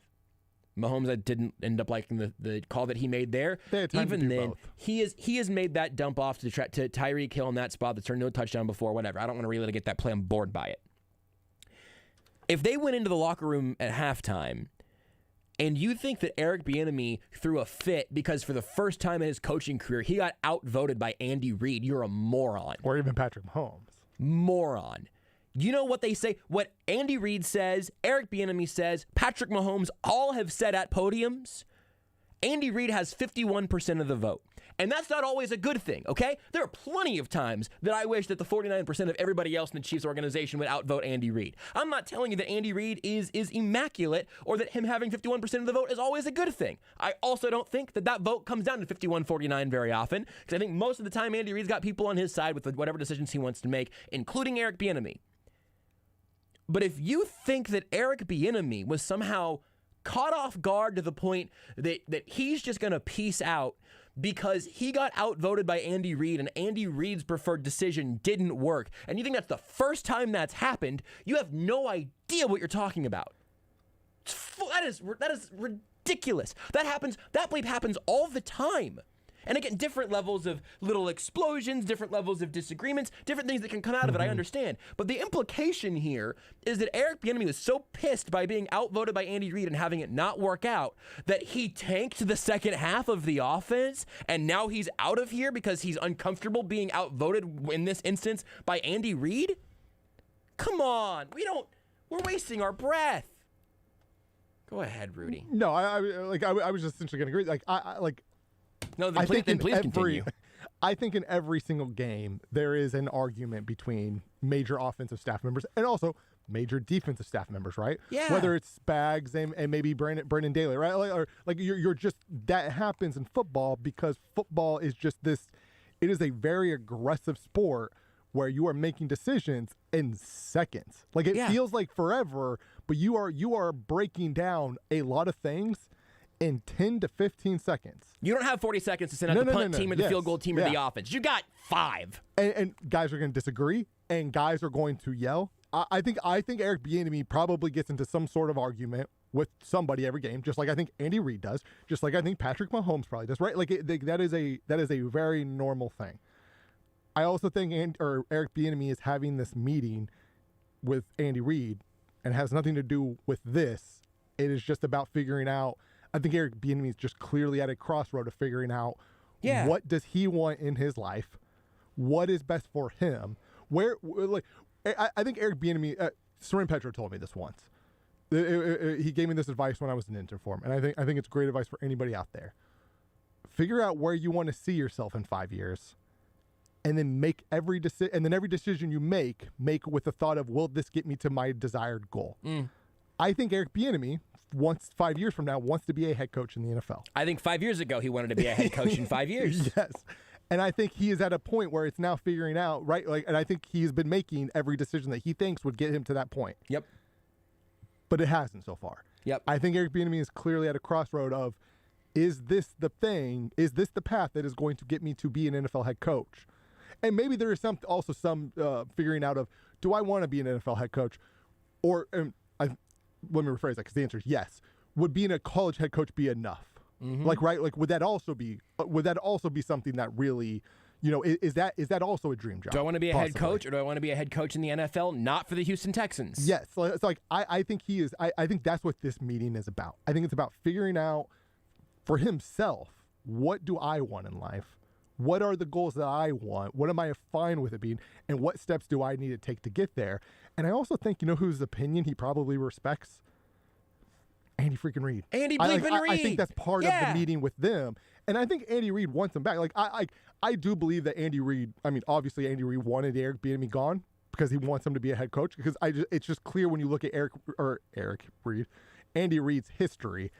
Mahomes, I didn't end up liking the call that he made there. Even then, both. he has made that dump off to Tyreek Hill in that spot that turned no touchdown before, whatever. I don't want to relitigate that play. I'm bored by it. If they went into the locker room at halftime, and you think that Eric Bieniemy threw a fit because for the first time in his coaching career, he got outvoted by Andy Reid, you're a moron. Or even Patrick Mahomes. Moron. You know what they say? What Andy Reid says, Eric Bieniemy says, Patrick Mahomes all have said at podiums. Andy Reid has 51% of the vote. And that's not always a good thing, okay? There are plenty of times that I wish that the 49% of everybody else in the Chiefs organization would outvote Andy Reid. I'm not telling you that Andy Reid is immaculate or that him having 51% of the vote is always a good thing. I also don't think that vote comes down to 51-49 very often, because I think most of the time Andy Reid's got people on his side with whatever decisions he wants to make, including Eric Bieniemy. But if you think that Eric Bieniemy was somehow caught off guard to the point that he's just going to peace out because he got outvoted by Andy Reid and Andy Reid's preferred decision didn't work, and you think that's the first time that's happened, you have no idea what you're talking about. That is ridiculous. That bleep happens all the time. And again, different levels of little explosions, different levels of disagreements, different things that can come out of it, I understand. But the implication here is that Eric Bieniemy was so pissed by being outvoted by Andy Reid and having it not work out that he tanked the second half of the offense, and now he's out of here because he's uncomfortable being outvoted, in this instance, by Andy Reid? Come on. We're wasting our breath. Go ahead, Rudy. No, I was just essentially going to agree. No, please continue. I think in every single game, there is an argument between major offensive staff members and also major defensive staff members, right? Yeah. Whether it's Spags and maybe Brandon Daly, right? You're just, that happens in football because football is just this, it is a very aggressive sport where you are making decisions in seconds. It feels like forever, but you are breaking down a lot of things in 10 to 15 seconds. You don't have 40 seconds to send out the punt team or the field goal team or the offense. You got 5. And guys are going to disagree, and guys are going to yell. I think Eric Bieniemy probably gets into some sort of argument with somebody every game, just like I think Andy Reid does, just like I think Patrick Mahomes probably does, right? That is a very normal thing. I also think Eric Bieniemy is having this meeting with Andy Reid and has nothing to do with this. It is just about figuring out. I think Eric Bieniemy is just clearly at a crossroad of figuring out what does he want in his life, what is best for him. I think Eric Bieniemy, Soren Petro told me this once. He gave me this advice when I was an intern for him, and I think it's great advice for anybody out there. Figure out where you want to see yourself in 5 years, and then make every decision. And then every decision you make with the thought of, will this get me to my desired goal? I think Eric Bieniemy, 5 years from now, wants to be a head coach in the NFL. I think 5 years ago he wanted to be a head coach in 5 years. Yes. And I think he is at a point where it's now figuring out, right? And I think he's been making every decision that he thinks would get him to that point. Yep. But it hasn't so far. Yep. I think Eric Bieniemy is clearly at a crossroad of, is this the thing? Is this the path that is going to get me to be an NFL head coach? And maybe there is some figuring out of, do I want to be an NFL head coach? Or let me rephrase that, because the answer is yes. Would being a college head coach be enough? Mm-hmm. Would that also be something that really, is that also a dream job? Do I want to be a head coach, or do I want to be a head coach in the NFL? Not for the Houston Texans. Yes. It's I think he is. I think that's what this meeting is about. I think it's about figuring out for himself, what do I want in life? What are the goals that I want? What am I fine with it being? And what steps do I need to take to get there? And I also think, whose opinion he probably respects? Andy freaking Reid. Andy Reid. I think that's part of the meeting with them. And I think Andy Reid wants him back. I do believe that Andy Reid, obviously Andy Reid wanted Eric Bieniemy gone because he wants him to be a head coach. Because it's just clear when you look at Andy Reid's history,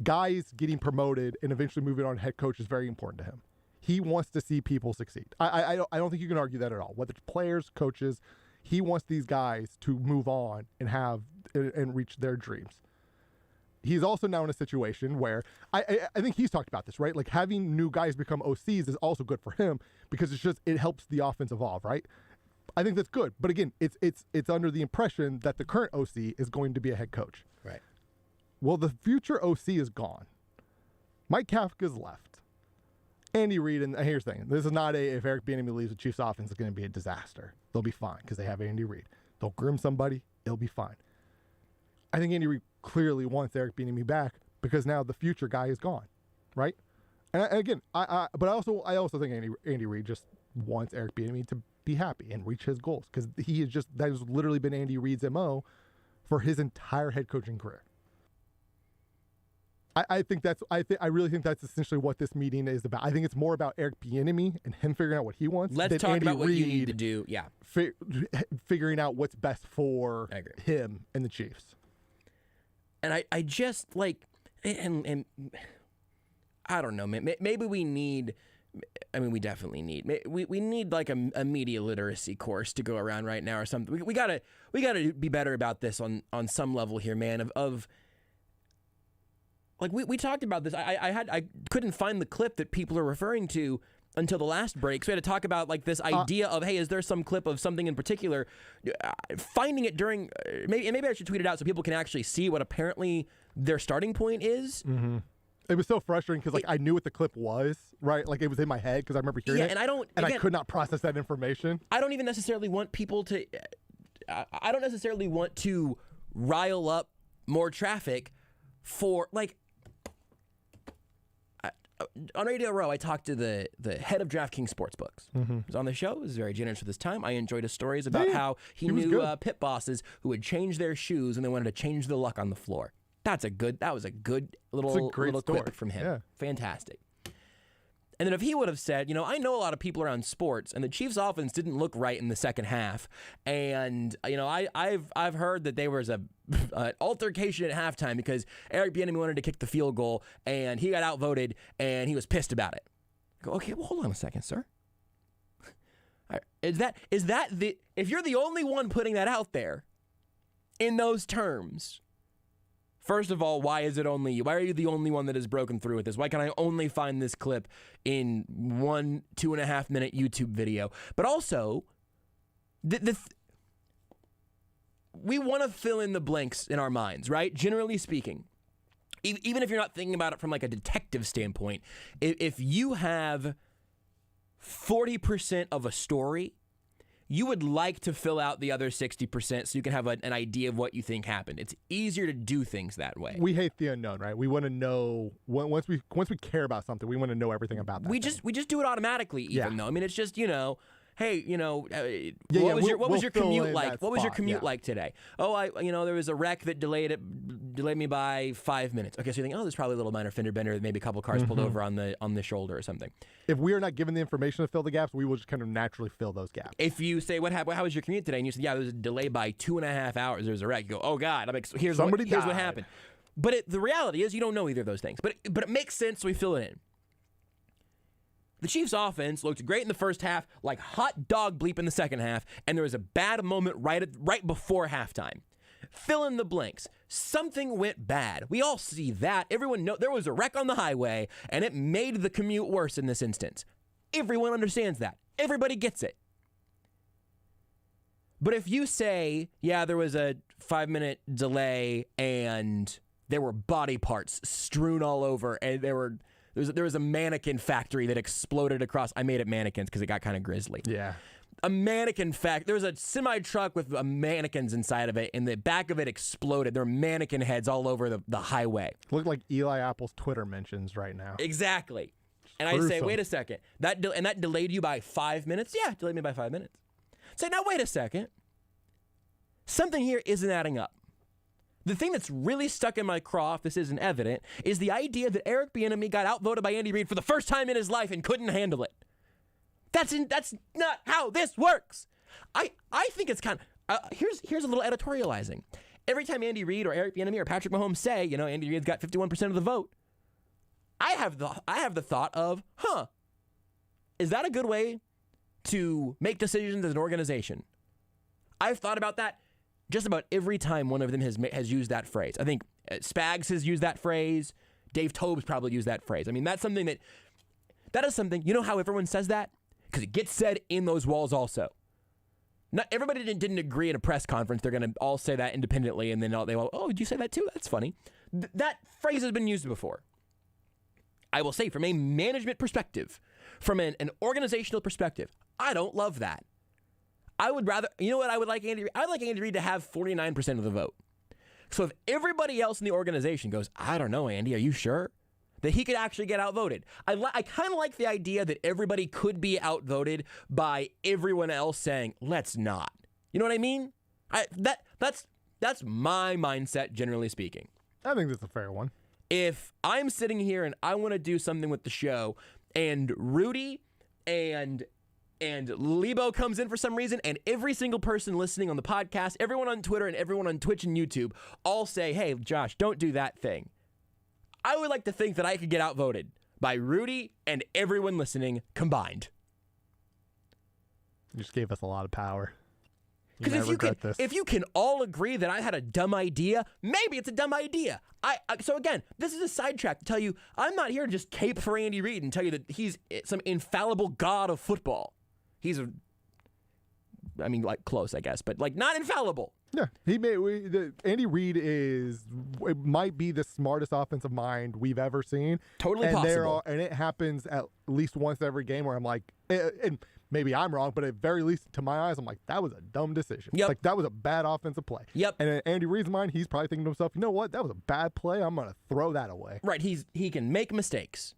guys getting promoted and eventually moving on to head coach is very important to him. He wants to see people succeed. I don't think you can argue that at all. Whether it's players, coaches, he wants these guys to move on and reach their dreams. he's also now in a situation where I think he's talked about this, right? Like having new guys become OCs is also good for him because it helps the offense evolve, right? I think that's good. But again, it's under the impression that the current OC is going to be a head coach. Right. Well, the future OC is gone. Mike Kafka's left. Andy Reid, and here's the thing. This is not if Eric Bieniemy leaves the Chiefs offense, it's going to be a disaster. They'll be fine because they have Andy Reid. They'll groom somebody. It'll be fine. I think Andy Reid clearly wants Eric Bieniemy back because now the future guy is gone, right? And again, I also think Andy Reid just wants Eric Bieniemy to be happy and reach his goals because that has literally been Andy Reid's MO for his entire head coaching career. I really think that's essentially what this meeting is about. I think it's more about Eric Bieniemy and him figuring out what he wants. Let's talk Andy about what Reid you need to do. Yeah, figuring out what's best for him and the Chiefs. And I just like, and I don't know, maybe we need. I mean, we definitely need. We need like a media literacy course to go around right now or something. We gotta be better about this on some level here, man. Of like we talked about this. I couldn't find the clip that people are referring to until the last break. So we had to talk about like this idea of, hey, is there some clip of something in particular? Finding it during maybe I should tweet it out so people can actually see what apparently their starting point is. Mm-hmm. It was so frustrating because like I knew what the clip was, right? Like it was in my head because I remember hearing it. I could not process that information. I don't even necessarily want people to. I don't necessarily want to rile up more traffic for like. On Radio Row, I talked to the head of DraftKings Sportsbooks. Mm-hmm. He was on the show. He was very generous with his time. I enjoyed his stories about how he knew pit bosses who would change their shoes and they wanted to change the luck on the floor. That was a good little quip from him. Yeah. Fantastic. And then if he would have said, I know a lot of people around sports, and the Chiefs' offense didn't look right in the second half, and I've heard that there was an altercation at halftime because Eric Bieniemy wanted to kick the field goal, and he got outvoted, and he was pissed about it. I go, okay, well, hold on a second, sir. Is that if you're the only one putting that out there in those terms? First of all, why is it only you? Why are you the only one that has broken through with this? Why can I only find this clip in 2.5 minute YouTube video? But also, we want to fill in the blanks in our minds, right? Generally speaking, even if you're not thinking about it from like a detective standpoint, if you have 40% of a story, you would like to fill out the other 60% so you can have an idea of what you think happened. It's easier to do things that way. We hate the unknown, right? We want to know once we care about something, we want to know everything about that. We just do it automatically, even though. I mean, it's just hey, what was your commute like? What was your commute like today? Oh, there was a wreck that delayed me by 5 minutes. Okay, so you think, there's probably a little minor fender bender, maybe a couple cars pulled over on the shoulder or something. If we are not given the information to fill the gaps, we will just kind of naturally fill those gaps. If you say, what happened? How was your commute today? And you said, there was a delay by 2.5 hours. There was a wreck. You go, oh God, here's what happened. But the reality is, you don't know either of those things. But it makes sense, so we fill it in. The Chiefs' offense looked great in the first half, like hot dog bleep in the second half, and there was a bad moment right before halftime. Fill in the blanks. Something went bad. We all see that. Everyone knows there was a wreck on the highway, and it made the commute worse in this instance. Everyone understands that. Everybody gets it. But if you say, there was a 5-minute delay, and there were body parts strewn all over, and there was a mannequin factory that exploded across. I made it mannequins because it got kind of grisly. Yeah. A mannequin factory. There was a semi-truck with mannequins inside of it, and the back of it exploded. There were mannequin heads all over the highway. Look like Eli Apple's Twitter mentions right now. Exactly. And I say, wait a second. That delayed you by 5 minutes? Yeah, delayed me by 5 minutes. Say, now wait a second. Something here isn't adding up. The thing that's really stuck in my craw, if this isn't evident, is the idea that Eric Bieniemy got outvoted by Andy Reid for the first time in his life and couldn't handle it. That's not how this works. I think it's kind of here's a little editorializing. Every time Andy Reid or Eric Bieniemy or Patrick Mahomes say, Andy Reid's got 51% of the vote, I have the thought of, is that a good way to make decisions as an organization? I've thought about that just about every time one of them has used that phrase. I think Spags has used that phrase. Dave Tobes probably used that phrase. I mean, that's something that is something, you know how everyone says that? Because it gets said in those walls also. Not everybody didn't agree in a press conference. They're going to all say that independently, and then they will, oh, did you say that too? That's funny. That phrase has been used before. I will say, from a management perspective, from an organizational perspective, I don't love that. I would rather, you know what I would like Andy Reid? I would like Andy Reid to have 49% of the vote. So if everybody else in the organization goes, I don't know, Andy, are you sure? That he could actually get outvoted. I kind of like the idea that everybody could be outvoted by everyone else saying, let's not. You know what I mean? That's my mindset, generally speaking. I think that's a fair one. If I'm sitting here and I want to do something with the show, and Rudy and Lebo comes in for some reason, and every single person listening on the podcast, everyone on Twitter and everyone on Twitch and YouTube all say, hey, Josh, don't do that thing. I would like to think that I could get outvoted by Rudy and everyone listening combined. You just gave us a lot of power. Because if you can all agree that I had a dumb idea, maybe it's a dumb idea. So again, this is a sidetrack to tell you I'm not here to just cape for Andy Reid and tell you that he's some infallible god of football. He's close, I guess, but not infallible. Yeah, Andy Reid might be the smartest offensive mind we've ever seen. Totally possible. And it happens at least once every game where I'm like, and maybe I'm wrong, but at very least to my eyes, I'm like, that was a dumb decision. Yep. Like that was a bad offensive play. Yep. And in Andy Reid's mind, he's probably thinking to himself, you know what, that was a bad play. I'm gonna throw that away. Right. He can make mistakes,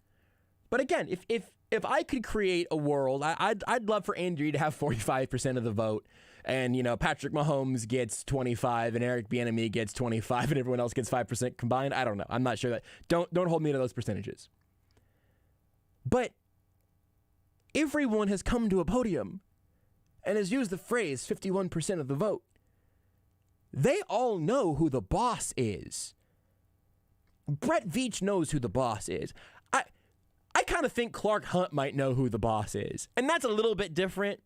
but again, if I could create a world, I'd love for Andy Reid to have 45% of the vote. And, Patrick Mahomes gets 25 and Eric Bieniemy gets 25 and everyone else gets 5% combined. I don't know. I'm not sure that. Don't hold me to those percentages. But everyone has come to a podium and has used the phrase 51% of the vote. They all know who the boss is. Brett Veach knows who the boss is. I kind of think Clark Hunt might know who the boss is. And that's a little bit different.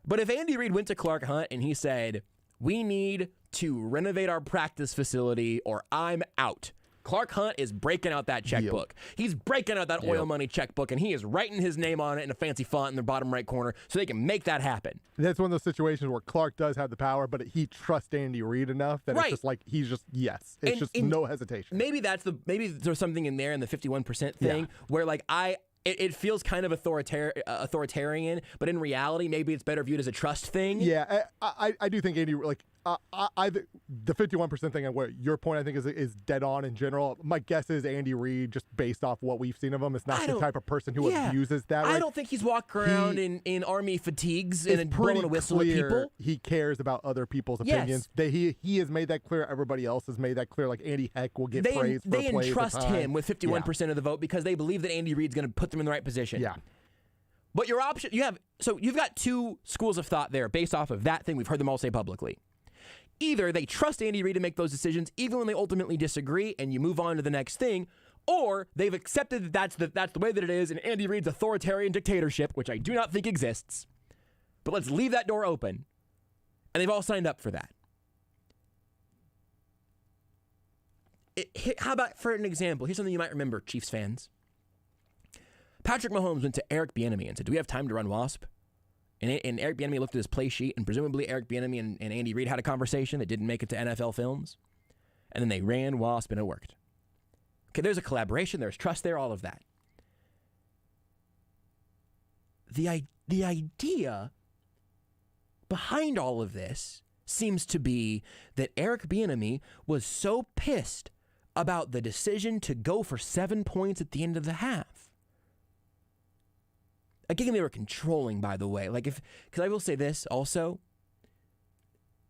But if Andy Reid went to Clark Hunt and he said, we need to renovate our practice facility or I'm out, Clark Hunt is breaking out that checkbook. He's breaking out that oil money checkbook, and he is writing his name on it in a fancy font in the bottom right corner so they can make that happen. That's one of those situations where Clark does have the power, but he trusts Andy Reid enough that it's just like he's just It's no hesitation. Maybe there's something in there in the 51% thing where it feels kind of authoritarian, but in reality, maybe it's better viewed as a trust thing. Yeah, I do think Andy, the 51% thing, and where your point I think is dead on in general. My guess is Andy Reid, just based off what we've seen of him, is not the type of person who abuses that. I don't think he's walking around in army fatigues and blowing a whistle at people. He cares about other people's opinions. He has made that clear. Everybody else has made that clear. Like Andy Heck will get praised for They plays entrust him with 51% of the vote because they believe that Andy Reid's going to put them in the right position. Yeah. But your option, you've got two schools of thought there based off of that thing. We've heard them all say publicly. Either they trust Andy Reid to make those decisions even when they ultimately disagree and you move on to the next thing, or they've accepted that that's the way that it is and Andy Reid's authoritarian dictatorship, which I do not think exists. But let's leave that door open. And they've all signed up for that. How about, for an example, here's something you might remember, Chiefs fans. Patrick Mahomes went to Eric Bieniemy and said, do we have time to run WASP? And Eric Bieniemy looked at his play sheet, and presumably Eric Bieniemy and Andy Reid had a conversation that didn't make it to NFL Films. And then they ran WASP, and it worked. Okay, there's a collaboration, there's trust there, all of that. The idea behind all of this seems to be that Eric Bieniemy was so pissed about the decision to go for 7 points at the end of the half. A game they were controlling, by the way. Because I will say this also,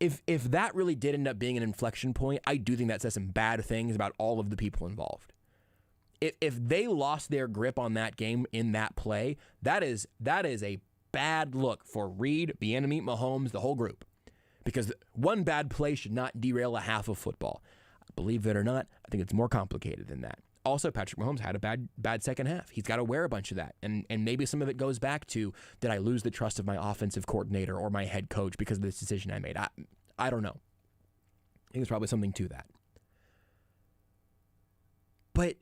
if that really did end up being an inflection point, I do think that says some bad things about all of the people involved. If they lost their grip on that game in that play, that is a bad look for Reid, Bieniemy, Mahomes, the whole group. Because one bad play should not derail a half of football. Believe it or not, I think it's more complicated than that. Also, Patrick Mahomes had a bad second half. He's got to wear a bunch of that. And maybe some of it goes back to, did I lose the trust of my offensive coordinator or my head coach because of this decision I made? I don't know. I think there's probably something to that. But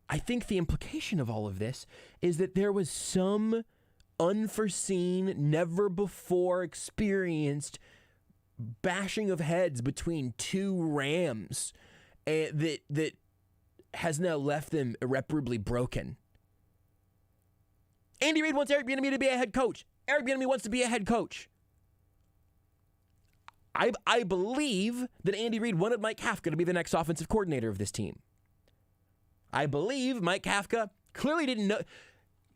I think the implication of all of this is that there was some unforeseen, never before experienced bashing of heads between two Rams that has now left them irreparably broken. Andy Reid wants Eric Bieniemy to be a head coach. Eric Bieniemy wants to be a head coach. I believe that Andy Reid wanted Mike Kafka to be the next offensive coordinator of this team. I believe Mike Kafka clearly didn't know.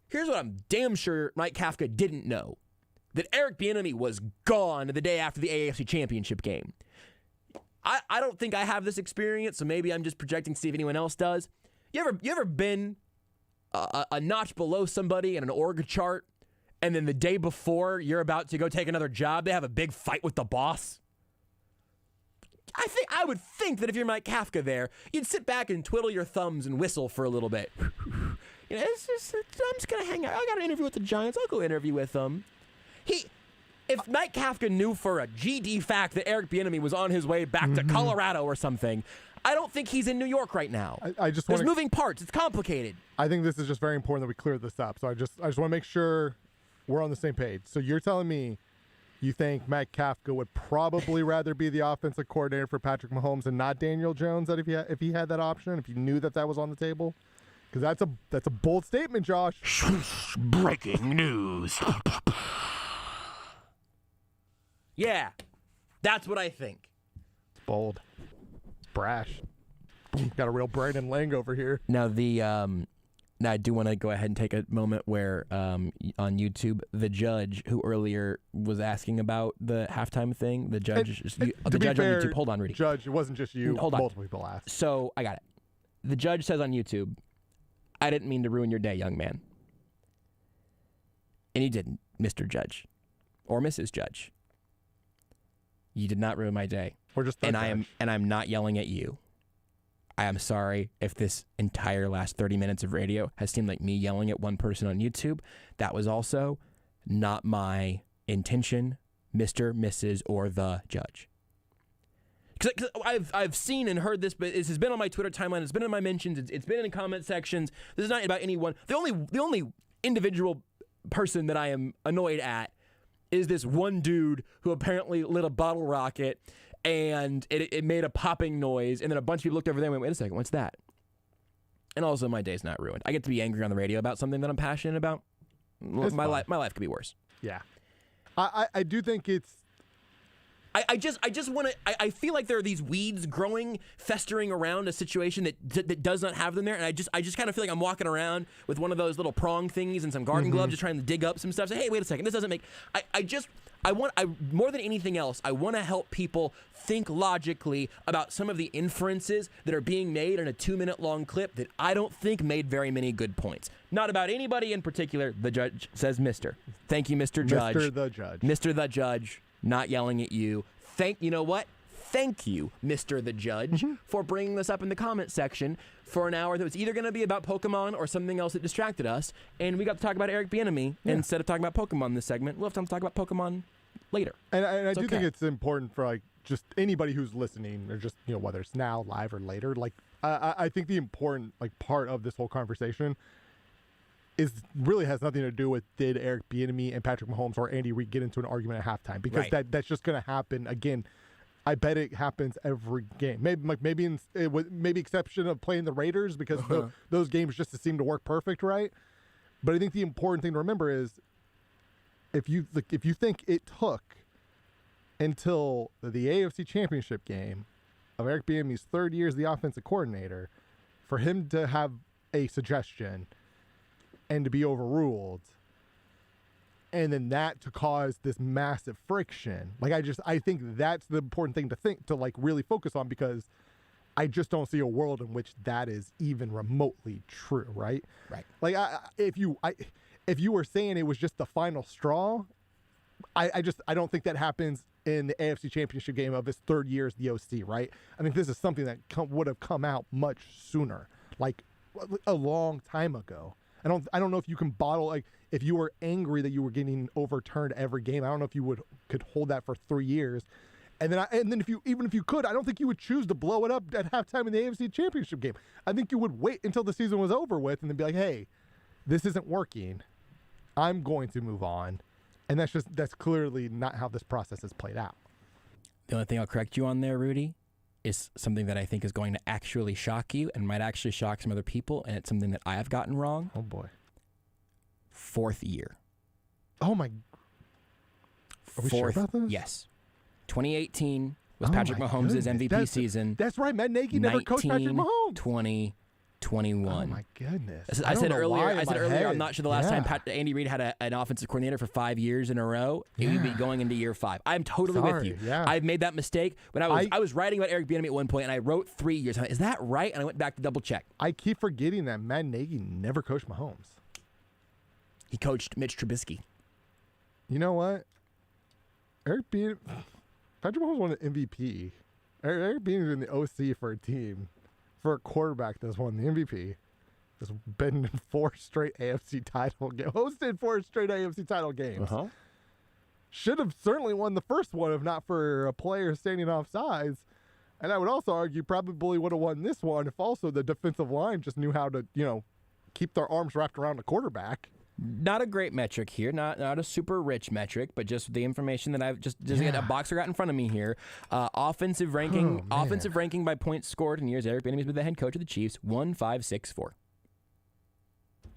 Here's what I'm damn sure Mike Kafka didn't know. That Eric Bieniemy was gone the day after the AFC Championship game. I don't think I have this experience, so maybe I'm just projecting to see if anyone else does. You ever been a notch below somebody in an org chart, and then the day before you're about to go take another job, they have a big fight with the boss? I would think that if you're Mike Kafka there, you'd sit back and twiddle your thumbs and whistle for a little bit. I'm just gonna hang out. I got an interview with the Giants. I'll go interview with them. If Mike Kafka knew for a GD fact that Eric Bieniemy was on his way back to Colorado or something, I don't think he's in New York right now. There's moving parts. It's complicated. I think this is just very important that we clear this up. So I just want to make sure we're on the same page. So you're telling me you think Mike Kafka would probably rather be the offensive coordinator for Patrick Mahomes and not Daniel Jones? That if he had that option, if you knew that was on the table, because that's a bold statement, Josh. Breaking news. Yeah, that's what I think. Bold, brash. Got a real Brandon Lang over here. Now now I do want to go ahead and take a moment where on YouTube, the judge who earlier was asking about the halftime thing, the judge, the judge on YouTube. Hold on, Rudy. Judge, it wasn't just you. Hold on. Multiple people asked. So I got it. The judge says on YouTube, "I didn't mean to ruin your day, young man," and you didn't, Mr. Judge, or Mrs. Judge. You did not ruin my day. We're just and I'm not yelling at you. I am sorry if this entire last 30 minutes of radio has seemed like me yelling at one person on YouTube. That was also not my intention, Mr., Mrs., or the judge. Because I've seen and heard this, but this has been on my Twitter timeline. It's been in my mentions. It's been in comment sections. This is not about anyone. The only individual person that I am annoyed at is this one dude who apparently lit a bottle rocket and it made a popping noise, and then a bunch of people looked over there and went, wait a second, what's that? And also, my day's not ruined. I get to be angry on the radio about something that I'm passionate about. My life could be worse. Yeah. I do think it's... I just want to... I feel like there are these weeds growing, festering around a situation that does not have them there, and I just kind of feel like I'm walking around with one of those little prong thingies and some garden gloves, just trying to dig up some stuff. Say, hey, wait a second, this doesn't make... more than anything else, I want to help people think logically about some of the inferences that are being made in a 2-minute long clip that I don't think made very many good points. Not about anybody in particular. The judge says, Mr. Thank you, Mr. Judge. Mr. the Judge. Mr. the Judge, not yelling at you. You know what? Thank you, Mr. the Judge, for bringing this up in the comment section for an hour that was either going to be about Pokemon or something else that distracted us. And we got to talk about Eric Bieniemy instead of talking about Pokemon this segment. We'll have time to talk about Pokemon later. And I do think it's important for just anybody who's listening, or just whether it's now, live, or later. I think the important part of this whole conversation really has nothing to do with did Eric Bieniemy and Patrick Mahomes or Andy Reid get into an argument at halftime, because that's just going to happen again. I bet it happens every game. Maybe exception of playing the Raiders, because those games just seem to work perfect, right? But I think the important thing to remember is if you think it took until the AFC Championship game of Eric Bieniemy's third year as the offensive coordinator for him to have a suggestion and to be overruled, and then that to cause this massive friction, I think that's the important thing to really focus on, because I just don't see a world in which that is even remotely true, right? Right. If you were saying it was just the final straw, I don't think that happens in the AFC Championship game of his third year as the OC, right? I think this is something that would have come out much sooner, a long time ago. I don't know if you can bottle, if you were angry that you were getting overturned every game, I don't know if you could hold that for 3 years And then if you could, I don't think you would choose to blow it up at halftime in the AFC Championship game. I think you would wait until the season was over with and then be like, hey, this isn't working. I'm going to move on. And that's clearly not how this process has played out. The only thing I'll correct you on there, Rudy, is something that I think is going to actually shock you and might actually shock some other people, and it's something that I have gotten wrong. Oh, boy. 4th year. Oh, my. Are we sure about this? Yes. 2018 was Patrick Mahomes' MVP season. That's right. Matt Nagy never coached Patrick Mahomes. 20, 21. Oh, my goodness. I said earlier, I'm not sure the last time Andy Reid had an offensive coordinator for 5 years in a row. It would be going into year 5. I'm totally with you. Yeah. I've made that mistake. When I was writing about Eric Bieniemy at one point, and I wrote 3 years. I'm like, is that right? And I went back to double check. I keep forgetting that Matt Nagy never coached Mahomes. He coached Mitch Trubisky. You know what? Patrick Mahomes won an MVP. Eric Bieniemy in the OC for a team. For a quarterback that's won the MVP, has been in 4 straight AFC title games, hosted 4 straight AFC title games. Should have certainly won the first one if not for a player standing off sides. And I would also argue probably would have won this one if also the defensive line just knew how to, keep their arms wrapped around the quarterback. Not a great metric here, not a super rich metric, but just the information that I've just a boxer got in front of me here. Offensive ranking by points scored in years Eric Bieniemy's been the head coach of the Chiefs, 1.564.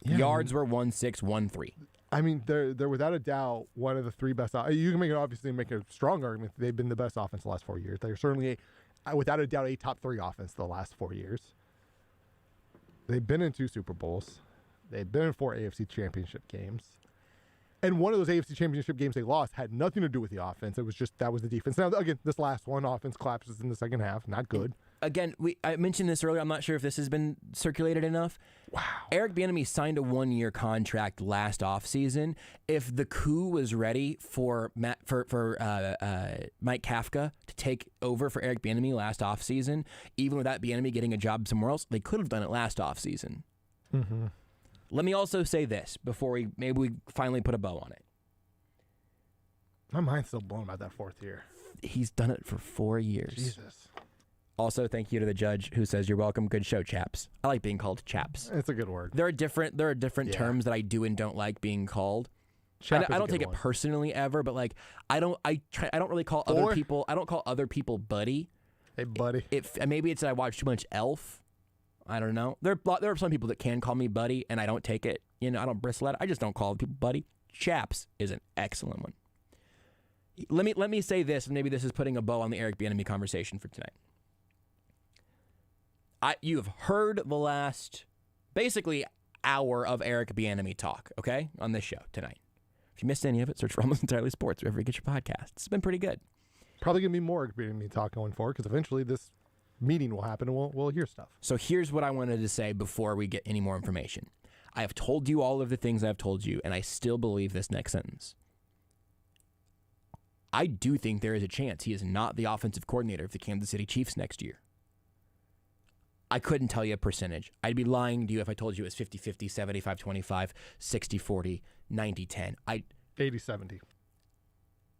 Yards were 1.613. I mean, they're without a doubt one of the 3 best. You can obviously make a strong argument that they've been the best offense the last 4 years. They're certainly, without a doubt, a top 3 offense the last 4 years. They've been in 2 Super Bowls. They've been in 4 AFC Championship games. And one of those AFC Championship games they lost had nothing to do with the offense. It was just that was the defense. Now, again, this last one, offense collapses in the second half. Not good. Again, I mentioned this earlier. I'm not sure if this has been circulated enough. Wow. Eric Bieniemy signed a 1-year contract last offseason. If the coup was ready for Mike Kafka to take over for Eric Bieniemy last offseason, even without Bieniemy getting a job somewhere else, they could have done it last offseason. Mm-hmm. Let me also say this before we finally put a bow on it. My mind's still blown about that 4th year. He's done it for 4 years. Jesus. Also, thank you to the judge who says, "You're welcome. Good show, chaps." I like being called chaps. It's a good word. There are different terms that I do and don't like being called. I don't take it personally ever, but like I don't really call other people. I don't call other people buddy. Hey, buddy. Maybe it's that I watch too much Elf. I don't know. There are some people that can call me buddy, and I don't take it. I don't bristle at it. I just don't call people buddy. Chaps is an excellent one. Let me say this, and maybe this is putting a bow on the Eric Bieniemy conversation for tonight. You have heard the last, basically, hour of Eric Bieniemy talk, okay, on this show tonight. If you missed any of it, search for Almost Entirely Sports wherever you get your podcasts. It's been pretty good. Probably going to be more Eric Bieniemy talk going forward because eventually this meeting will happen and we'll hear stuff. So here's what I wanted to say before we get any more information. I have told you all of the things I've told you, and I still believe this next sentence. I do think there is a chance he is not the offensive coordinator of the Kansas City Chiefs next year. I couldn't tell you a percentage. I'd be lying to you if I told you it was 50-50, 75-25, 60-40, 90-10. 80-70.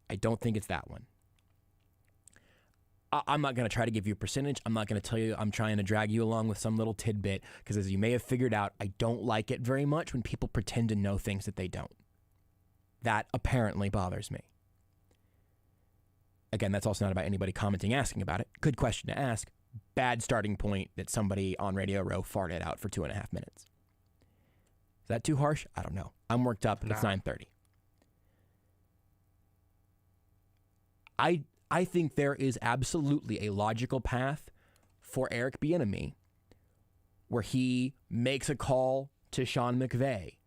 I don't think it's that one. I'm not going to try to give you a percentage. I'm not going to tell you I'm trying to drag you along with some little tidbit because, as you may have figured out, I don't like it very much when people pretend to know things that they don't. That apparently bothers me. Again, that's also not about anybody commenting, asking about it. Good question to ask. Bad starting point that somebody on Radio Row farted out for 2.5 minutes. Is that too harsh? I don't know. I'm worked up. It's 9:30. I think there is absolutely a logical path for Eric Bieniemy where he makes a call to Sean McVay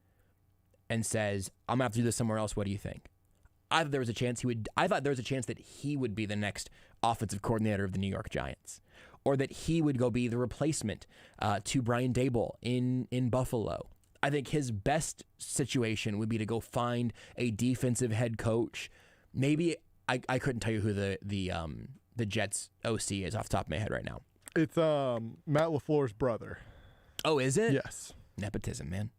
and says, "I'm gonna have to do this somewhere else. What do you think?" I thought there was a chance that he would be the next offensive coordinator of the New York Giants, or that he would go be the replacement to Brian Daboll in Buffalo. I think his best situation would be to go find a defensive head coach. Maybe I couldn't tell you who the Jets OC is off the top of my head right now. It's Matt LaFleur's brother. Oh, is it? Yes. Nepotism, man.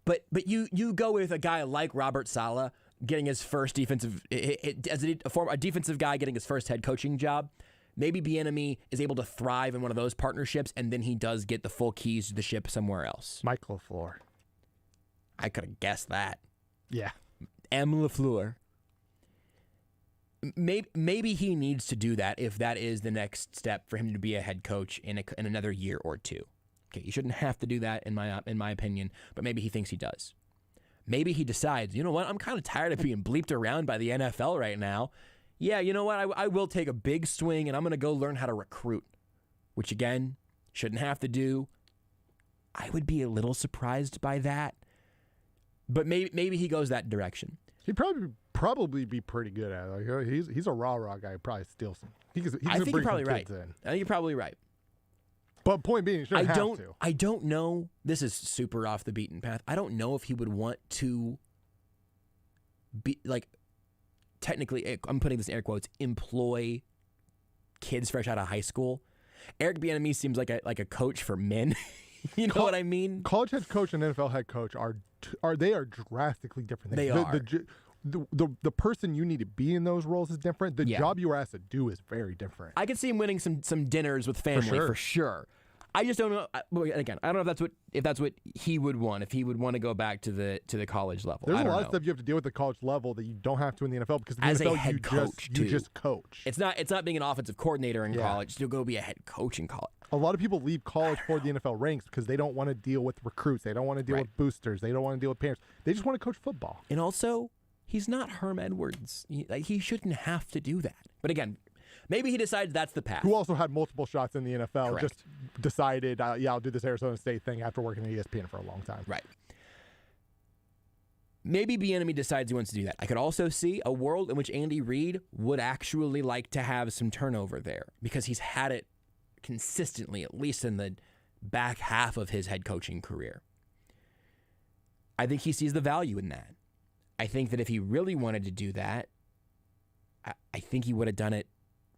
But you go with a guy like Robert Saleh, getting his first defensive, as a defensive guy getting his first head coaching job. Maybe Bieniemy is able to thrive in one of those partnerships, and then he does get the full keys to the ship somewhere else. Mike LaFleur. I could have guessed that. Yeah. M. LaFleur. Maybe he needs to do that if that is the next step for him to be a head coach in another year or two. Okay, he shouldn't have to do that in my opinion, but maybe he thinks he does. Maybe he decides, you know what, I'm kind of tired of being bleeped around by the NFL right now. Yeah, you know what, I will take a big swing and I'm going to go learn how to recruit, which again, shouldn't have to do. I would be a little surprised by that, but maybe he goes that direction. He'd probably be pretty good at it. Like, he's a rah-rah guy. He'd probably steal some. I think you're probably right. I think you're probably right. But point being, you shouldn't have to. I don't know. This is super off the beaten path. I don't know if he would want to be like, technically, I'm putting this in air quotes, employ kids fresh out of high school. Eric Bieniemy seems like a coach for men. You know what I mean? College head coach and NFL head coach are drastically different things. They are. The person you need to be in those roles is different. The job you were asked to do is very different. I could see him winning some dinners with family for sure. I just don't know. Again, I don't know if that's what he would want. If he would want to go back to the college level. There's a lot of stuff you have to deal with at the college level that you don't have to in the NFL because in the as NFL a head coach, you just coach. It's not being an offensive coordinator in college. You'll go be a head coach in college. A lot of people leave college for the NFL ranks because they don't want to deal with recruits. They don't want to deal with boosters. They don't want to deal with parents. They just want to coach football. And also, he's not Herm Edwards. He shouldn't have to do that. But again, maybe he decides that's the path. Who also had multiple shots in the NFL. Correct. Just decided, I'll do this Arizona State thing after working at ESPN for a long time. Right. Maybe Bieniemy decides he wants to do that. I could also see a world in which Andy Reid would actually like to have some turnover there because he's had it consistently, at least in the back half of his head coaching career. I think he sees the value in that. I think that if he really wanted to do that, I think he would have done it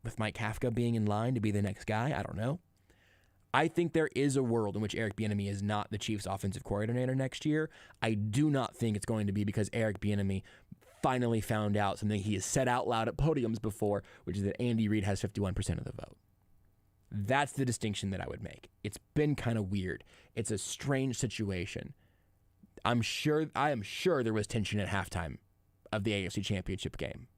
with Mike Kafka being in line to be the next guy. I don't know. I think there is a world in which Eric Bieniemy is not the Chiefs' offensive coordinator next year. I do not think it's going to be because Eric Bieniemy finally found out something he has said out loud at podiums before, which is that Andy Reid has 51% of the vote. That's the distinction that I would make. It's been kind of weird. It's a strange situation. I am sure there was tension at halftime of the AFC Championship game.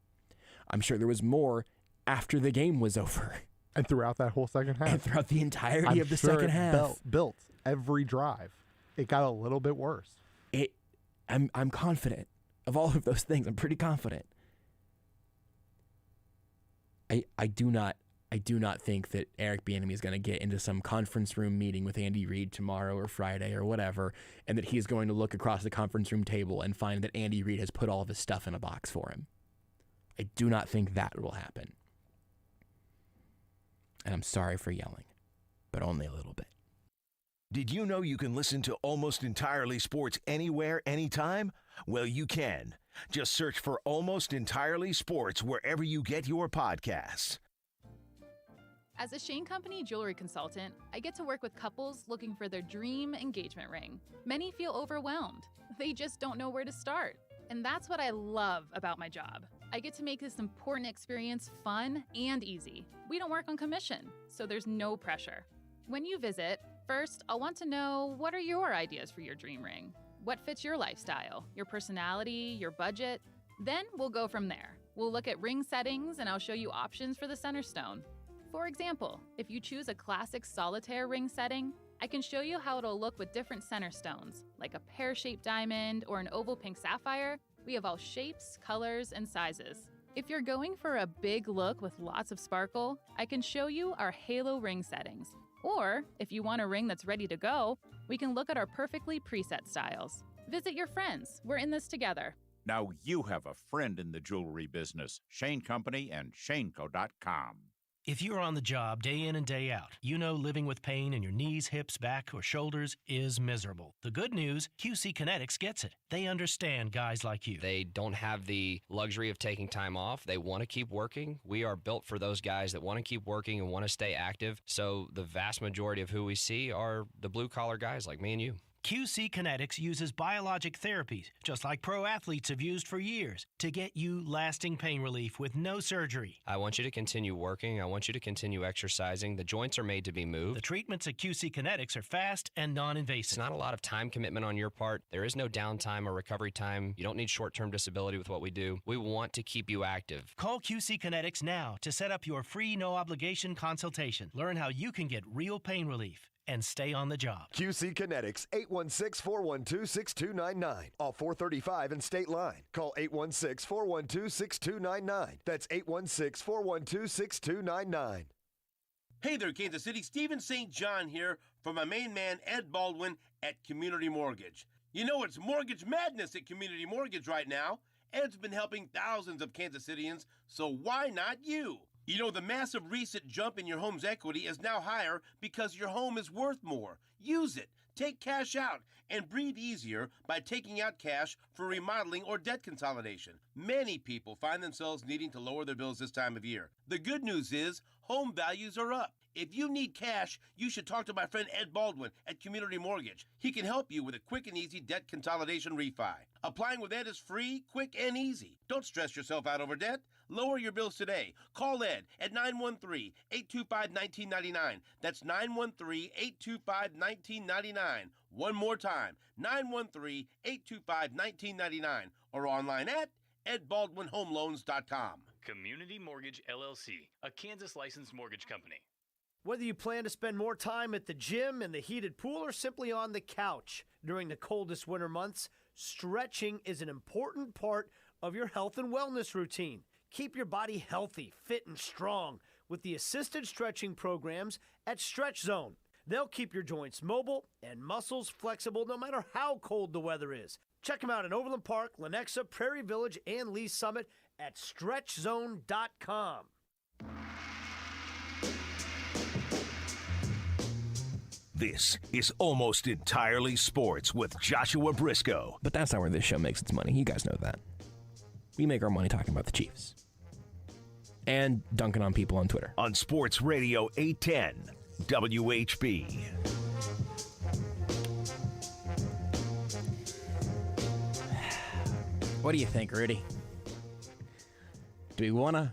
I'm sure there was more after the game was over. And throughout that whole second half. And throughout the entirety of the second half. Built every drive. It got a little bit worse. I'm confident of all of those things. I'm pretty confident. I do not think that Eric Bieniemy is going to get into some conference room meeting with Andy Reid tomorrow or Friday or whatever, and that he's going to look across the conference room table and find that Andy Reid has put all of his stuff in a box for him. I do not think that will happen. And I'm sorry for yelling, but only a little bit. Did you know you can listen to Almost Entirely Sports anywhere, anytime? Well, you can. Just search for Almost Entirely Sports wherever you get your podcasts. As a Shane Company jewelry consultant, I get to work with couples looking for their dream engagement ring. Many feel overwhelmed. They just don't know where to start. And that's what I love about my job. I get to make this important experience fun and easy. We don't work on commission, so there's no pressure. When you visit, first, I'll want to know, what are your ideas for your dream ring? What fits your lifestyle, your personality, your budget? Then we'll go from there. We'll look at ring settings and I'll show you options for the center stone. For example, if you choose a classic solitaire ring setting, I can show you how it'll look with different center stones, like a pear-shaped diamond or an oval pink sapphire. We have all shapes, colors, and sizes. If you're going for a big look with lots of sparkle, I can show you our halo ring settings. Or, if you want a ring that's ready to go, we can look at our perfectly preset styles. Visit your friends. We're in this together. Now you have a friend in the jewelry business. Shane Company and ShaneCo.com. If you're on the job day in and day out, you know living with pain in your knees, hips, back, or shoulders is miserable. The good news, QC Kinetics gets it. They understand guys like you. They don't have the luxury of taking time off. They want to keep working. We are built for those guys that want to keep working and want to stay active. So the vast majority of who we see are the blue-collar guys like me and you. QC Kinetics uses biologic therapies, just like pro athletes have used for years, to get you lasting pain relief with no surgery. I want you to continue working. I want you to continue exercising. The joints are made to be moved. The treatments at QC Kinetics are fast and non-invasive. It's not a lot of time commitment on your part. There is no downtime or recovery time. You don't need short-term disability with what we do. We want to keep you active. Call QC Kinetics now to set up your free no-obligation consultation. Learn how you can get real pain relief and stay on the job. QC Kinetics, 816-412-6299. Off 435 and State Line. Call 816-412-6299. That's 816-412-6299. Hey there, Kansas City. Stephen St. John here from my main man, Ed Baldwin at Community Mortgage. You know, it's mortgage madness at Community Mortgage right now. Ed's been helping thousands of Kansas Cityans, so why not you? You know, the massive recent jump in your home's equity is now higher because your home is worth more. Use it. Take cash out and breathe easier by taking out cash for remodeling or debt consolidation. Many people find themselves needing to lower their bills this time of year. The good news is home values are up. If you need cash, you should talk to my friend Ed Baldwin at Community Mortgage. He can help you with a quick and easy debt consolidation refi. Applying with Ed is free, quick, and easy. Don't stress yourself out over debt. Lower your bills today. Call Ed at 913-825-1999. That's 913-825-1999. One more time, 913-825-1999. Or online at edbaldwinhomeloans.com. Community Mortgage, LLC, a Kansas licensed mortgage company. Whether you plan to spend more time at the gym, in the heated pool, or simply on the couch during the coldest winter months, stretching is an important part of your health and wellness routine. Keep your body healthy, fit, and strong with the assisted stretching programs at Stretch Zone. They'll keep your joints mobile and muscles flexible no matter how cold the weather is. Check them out in Overland Park, Lenexa, Prairie Village, and Lee Summit at StretchZone.com. This is Almost Entirely Sports with Joshua Brisco. But that's not where this show makes its money. You guys know that. We make our money talking about the Chiefs. And dunking on people on Twitter. On Sports Radio 810, WHB. What do you think, Rudy? Do we want to?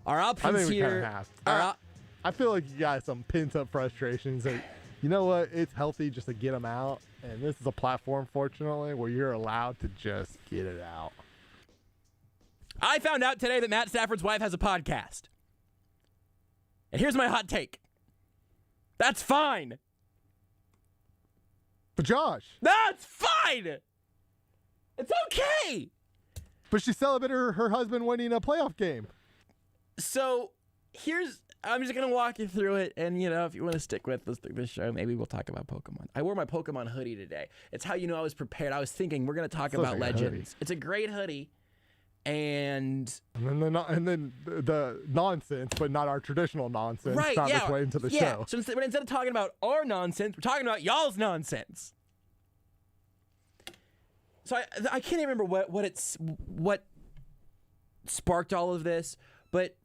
Our options I think we here. kind of have. I feel like you got some pent-up frustrations. That, you know what? It's healthy just to get them out. And this is a platform, fortunately, where you're allowed to just get it out. I found out today that Matt Stafford's wife has a podcast. And here's my hot take. That's fine. But Josh. That's fine. It's okay. But she celebrated her husband winning a playoff game. So I'm just going to walk you through it. And, you know, if you want to stick with us through this show, maybe we'll talk about Pokemon. I wore my Pokemon hoodie today. It's how you know I was prepared. I was thinking we're going to talk about Legends. Hoodie. It's a great hoodie. And then the nonsense, but not our traditional nonsense, right, found its way into the show. So instead of talking about our nonsense, we're talking about y'all's nonsense. So I can't even remember what sparked all of this, but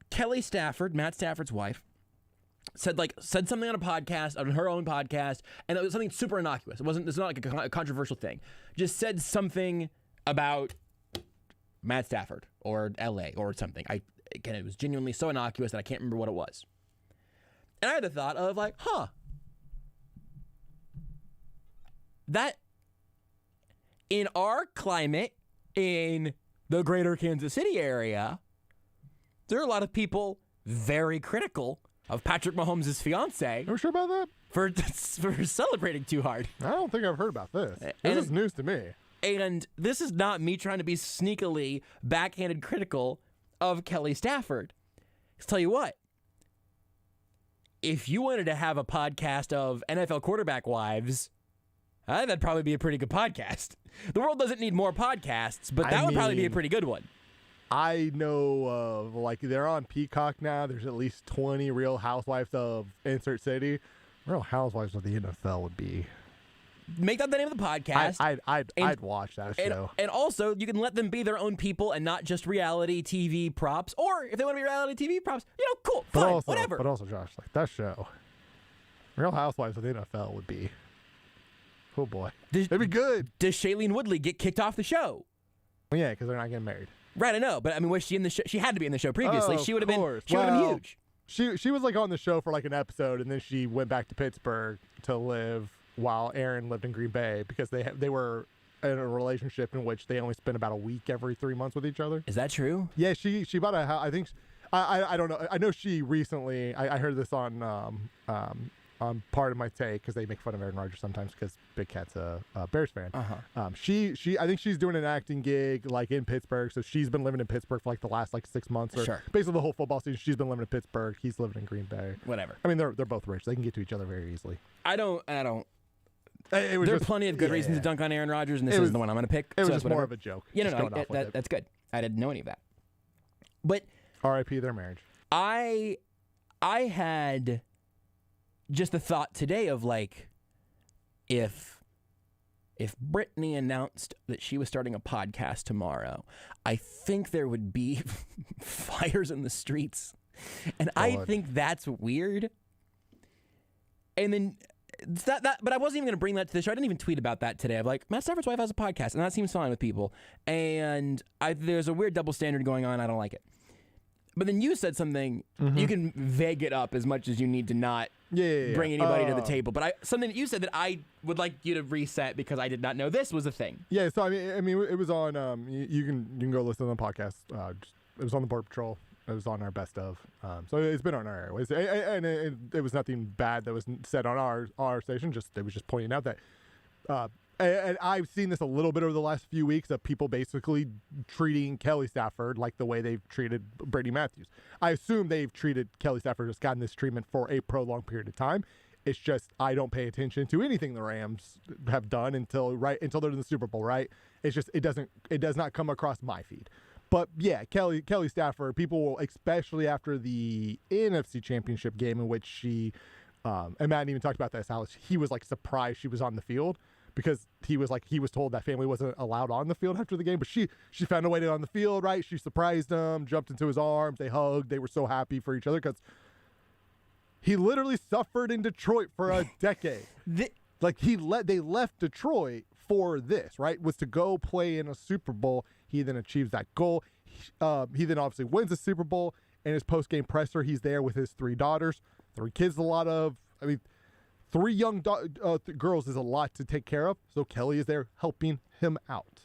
Kelly Stafford, Matt Stafford's wife, said something on a podcast, on her own podcast, and it was something super innocuous. It's not like a controversial thing. Just said something about Matt Stafford or LA or something. It was genuinely so innocuous that I can't remember what it was. And I had the thought of that in our climate, in the greater Kansas City area, there are a lot of people very critical of Patrick Mahomes' fiance. Are you sure about that? For celebrating too hard. I don't think I've heard about this. This is news to me. And this is not me trying to be sneakily backhanded critical of Kelly Stafford. I'll tell you what. If you wanted to have a podcast of NFL quarterback wives, that'd probably be a pretty good podcast. The world doesn't need more podcasts, but that would probably be a pretty good one. I know of, they're on Peacock now. There's at least 20 Real Housewives of Insert City. Real Housewives of the NFL would be. Make that the name of the podcast. I'd watch that show. And also, you can let them be their own people and not just reality TV props. Or if they want to be reality TV props, cool, fine, whatever. But also, Josh, that show, Real Housewives of the NFL would be Oh boy, that'd be good. Does Shailene Woodley get kicked off the show? Well, yeah, because they're not getting married. Right, I know, but I mean, was she in the show? She had to be in the show previously. She would have been. She would have been huge. She was like on the show for like an episode, and then she went back to Pittsburgh to live while Aaron lived in Green Bay because they were in a relationship in which they only spent about a week every 3 months with each other. Is that true? Yeah, she bought a house. I think I don't know. I know she recently. I heard this on Part of My Take because they make fun of Aaron Rodgers sometimes because Big Cat's a Bears fan. She I think she's doing an acting gig like in Pittsburgh, so she's been living in Pittsburgh for like the last like 6 months or basically the whole football season. She's been living in Pittsburgh. He's living in Green Bay. Whatever. I mean, they're both rich. They can get to each other very easily. I don't. There are plenty of good reasons to dunk on Aaron Rodgers, and this is the one I'm going to pick. It was so just more of a joke. Yeah, no, that's good. I didn't know any of that. But R.I.P. their marriage. I had just the thought today of like, if Brittany announced that she was starting a podcast tomorrow, I think there would be fires in the streets, and I think that's weird. And then. But I wasn't even going to bring that to the show. I didn't even tweet about that today. I'm like, Matt Stafford's wife has a podcast, and that seems fine with people. And there's a weird double standard going on. I don't like it. But then you said something. You can vague it up as much as you need to not bring anybody to the table. But something that you said that I would like you to reset because I did not know this was a thing. Yeah. So I mean, it was on. You can go listen to the podcast. It was on the Border Patrol. It was on our best of. So it's been on our airways. And it was nothing bad that was said on our station. It was just pointing out that, and I've seen this a little bit over the last few weeks of people basically treating Kelly Stafford like the way they've treated Brady Matthews. I assume they've treated Kelly Stafford, just gotten this treatment for a prolonged period of time. It's just I don't pay attention to anything the Rams have done until they're in the Super Bowl, right? It's just it does not come across my feed. But yeah, Kelly Stafford, people will, especially after the NFC Championship game in which she, and Matt even talked about this, how he was like surprised she was on the field because he was told that family wasn't allowed on the field after the game, but she found a way to get on the field, right? She surprised him, jumped into his arms, they hugged, they were so happy for each other because he literally suffered in Detroit for a decade. They left Detroit for this, right? Was to go play in a Super Bowl. He then achieves that goal. He then obviously wins the Super Bowl. In his post-game presser, he's there with his 3 daughters, 3 kids. 3 young girls is a lot to take care of. So Kelly is there helping him out,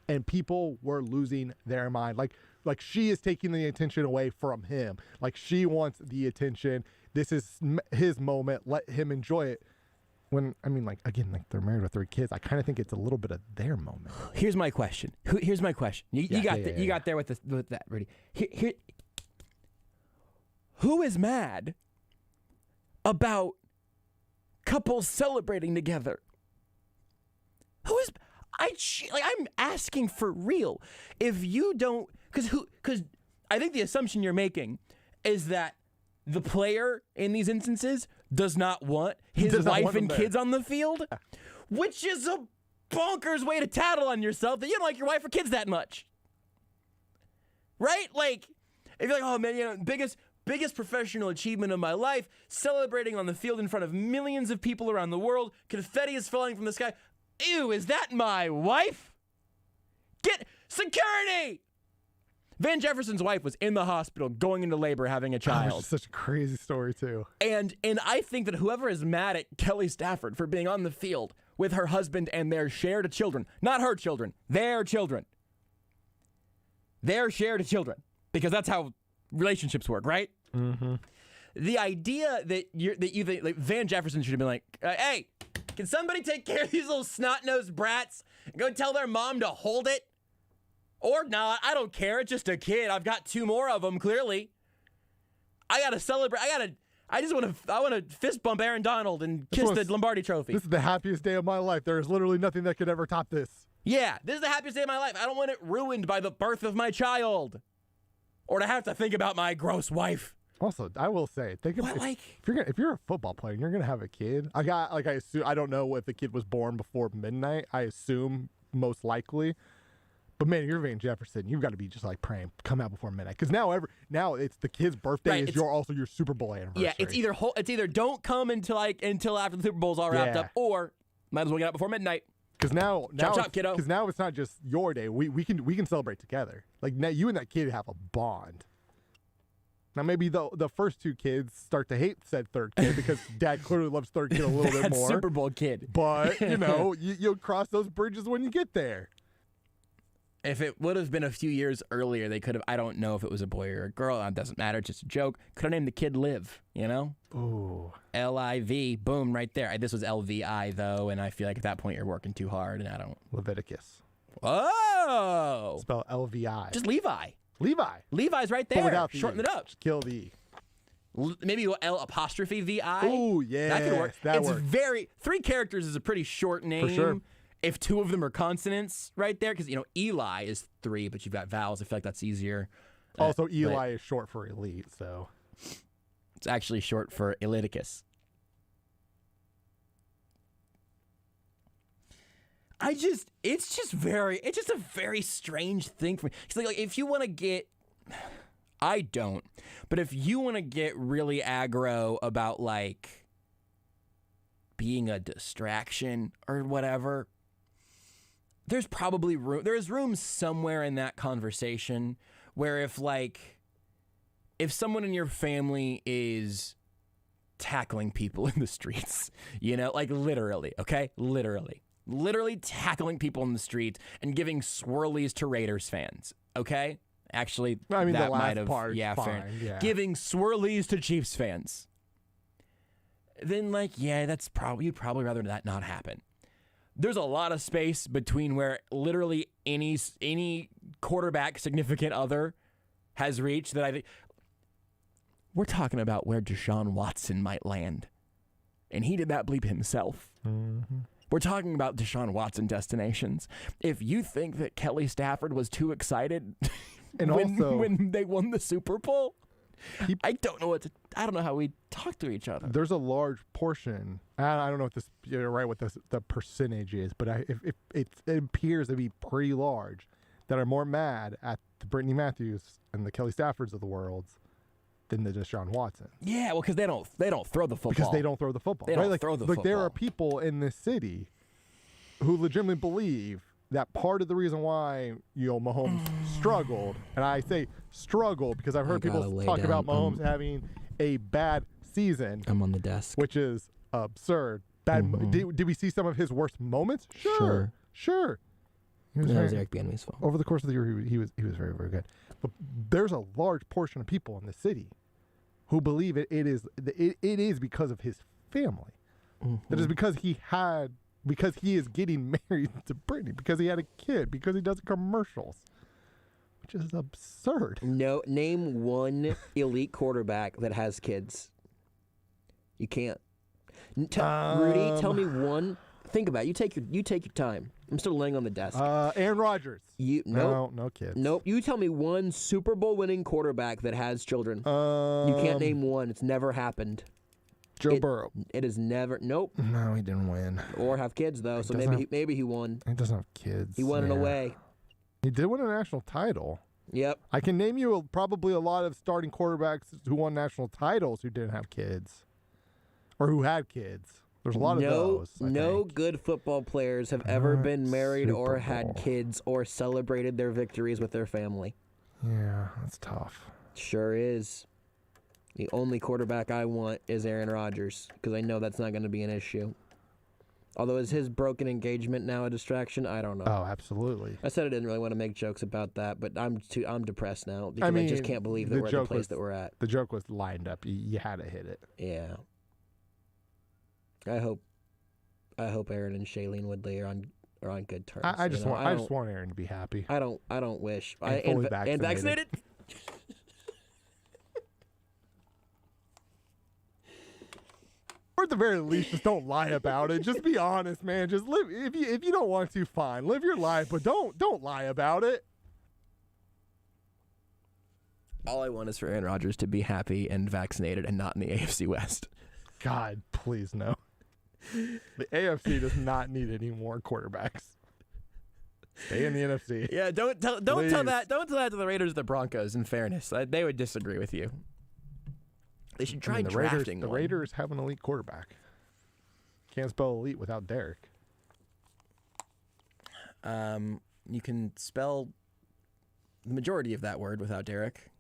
and people were losing their mind. Like she is taking the attention away from him. Like she wants the attention. This is his moment. Let him enjoy it. When they're married with 3 kids, I kind of think it's a little bit of their moment. Here's my question. You got there with that, Rudy. Here, who is mad about couples celebrating together? I'm asking for real. If you don't, because I think the assumption you're making is that the player in these instances does not want his wife and kids on the field, which is a bonkers way to tattle on yourself that you don't like your wife or kids that much. Right? Like, if you're like, oh man, biggest professional achievement of my life, celebrating on the field in front of millions of people around the world, confetti is falling from the sky. Ew, is that my wife? Get security! Van Jefferson's wife was in the hospital going into labor having a child. It's such a crazy story, too. And I think that whoever is mad at Kelly Stafford for being on the field with her husband and their shared children, not her children, their children. Their shared children. Because that's how relationships work, right? Mm-hmm. The idea that you think like Van Jefferson should have been like, hey, can somebody take care of these little snot-nosed brats and go tell their mom to hold it? Or not, I don't care. It's just a kid. I've got 2 more of them, clearly. I got to celebrate. I want to fist bump Aaron Donald and kiss the Lombardi trophy. This is the happiest day of my life. There is literally nothing that could ever top this. Yeah, this is the happiest day of my life. I don't want it ruined by the birth of my child. Or to have to think about my gross wife. Also, I will say, if you're a football player and you're gonna have a kid, I assume, I don't know if the kid was born before midnight. I assume most likely. But man, you're Van Jefferson. You've got to be just like praying, come out before midnight, because now it's the kid's birthday. Right, is also your Super Bowl anniversary. Yeah, it's either don't come until after the Super Bowl's all wrapped up, or Might as well get out before midnight. Because now, Chop, kiddo. Because now it's not just your day. We can celebrate together. Like now, you and that kid have a bond. Now maybe the first two kids start to hate said third kid because dad clearly loves third kid a little bit more. Super Bowl kid. But you'll cross those bridges when you get there. If it would have been a few years earlier, they could have. I don't know if it was a boy or a girl. It doesn't matter. It's just a joke. Could have named the kid Liv. Ooh. L-I-V. Boom, right there. This was L-V-I though, and I feel like at that point you're working too hard, and I don't. Leviticus. Oh. Spell L-V-I. Just Levi. Levi. Levi's right there. But without the Shorten E. it up. Just kill the E. Maybe L''V-I. Ooh, yeah. That could work. That it's works. very 3 characters is a pretty short name. For sure. If 2 of them are consonants right there, because Eli is 3, but you've got vowels. I feel like that's easier. Also, Eli is short for elite, so it's actually short for Eliticus. It's just a very strange thing for me. Because like if you want to get, I don't, but if you want to get really aggro about like being a distraction or whatever, there's probably room. There's room somewhere in that conversation where if someone in your family is tackling people in the streets, like literally, okay, literally tackling people in the streets and giving swirlies to Raiders fans, okay? Actually, I mean, that the last might have, part's fair. fine, yeah. Giving swirlies to Chiefs fans. Then, you'd probably rather that not happen. There's a lot of space between where literally any quarterback significant other has reached that I think we're talking about where Deshaun Watson might land. And he did that bleep himself. Mm-hmm. We're talking about Deshaun Watson destinations. If you think that Kelly Stafford was too excited and when they won the Super Bowl, I don't know how we talk to each other. There's a large portion. I don't know what you're right what the percentage is, but it appears to be pretty large that are more mad at the Brittany Matthews and the Kelly Staffords of the world than the Deshaun Watson. Yeah, well, because they don't throw the football. Because they don't throw the football. They don't throw the football. There are people in this city who legitimately believe that part of the reason why Mahomes struggled, and I say struggled because I've heard people talk about Mahomes having a bad season. I'm on the desk, which is absurd. Did we see some of his worst moments? Sure. That was Eric Bieniemy's fault. Over the course of the year, he was very, very good. But there's a large portion of people in the city who believe it is because of his family. Mm-hmm. That is because he is getting married to Brittany, because he had a kid, because he does commercials, which is absurd. No, name one elite quarterback that has kids. You can't. Rudy, tell me one. Think about it. You take your time. I'm still laying on the desk. Aaron Rodgers. No kids. Nope. You tell me one Super Bowl winning quarterback that has children. You can't name one. It's never happened. Joe Burrow. It has never. Nope. No, he didn't win. Or have kids though. So maybe he won. He doesn't have kids. He won in a way. He did win a national title. Yep. I can name you probably a lot of starting quarterbacks who won national titles who didn't have kids, or who had kids. There's a lot of those. No good football players have ever been married or had kids or celebrated their victories with their family. Yeah, that's tough. Sure is. The only quarterback I want is Aaron Rodgers, because I know that's not going to be an issue. Although is his broken engagement now a distraction? I don't know. Oh, absolutely. I said I didn't really want to make jokes about that, but I'm depressed now because I just can't believe that we're at the place that we're at. The joke was lined up. You had to hit it. Yeah. I hope Aaron and Shailene Woodley are on good terms. I just want Aaron to be happy. I don't wish. And vaccinated. Or at the very least, just don't lie about it. Just be honest, man. Just live. If you don't want to, fine. Live your life, but don't lie about it. All I want is for Aaron Rodgers to be happy and vaccinated and not in the AFC West. God, please no. The AFC does not need any more quarterbacks. Stay in the NFC. Yeah, don't tell that to the Raiders or the Broncos. In fairness, they would disagree with you. They should try drafting the Raiders have an elite quarterback. Can't spell elite without Derek. You can spell the majority of that word without Derek.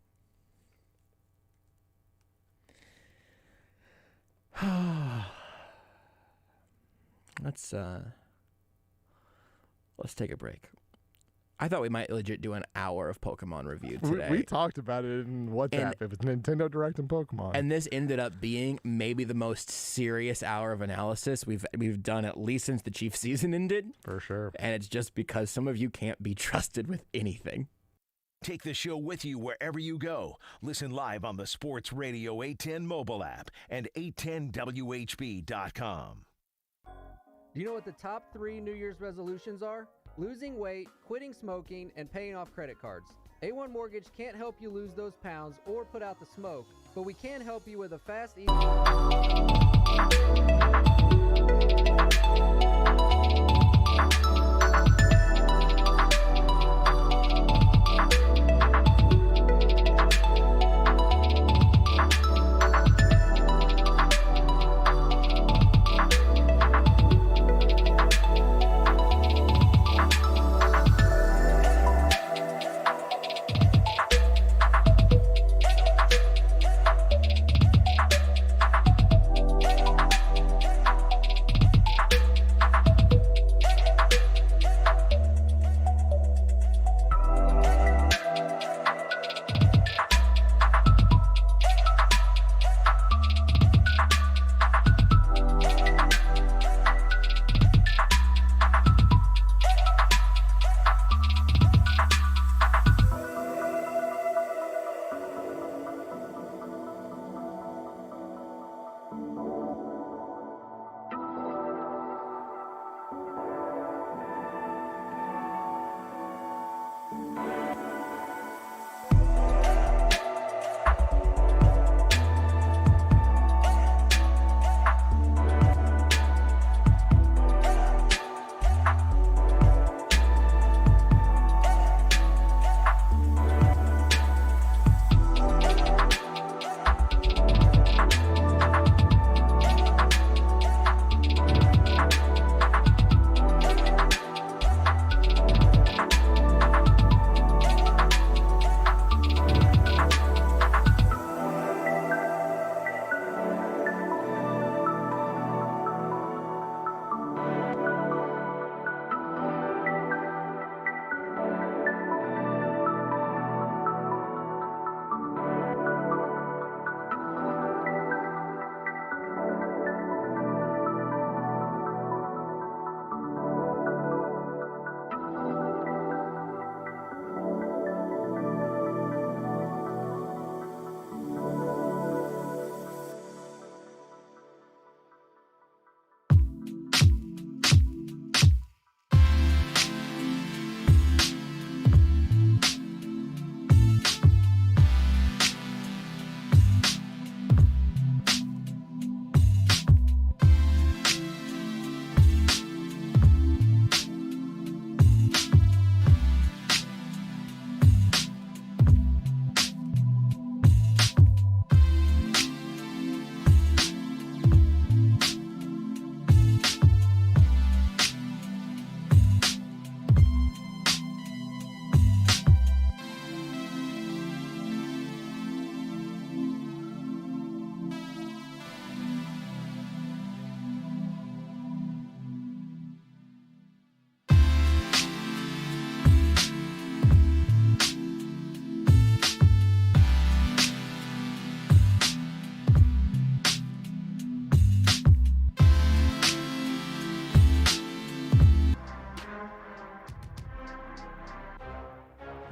Let's take a break. I thought we might legit do an hour of Pokemon review today. We talked about it in WhatsApp. It was Nintendo Direct and Pokemon. And this ended up being maybe the most serious hour of analysis we've done at least since the Chiefs season ended. For sure. And it's just because some of you can't be trusted with anything. Take the show with you wherever you go. Listen live on the Sports Radio 810 mobile app and 810WHB.com. Do you know what the top 3 New Year's resolutions are? Losing weight, quitting smoking, and paying off credit cards. A1 Mortgage can't help you lose those pounds or put out the smoke, but we can help you with a fast, easy...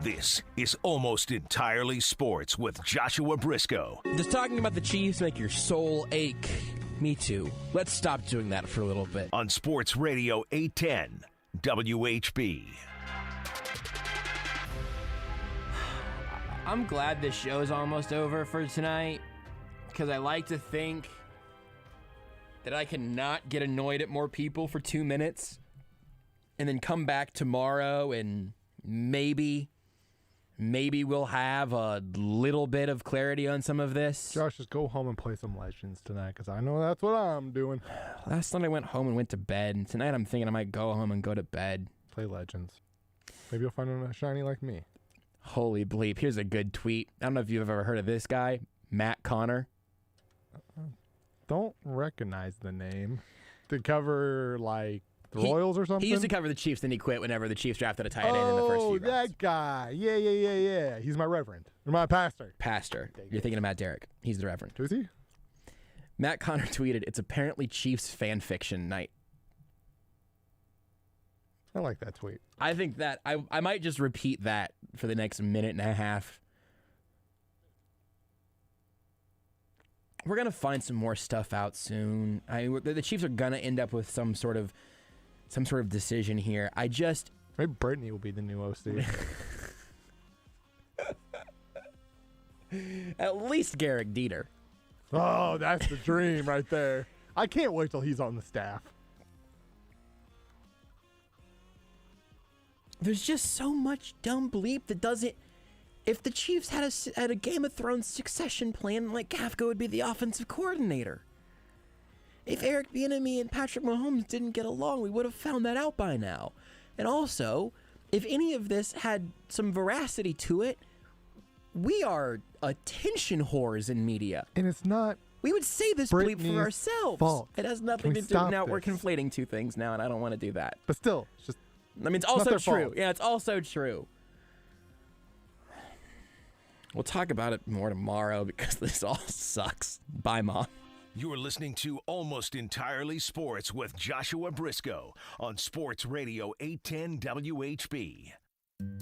This is Almost Entirely Sports with Joshua Brisco. Does talking about the Chiefs make your soul ache? Me too. Let's stop doing that for a little bit. On Sports Radio 810 WHB. I'm glad this show is almost over for tonight, because I like to think that I can not get annoyed at more people for 2 minutes and then come back tomorrow and maybe we'll have a little bit of clarity on some of this. Josh, just go home and play some Legends tonight, because I know that's what I'm doing. Last night I went home and went to bed, and tonight I'm thinking I might go home and go to bed. Play Legends. Maybe you'll find one shiny like me. Holy bleep. Here's a good tweet. I don't know if you've ever heard of this guy, Matt Connor. Don't recognize the name. To cover, like, the Royals or something? He used to cover the Chiefs, then he quit whenever the Chiefs drafted a tight end in the first few rounds. Oh, that guy. Yeah. He's my reverend. Or my pastor. You're thinking of Matt Derrick. He's the reverend. Who's he? Matt Connor tweeted, "It's apparently Chiefs fan fiction night." I like that tweet. I think that I might just repeat that for the next minute and a half. We're going to find some more stuff out soon. The Chiefs are going to end up with some sort of decision here. Maybe Brittany will be the new OC. At least Garrick Dieter. Oh, that's the dream right there. I can't wait till he's on the staff. There's just so much dumb bleep that doesn't. If the Chiefs had a Game of Thrones succession plan, like Kafka would be the offensive coordinator. If Eric Bieniemy and Patrick Mahomes didn't get along, we would have found that out by now. And also, if any of this had some veracity to it, we are attention whores in media. And it's not. We would say this bleep for ourselves. Fault. It has nothing to do. Now we're conflating two things now, and I don't want to do that. But still, it's just. I mean, it's also true. Fault. Yeah, it's also true. We'll talk about it more tomorrow because this all sucks. Bye, Mom. You're listening to Almost Entirely Sports with Joshua Brisco on Sports Radio 810 WHB.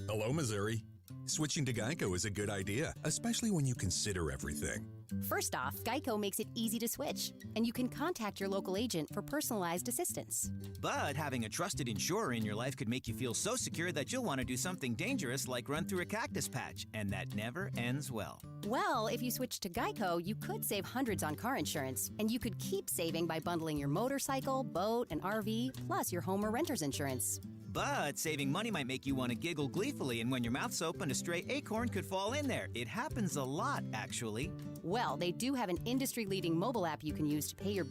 Hello, Missouri. Switching to Geico is a good idea, especially when you consider everything. First off, Geico makes it easy to switch, and you can contact your local agent for personalized assistance. But having a trusted insurer in your life could make you feel so secure that you'll want to do something dangerous like run through a cactus patch, and that never ends well. Well, if you switch to Geico, you could save hundreds on car insurance, and you could keep saving by bundling your motorcycle, boat, and RV, plus your home or renter's insurance. But saving money might make you want to giggle gleefully, and when your mouth's open, a stray acorn could fall in there. It happens a lot, actually. Well, they do have an industry-leading mobile app you can use to pay your